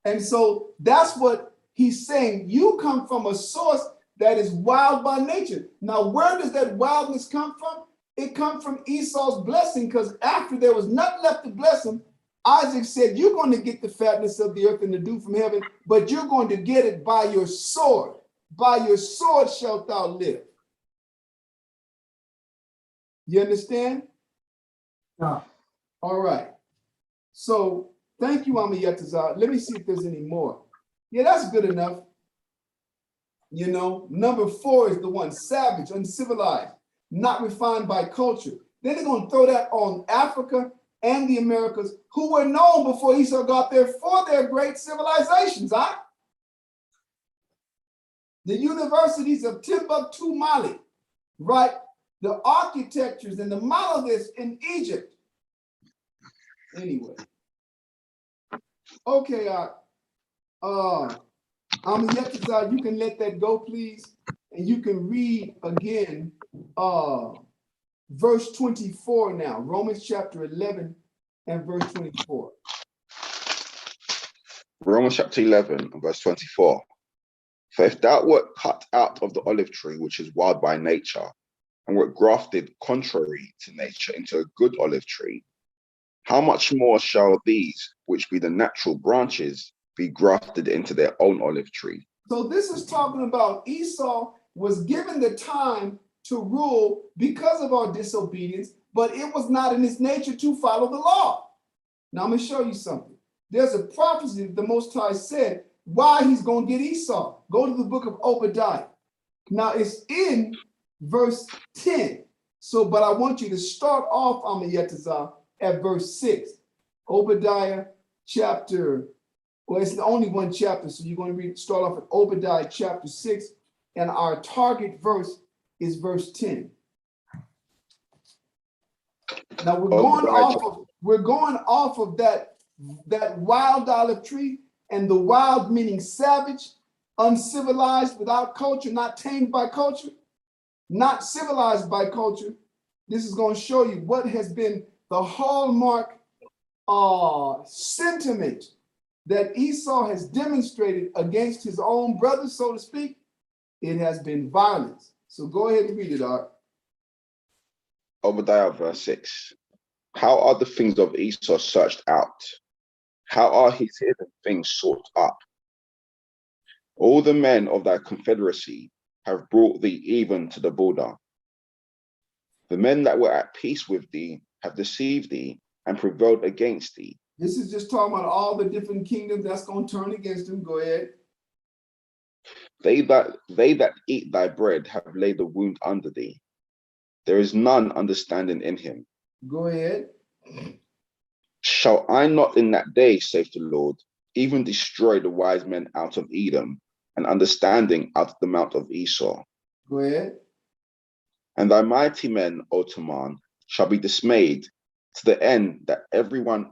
And so that's what he's saying. You come from a source that is wild by nature. Now, where does that wildness come from? It comes from Esau's blessing, because after there was nothing left to bless him, Isaac said, you're going to get the fatness of the earth and the dew from heaven, but you're going to get it by your sword. By your sword shalt thou live. You understand? Yeah. All right. So thank you, Amiyatazar. Let me see if there's any more. Yeah, that's good enough. You know, number 4 is the one, savage, uncivilized, not refined by culture. Then they're going to throw that on Africa and the Americas, who were known before Esau got there for their great civilizations, huh? The universities of Timbuktu, Mali, right? The architectures and the monoliths in Egypt. Anyway. Okay, Amiyatazar, you can let that go, please. And you can read again verse 24 now, Romans chapter 11 and verse 24. Romans chapter 11 and verse 24. For if thou wert cut out of the olive tree, which is wild by nature, and wert grafted contrary to nature into a good olive tree, how much more shall these, which be the natural branches, be grafted into their own olive tree? So this is talking about Esau was given the time to rule because of our disobedience, but it was not in his nature to follow the law. Now I'm going to show you something. There's a prophecy that the Most High said why he's going to get Esau. Go to the book of Obadiah. Now it's in verse 10. So, but I want you to start off, Amiyatazar, at verse 6. Obadiah chapter, well, it's only one chapter, so you're going to start off at Obadiah chapter 6, and our target verse is verse 10. Now we're going off of that wild olive tree, and the wild meaning savage, uncivilized, without culture, not tamed by culture, not civilized by culture. This is going to show you what has been the hallmark sentiment that Esau has demonstrated against his own brothers, so to speak. It has been violence. So go ahead and read it, Art. Obadiah verse 6. How are the things of Esau searched out? How are his hidden things sought up? All the men of thy confederacy have brought thee even to the border. The men that were at peace with thee have deceived thee and prevailed against thee. This is just talking about all the different kingdoms that's going to turn against him. Go ahead. They that eat thy bread have laid a wound under thee. There is none understanding in him. Go ahead. Shall I not in that day, saith the Lord, even destroy the wise men out of Edom, and understanding out of the mount of Esau? Go ahead. And thy mighty men, O Teman, shall be dismayed, to the end that every one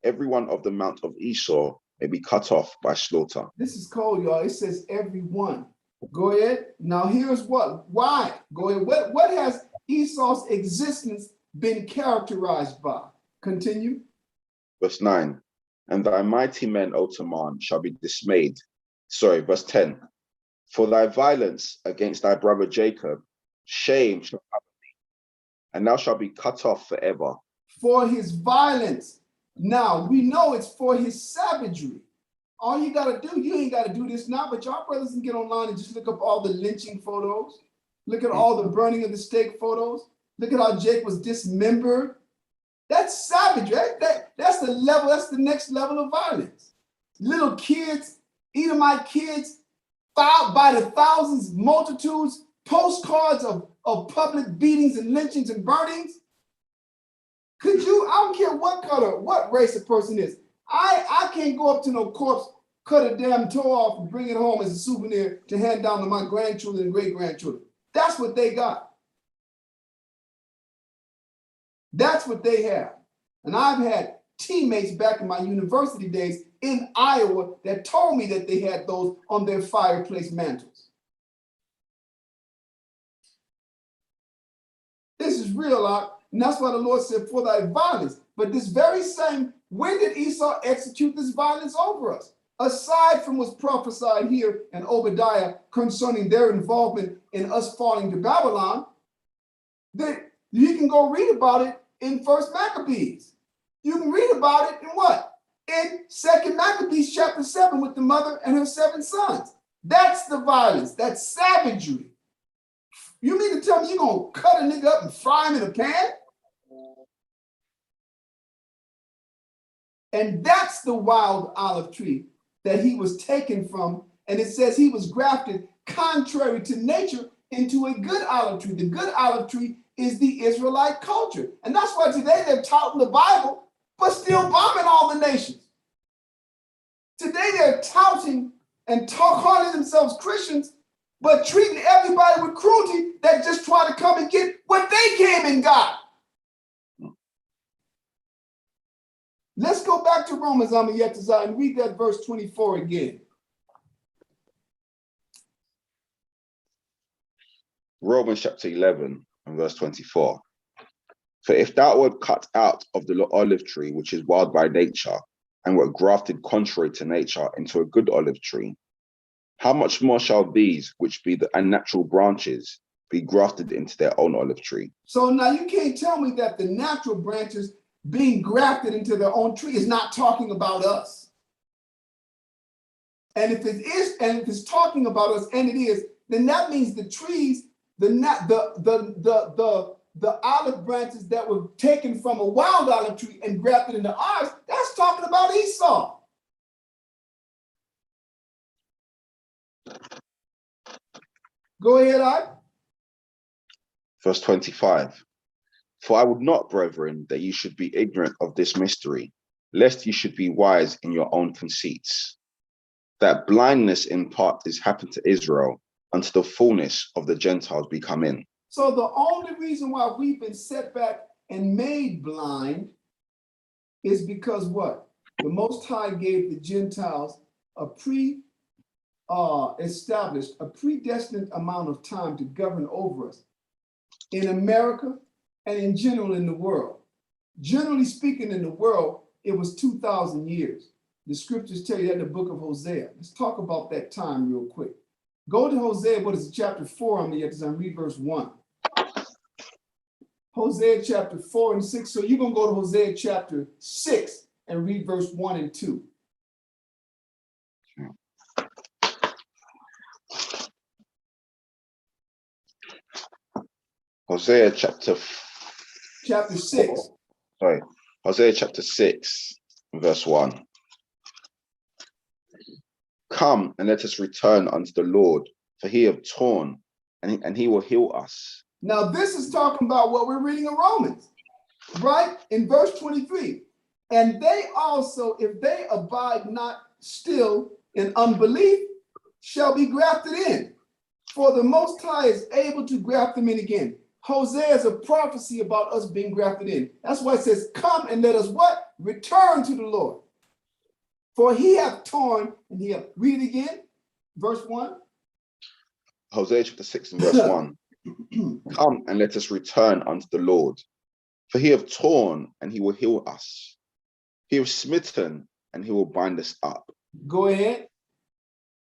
of the mount of Esau may be cut off by slaughter. This is cold, y'all. It says everyone. Go ahead. Now here's what. Why? Go ahead. What has Esau's existence been characterized by? Continue. Verse 9. And thy mighty men, O Teman, shall be dismayed. Sorry, verse 10. For thy violence against thy brother Jacob, shame shall cover thee, and thou shalt be cut off forever. For his violence. Now we know it's for his savagery. All you gotta do, you ain't gotta do this now, but y'all brothers can get online and just look up all the lynching photos. Look at all the burning of the stake photos. Look at how Jake was dismembered. That's savage, right? That's the level, that's the next level of violence. Little kids, Edomite kids, filed by the thousands, multitudes, postcards of public beatings and lynchings and burnings. Could you, I don't care what color, what race a person is. I can't go up to no corpse, cut a damn toe off and bring it home as a souvenir to hand down to my grandchildren and great-grandchildren. That's what they got. That's what they have. And I've had teammates back in my university days in Iowa that told me that they had those on their fireplace mantles. This is real, and that's why the Lord said, for thy violence. But this very same, when did Esau execute this violence over us? Aside from what's prophesied here in Obadiah concerning their involvement in us falling to Babylon, that you can go read about it in First Maccabees. You can read about it in what? In Second Maccabees chapter 7 with the mother and her 7 sons. That's the violence. That's savagery. You mean to tell me you're going to cut a nigga up and fry him in a pan? And that's the wild olive tree that he was taken from. And it says he was grafted contrary to nature into a good olive tree. The good olive tree is the Israelite culture. And that's why today they're touting the Bible, but still bombing all the nations. Today they're touting and calling themselves Christians, but treating everybody with cruelty that just try to come and get what they came and got. Let's go back to Romans, and read that verse 24 again. Romans chapter 11 and verse 24. For if thou wert cut out of the olive tree, which is wild by nature, and were grafted contrary to nature into a good olive tree, how much more shall these, which be the unnatural branches, be grafted into their own olive tree? So now you can't tell me that the natural branches being grafted into their own tree is not talking about us. And if it is, and if it's talking about us, and it is, then that means the trees, the olive branches that were taken from a wild olive tree and grafted into ours, that's talking about Esau. Go ahead, Art. Verse 25. For I would not, brethren, that you should be ignorant of this mystery, lest you should be wise in your own conceits, that blindness in part is happened to Israel until the fullness of the Gentiles be come in. So the only reason why we've been set back and made blind is because what? The Most High gave the Gentiles a established, a predestined amount of time to govern over us in America and in general in the world. Generally speaking, in the world, it was 2,000 years. The scriptures tell you that in the book of Hosea. Let's talk about that time real quick. Go to Hosea, what is it, chapter 4, and read verse 1. Hosea chapter 4 and 6. So you're going to go to Hosea chapter 6 and read verse 1 and 2. Hosea chapter 6. Sorry, Hosea chapter 6, verse 1. Come and let us return unto the Lord, for he hath torn, and he will heal us. Now this is talking about what we're reading in Romans, right? In verse 23. And they also, if they abide not still in unbelief, shall be grafted in. For the Most High is able to graft them in again. Hosea is a prophecy about us being grafted in. That's why it says, come and let us what? Return to the Lord. For he hath torn, and he hath, read it again, verse 1. Hosea chapter 6 and verse 1. Come and let us return unto the Lord. For he hath torn, and he will heal us. He hath smitten, and he will bind us up. Go ahead.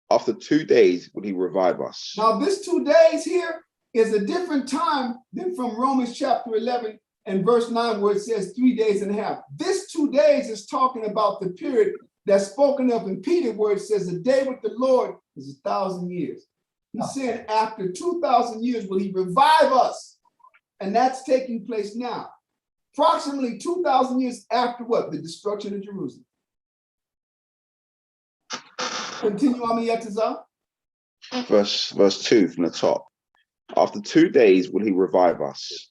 After 2 days will he revive us. Now this 2 days here is a different time than from Romans chapter 11 and verse 9, where it says 3 days and a half. This 2 days is talking about the period that's spoken of in Peter, where it says a day with the Lord is 1,000 years. He's saying after 2,000 years will he revive us. And that's taking place now. Approximately 2,000 years after what? The destruction of Jerusalem. Continue, Amiyatazah. Verse 2 from the top. After 2 days will he revive us.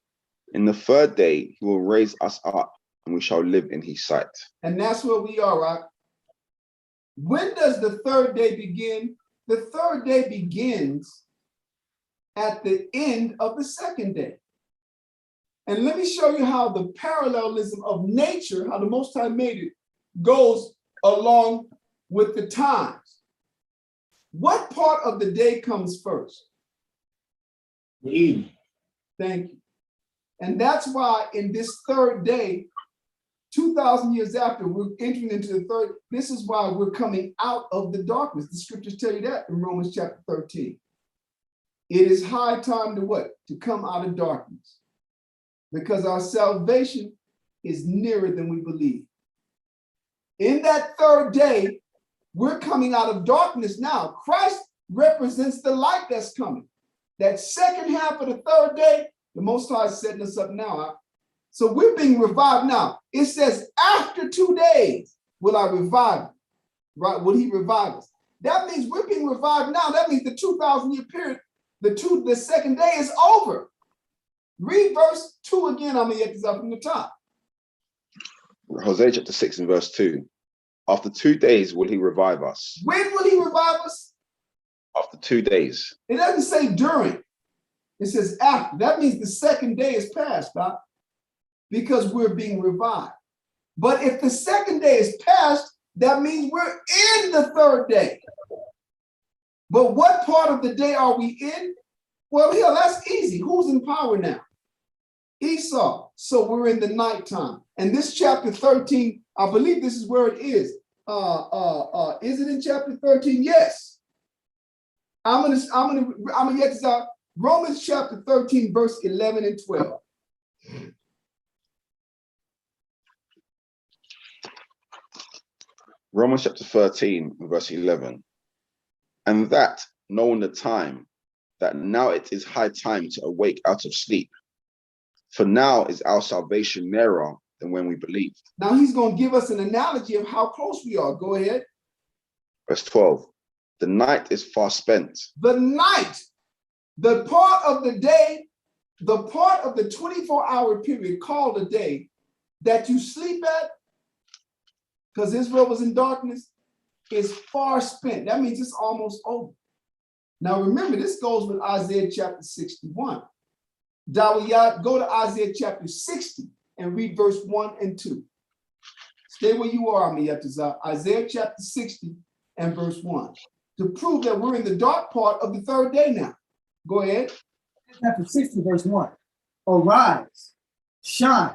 In the third day he will raise us up, and we shall live in his sight. And that's where we are, right? When does the third day begin? The third day begins at the end of the second day. And let me show you how the parallelism of nature, how the Most High made it, goes along with the times. What part of the day comes first? The evening. Thank you. And that's why in this third day, 2,000 years after, we're entering into the third. This is why we're coming out of the darkness. The scriptures tell you that in Romans chapter 13. It is high time to what? To come out of darkness. Because our salvation is nearer than we believe. In that third day, we're coming out of darkness now. Christ represents the light that's coming. That second half of the third day, the Most High is setting us up now. So we're being revived now. It says, after 2 days will I revive you. Right? Will he revive us? That means we're being revived now. That means the 2,000 year period, the second day is over. Read verse 2 again. I'm going to get this up from the top. Hosea chapter 6 and verse 2. After 2 days will he revive us. When will he revive us? After 2 days. It doesn't say during. It says after. That means the second day is past, Doc, because we're being revived. But if the second day is past, that means we're in the third day. But what part of the day are we in? Well, here, that's easy. Who's in power now? Esau. So we're in the nighttime. And this chapter 13, I believe this is where it is. Is it in chapter 13? Yes. I'm gonna get this out. Romans chapter 13, verse 11 and 12. Romans chapter 13, verse 11. And that, knowing the time, that now it is high time to awake out of sleep. For now is our salvation nearer than when we believed. Now he's going to give us an analogy of how close we are. Go ahead. Verse 12. The night is far spent. The night, the part of the day, the part of the 24-hour period called a day that you sleep at, because Israel was in darkness, is far spent. That means it's almost over. Now remember, this goes with Isaiah chapter 61. Dawiyat, go to Isaiah chapter 60 and read verse 1 and 2. Stay where you are, Amiyatazah. Isaiah chapter 60 and verse 1. To prove that we're in the dark part of the third day now. Go ahead. Chapter 60, verse 1. Arise, shine,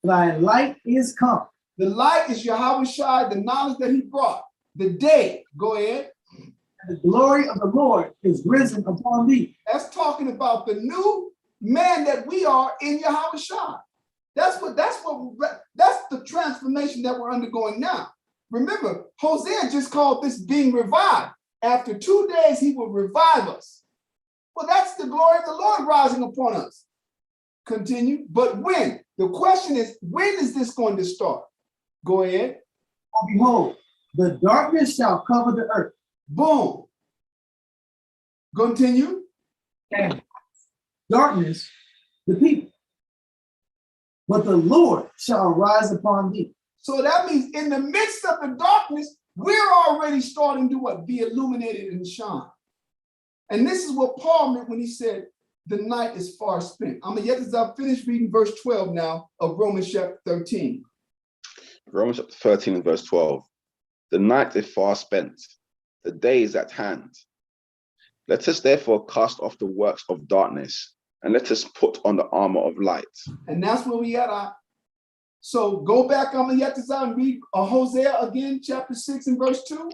thy light is come. The light is Yahweh Shai, the knowledge that he brought. The day, go ahead. And the glory of the Lord is risen upon thee. That's talking about the new man that we are in Yahweh Shai. That's the transformation that we're undergoing now. Remember, Hosea just called this being revived. After 2 days, he will revive us. Well, that's the glory of the Lord rising upon us. Continue. But when? The question is, when is this going to start? Go ahead. For behold, the darkness shall cover the earth. Boom. Continue. And darkness, the people. But the Lord shall rise upon thee. So that means in the midst of the darkness, we're already starting to what? Be illuminated and shine. And this is what Paul meant when he said, the night is far spent. I'm going to finish reading verse 12 now of Romans chapter 13. Romans chapter 13 and verse 12. The night is far spent, the day is at hand. Let us therefore cast off the works of darkness, and let us put on the armor of light. And that's where we at. So go back on the Yetzirah and read Hosea again, chapter 6 and verse 2.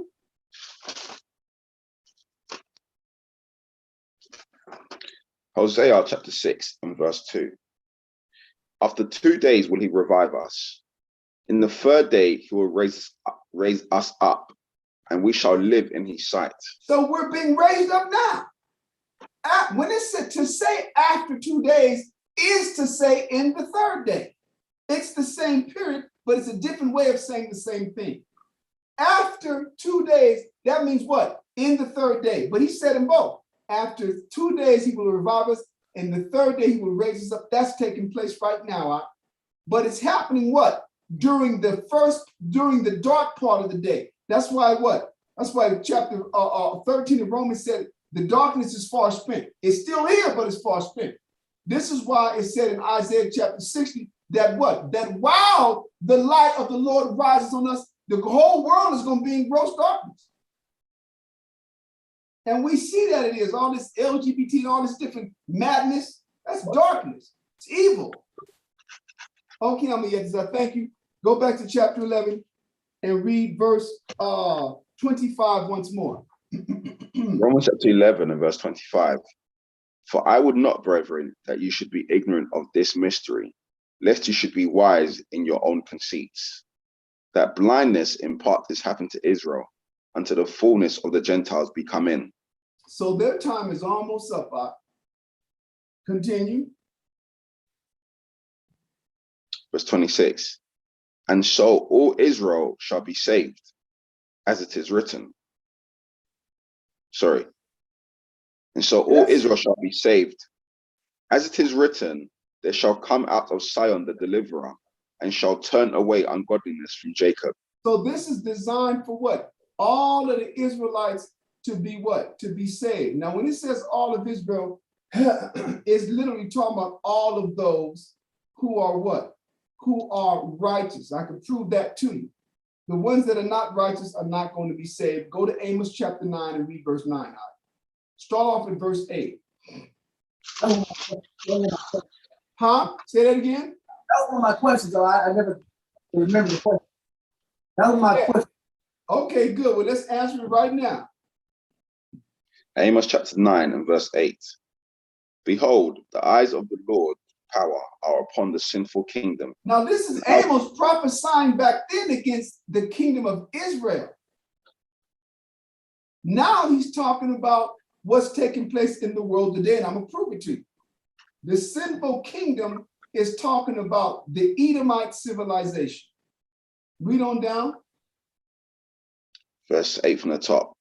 Hosea chapter 6 and verse 2. After 2 days will he revive us. In the third day he will raise us up, raise us up, and we shall live in his sight. So we're being raised up now. When it said to say after 2 days is to say in the third day. It's the same period, but it's a different way of saying the same thing. After 2 days, that means what? In the third day. But he said in both. After 2 days, he will revive us. And the third day, he will raise us up. That's taking place right now. But it's happening what? During the dark part of the day. That's why what? That's why chapter 13 of Romans said, the darkness is far spent. It's still here, but it's far spent. This is why it said in Isaiah chapter 60 that what? That while the light of the Lord rises on us, the whole world is going to be in gross darkness. And we see that it is all this LGBT and all this different madness. That's darkness. It's evil. Okay, I'm gonna thank you. Go back to chapter 11 and read verse 25 once more. Romans chapter 11 and verse 25. For I would not, brethren, that you should be ignorant of this mystery, lest you should be wise in your own conceits, that blindness in part has happened to Israel, until the fullness of the Gentiles be come in. So their time is almost up. Continue. Verse 26. And so all Israel shall be saved, as it is written. Sorry. And so all Israel shall be saved. As it is written, there shall come out of Sion the deliverer, and shall turn away ungodliness from Jacob. So this is designed for what? All of the Israelites to be what? To be saved. Now, when it says all of Israel, it's literally talking about all of those who are what? Who are righteous. I can prove that to you. The ones that are not righteous are not going to be saved. Go to Amos chapter 9 and read verse 9. Start off at verse 8. Huh? Say that again? That was one of my questions, though. I never remember the question. That was my question. Okay, good. Well, let's answer it right now. Amos chapter 9 and verse 8. Behold, the eyes of the Lord power are upon the sinful kingdom. Now, this is Amos prophesying back then against the kingdom of Israel. Now he's talking about what's taking place in the world today, and I'm going to prove it to you. The sinful kingdom is talking about the Edomite civilization. Read on down. Verse 8 from the top.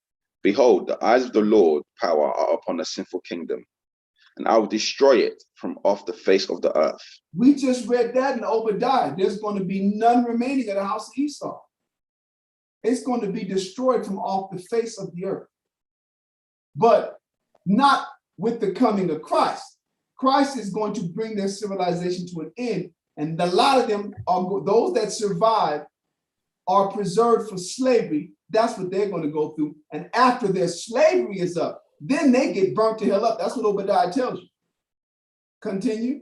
Behold, the eyes of the Lord power are upon the sinful kingdom, and I will destroy it from off the face of the earth. We just read that in Obadiah. There's going to be none remaining in the house of Esau. It's going to be destroyed from off the face of the earth. But not with the coming of Christ. Christ is going to bring their civilization to an end. And a lot of them are those that survive are preserved for slavery. That's what they're going to go through. And after their slavery is up, then they get burnt to hell up. That's what Obadiah tells you. Continue.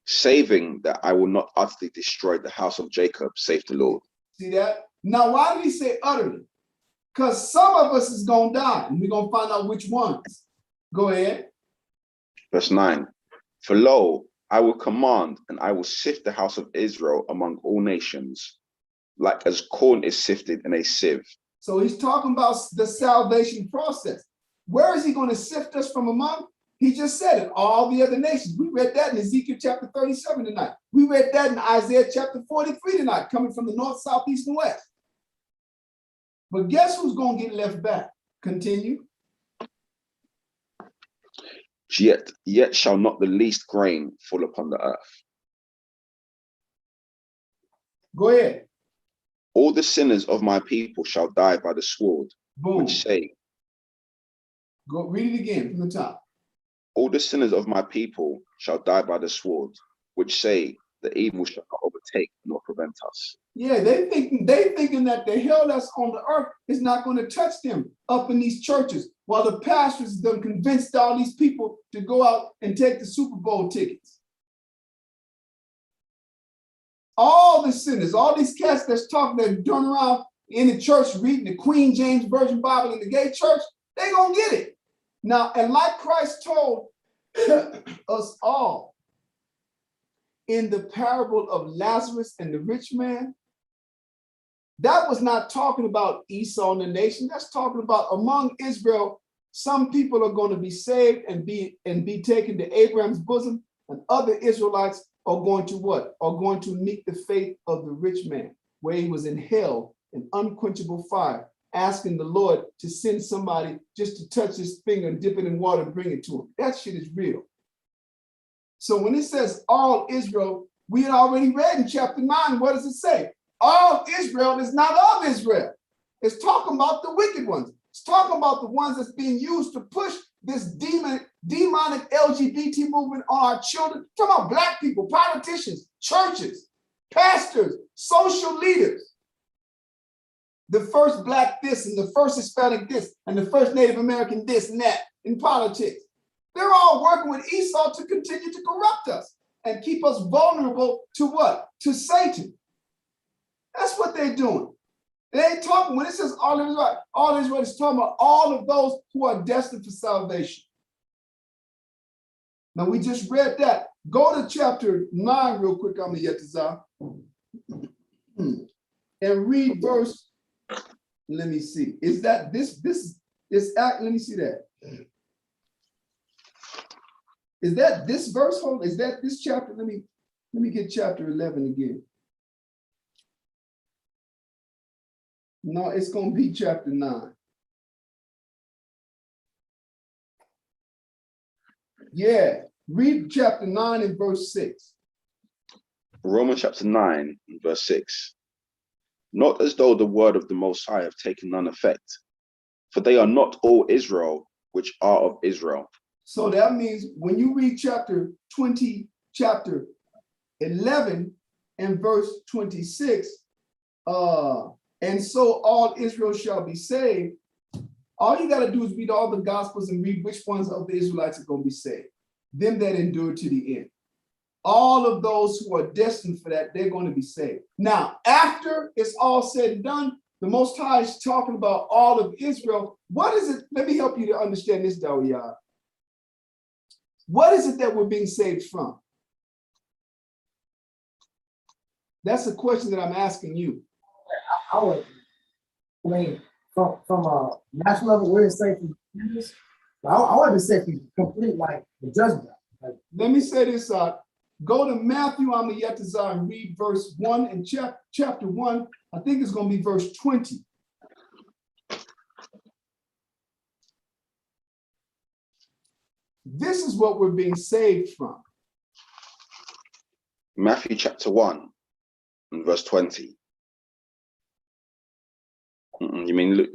Saving that I will not utterly destroy the house of Jacob, saith the Lord. See that? Now, why did he say utterly? Because some of us is going to die, and we're going to find out which ones. Go ahead. Verse 9. For lo, I will command, and I will sift the house of Israel among all nations, like as corn is sifted in a sieve. So he's talking about the salvation process. Where is he going to sift us from among? He just said it, all the other nations. We read that in Ezekiel chapter 37 tonight. We read that in Isaiah chapter 43 tonight, coming from the north, south, east, and west. But guess who's going to get left back? Continue. Yet shall not the least grain fall upon the earth. Go ahead. All the sinners of my people shall die by the sword, Boom. which say, Go read it again from the top. all the sinners of my people shall die by the sword, which say, the evil shall not overtake nor prevent us. Yeah, they thinking that the hell that's on the earth is not going to touch them up in these churches, while the pastors done convinced all these people to go out and take the Super Bowl tickets. All the sinners, all these cats that's talking, that turn around in the church reading the Queen James Version Bible in the gay church, they gonna get it. Now, and like Christ told us all in the parable of Lazarus and the rich man, That was not talking about Esau and the nation. That's talking about among Israel, some people are going to be saved and be taken to Abraham's bosom, and other Israelites are going to what? Are going to meet the fate of the rich man, where he was in hell, an unquenchable fire, asking the Lord to send somebody just to touch his finger and dip it in water and bring it to him. That shit is real. So when it says all Israel, we had already read in chapter 9, what does it say? All Israel is not of Israel. It's talking about the wicked ones. It's talking about the ones that's being used to push this demonic LGBT movement on our children. It's talking about black people, politicians, churches, pastors, social leaders. The first black this and the first Hispanic this and the first Native American this and that in politics. They're all working with Esau to continue to corrupt us and keep us vulnerable to what? To Satan. That's what they're doing. They ain't talking, when it says all Israel is talking about all of those who are destined for salvation. Now we just read that. Go to chapter 9 real quick, Yetazah, and read verse. Let me see. Is that this act? Let me see that. Is that this verse? Hold. Is that this chapter? Let me get chapter 11 again. No, it's going to be chapter 9. Yeah, read chapter 9 and verse 6. Romans chapter 9, verse 6. Not as though the word of the Most High have taken none effect, for they are not all Israel which are of Israel. So that means when you read chapter 20, chapter 11 and verse 26, and so all Israel shall be saved, all you got to do is read all the Gospels and read which ones of the Israelites are going to be saved. Them that endure to the end. All of those who are destined for that, they're going to be saved. Now, after it's all said and done, the Most High is talking about all of Israel. What is it? Let me help you to understand this, Dawiyah. What is it that we're being saved from? That's a question that I'm asking you. I mean, from a national level, we're safe from this. I want to say from complete, like, the judgment. Like, let me say this out. Go to Matthew Yetazah and read verse 1 and chapter 1. I think it's going to be verse 20. This is what we're being saved from. Matthew chapter 1 and verse 20. You mean Luke?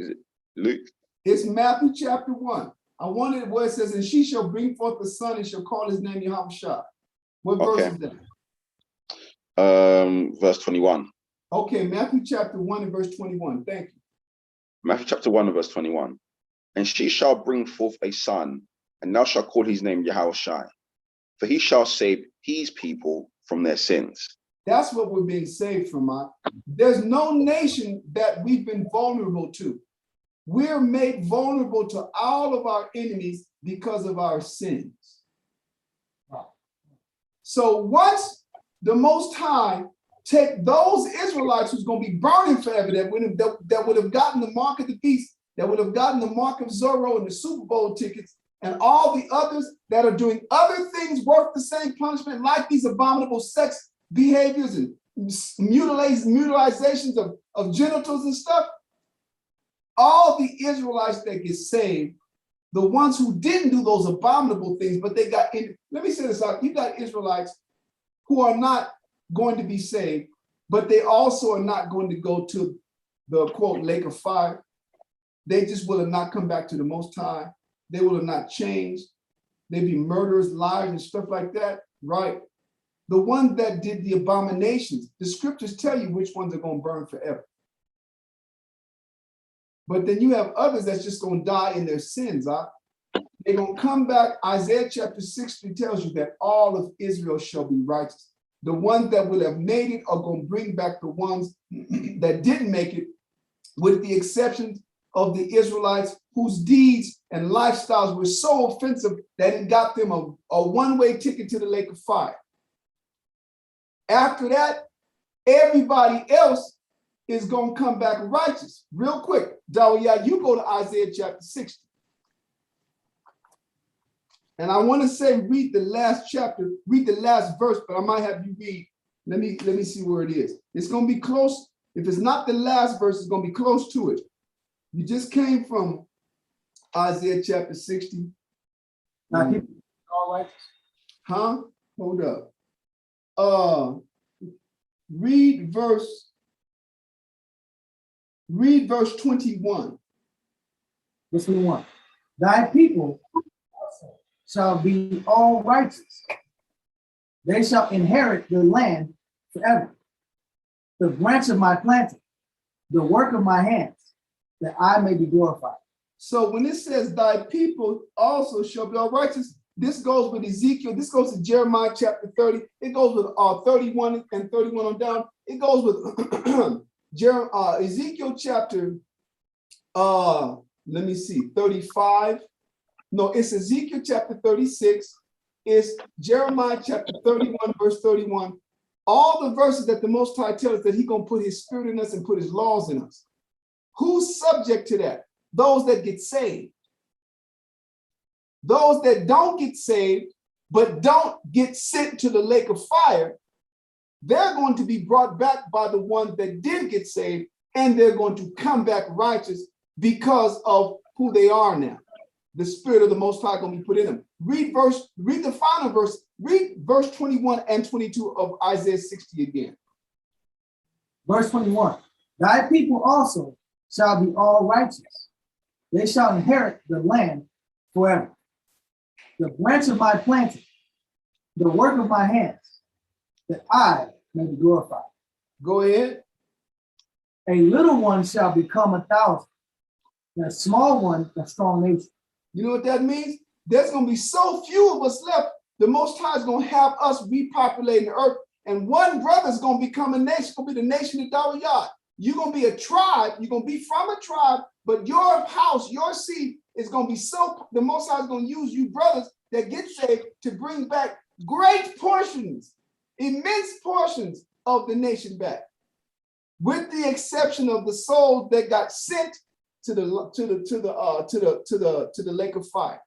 Luke? It's Matthew chapter 1. I wanted where it says, and she shall bring forth a son and shall call his name Yahushua. What verse is that? Verse 21. Okay, Matthew chapter 1 and verse 21. Thank you. Matthew chapter 1 and verse 21. And she shall bring forth a son, and thou shalt call his name Yahushua, for he shall save his people from their sins. That's what we're being saved from. There's no nation that we've been vulnerable to. We're made vulnerable to all of our enemies because of our sins. So once the Most High take those Israelites who's going to be burning forever, that would have gotten the mark of the beast, that would have gotten the mark of Zorro and the Super Bowl tickets, and all the others that are doing other things worth the same punishment, like these abominable sex behaviors and mutilations of genitals and stuff, all the Israelites that get saved, the ones who didn't do those abominable things, but they got in. Let me say this out. You got Israelites who are not going to be saved, but they also are not going to go to the quote lake of fire. They just will have not come back to the Most High. They will have not changed. They be murderers, liars, and stuff like that, right? The ones that did the abominations, the scriptures tell you which ones are going to burn forever. But then you have others that's just going to die in their sins. They're going to come back. Isaiah chapter 60 tells you that all of Israel shall be righteous. The ones that will have made it are going to bring back the ones that didn't make it, with the exception of the Israelites whose deeds and lifestyles were so offensive that it got them a one-way ticket to the lake of fire. After that, everybody else is going to come back righteous. Real quick, Dawiyah, you go to Isaiah chapter 60. And I want to say read the last chapter, read the last verse, but I might have you read. Let me see where it is. It's going to be close. If it's not the last verse, it's going to be close to it. You just came from Isaiah chapter 60. Now, people all righteous. Huh? Hold up. Read verse 21. This we want. Thy people also shall be all righteous. They shall inherit the land forever. The branch of my planting, the work of my hands, that I may be glorified. So when it says thy people also shall be all righteous, this goes with Ezekiel, this goes to Jeremiah chapter 30, it goes with 31 and 31 on down. It goes with Ezekiel chapter, let me see, 35. No, it's Ezekiel chapter 36. It's Jeremiah chapter 31, verse 31. All the verses that the Most High tells us that He's going to put His Spirit in us and put His laws in us. Who's subject to that? Those that get saved. Those that don't get saved, but don't get sent to the lake of fire, they're going to be brought back by the one that did get saved, and they're going to come back righteous because of who they are now. The Spirit of the Most High going to be put in them. Read the final verse, read verse 21 and 22 of Isaiah 60 again. Verse 21. Thy people also shall be all righteous. They shall inherit the land forever. The branch of my planting, the work of my hands, that I may be glorified. Go ahead. A little one shall become 1,000, and a small one a strong nation. You know what that means? There's going to be so few of us left. The Most High is going to have us repopulating the earth, and one brother is going to become a nation. It's going to be the nation of Dawiyah. You're going to be a tribe. You're going to be from a tribe, but your house, your seed is going to be so, the Most High is going to use you brothers that get saved to bring back great portions, immense portions of the nation back, with the exception of the souls that got sent to the lake of fire.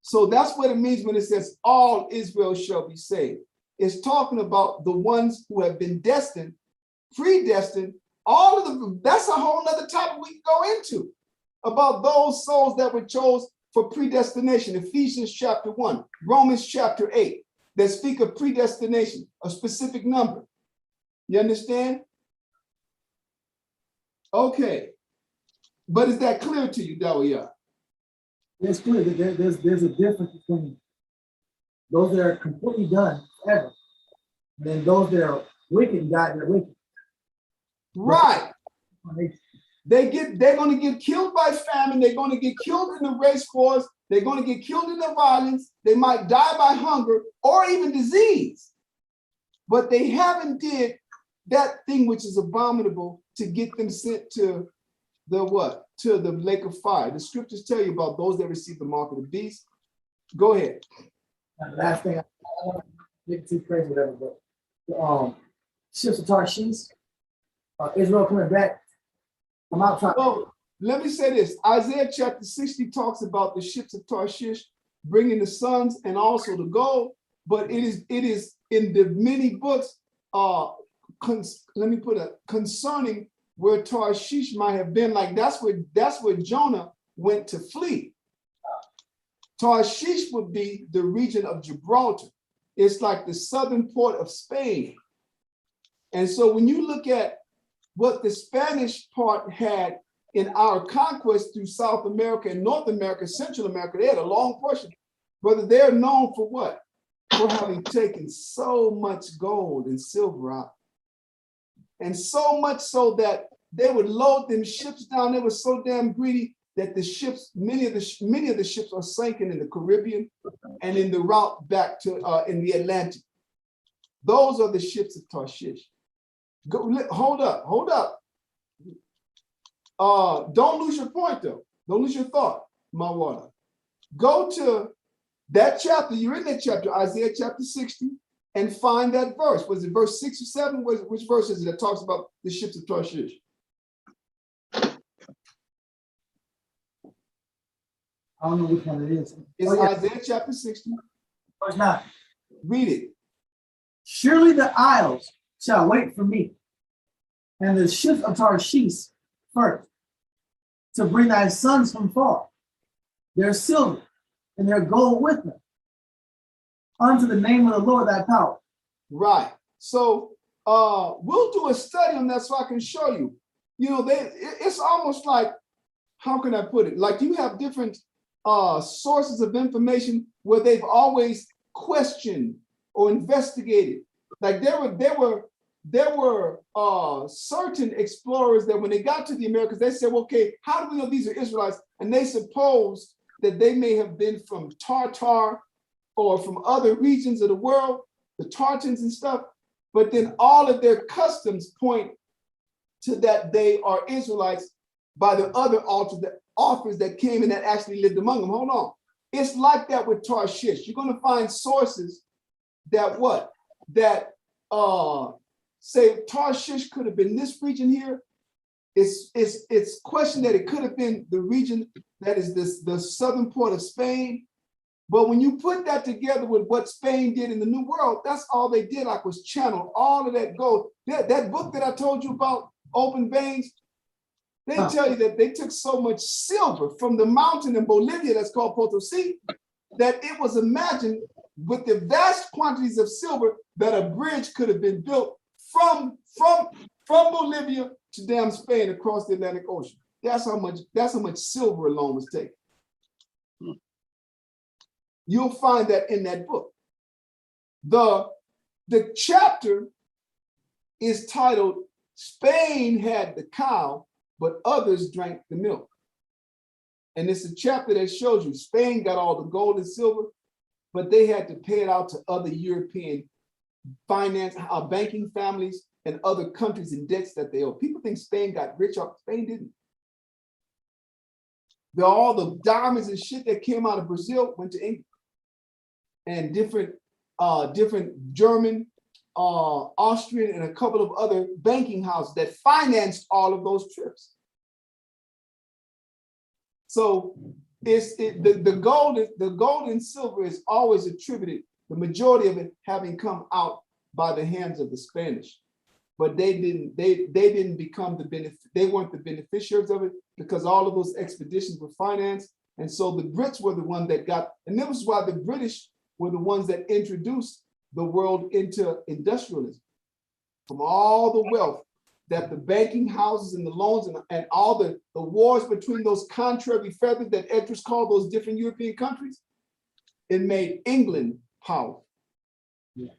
So that's what it means when it says all Israel shall be saved. It's talking about the ones who have been destined, predestined. All of them. That's a whole nother topic we can go into about those souls that were chosen for predestination. Ephesians chapter 1, Romans chapter 8, that speak of predestination, a specific number. You understand? Okay. But is that clear to you, Dawiyah? It's clear that there's a difference between those that are completely done forever, and then those that are wicked and die, they're wicked. Right. They're going to get killed by famine. They're going to get killed in the race wars. They're going to get killed in the violence. They might die by hunger or even disease. But they haven't did that thing which is abominable to get them sent to the what? To the lake of fire. The scriptures tell you about those that receive the mark of the beast. Go ahead. Last thing, I don't want to get too crazy, whatever, but the ships of Tarshish, Israel coming back. I'm out trying. Well, let me say this. Isaiah chapter 60 talks about the ships of Tarshish bringing the sons and also the gold, but it is in the many books, concerning where Tarshish might have been. Like that's where Jonah went to flee. Tarshish would be the region of Gibraltar. It's like the southern port of Spain. And so when you look at what the Spanish part had in our conquest through South America and North America, Central America, they had a long portion. Brother, they're known for what? For having taken so much gold and silver out. And so much so that they would load them ships down. They were so damn greedy that the ships, many of the ships are sinking in the Caribbean and in the route back to in the Atlantic. Those are the ships of Tarshish. Hold up. Don't lose your point though. Don't lose your thought, my water. Go to that chapter. You're in that chapter, Isaiah chapter 60. and find that verse. Was it verse 6 or 7? Which verse is it that talks about the ships of Tarshish? I don't know which one it is. It's Oh, yeah, Isaiah chapter 60. verse 9. Read it. Surely the isles shall wait for me, and the ships of Tarshish first, to bring thy sons from far, their silver and their gold with them, unto the name of the Lord thy power. Right. So we'll do a study on that so I can show you. You know, it's almost like, how can I put it? Like you have different sources of information where they've always questioned or investigated. Like there were certain explorers that when they got to the Americas, they said, well, okay, how do we know these are Israelites? And they supposed that they may have been from Tartar or from other regions of the world, the Tartans and stuff. But then all of their customs point to that they are Israelites by the other authors that came and that actually lived among them. Hold on. It's like that with Tarshish. You're going to find sources that say Tarshish could have been this region here. It's questioned that it could have been the region that is the southern part of Spain. But when you put that together with what Spain did in the New World, that's all they did, like was channel all of that gold. That book that I told you about, Open Veins, they tell you that they took so much silver from the mountain in Bolivia that's called Potosi, that it was imagined with the vast quantities of silver that a bridge could have been built from Bolivia to damn Spain across the Atlantic Ocean. That's how much silver alone was taken. You'll find that in that book. The chapter is titled Spain Had the Cow, but Others Drank the Milk. And it's a chapter that shows you Spain got all the gold and silver, but they had to pay it out to other European banking families and other countries in debts that they owe. People think Spain got rich off. Spain didn't. All the diamonds and shit that came out of Brazil went to England. And different German, Austrian, and a couple of other banking houses that financed all of those trips. So the gold and silver is always attributed, the majority of it having come out by the hands of the Spanish. But they didn't become they weren't the beneficiaries of it, because all of those expeditions were financed. And so the Brits were the one that got, and this was why the British were the ones that introduced the world into industrialism. From all the wealth that the banking houses and the loans and all the wars between those contrary feathers that Edris called those different European countries, it made England powerful. Yeah.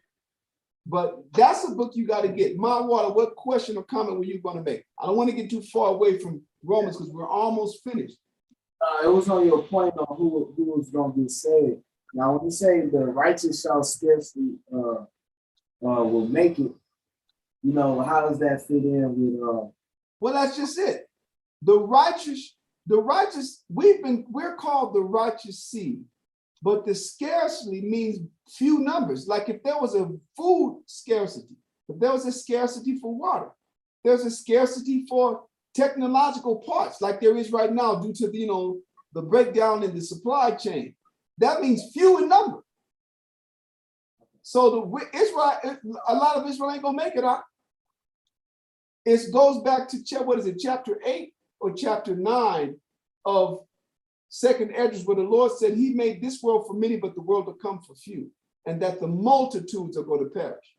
But that's a book you got to get. My Water, what question or comment were you going to make? I don't want to get too far away from Romans because we're almost finished. It was on your point on who was going to be saved. Now, when you say the righteous shall scarcely will make it, you know, how does that fit in with? Well, that's just it. The righteous, we're called the righteous seed, but the scarcely means few numbers. Like if there was a food scarcity, if there was a scarcity for water, there's a scarcity for technological parts, like there is right now due to the breakdown in the supply chain. That means few in number. So a lot of Israel ain't gonna make it out. It goes back to chapter 8 or chapter 9 of 2nd Esdras, where the Lord said he made this world for many, but the world will come for few, and that the multitudes are going to perish.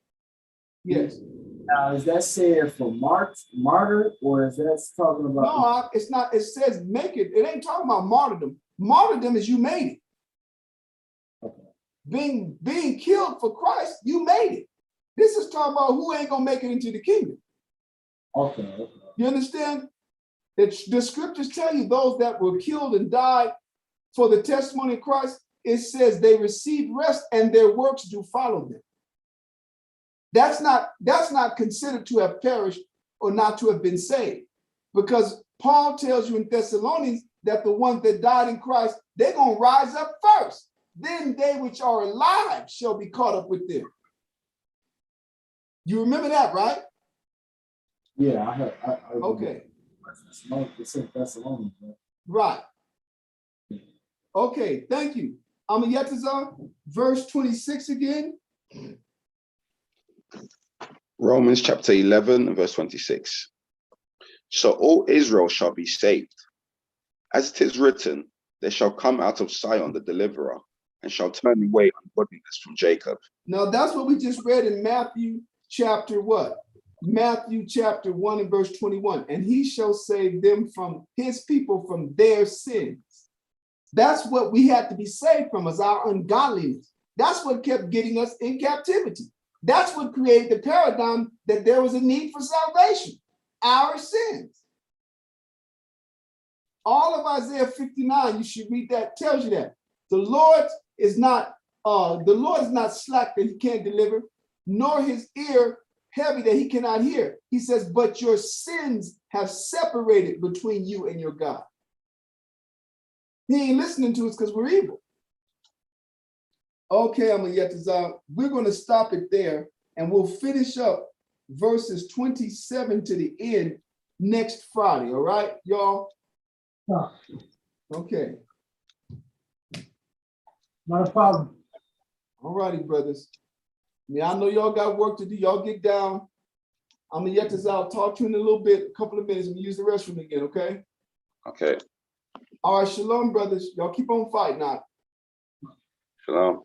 Yes. Now, is that saying for martyr, or is that talking about? No, it's not. It says make it. It ain't talking about martyrdom. Martyrdom is you made it. Okay. Being killed for Christ, you made it. This is talking about who ain't gonna make it into the kingdom. Okay. You understand? The scriptures tell you those that were killed and died for the testimony of Christ, it says they receive rest and their works do follow them. That's not considered to have perished or not to have been saved, because Paul tells you in Thessalonians that the ones that died in Christ, they're going to rise up first. Then they which are alive shall be caught up with them. You remember that, right? Yeah, I heard. I Okay, It's in Thessalonians, right? right. Okay, thank you. Yetazar, verse 26 again. Romans chapter 11 and verse 26. So all Israel shall be saved. As it is written, there shall come out of Zion the deliverer, and shall turn away ungodliness from Jacob. Now that's what we just read in Matthew chapter what? Matthew chapter 1 and verse 21. And he shall save them from his people from their sins. That's what we had to be saved from, is our ungodliness. That's what kept getting us in captivity. That's what created the paradigm that there was a need for salvation, our sins. All of Isaiah 59, you should read that, tells you that. The Lord is not slack that he can't deliver, nor his ear heavy that he cannot hear. He says, but your sins have separated between you and your God. He ain't listening to us because we're evil. Okay, we're going to stop it there, and we'll finish up verses 27 to the end next Friday. All right, y'all? Okay. Not a problem. All righty, brothers. I know y'all got work to do. Y'all get down. I'll talk to you in a little bit, a couple of minutes, and use the restroom again, okay? Okay. All right, shalom, brothers. Y'all keep on fighting now. Shalom.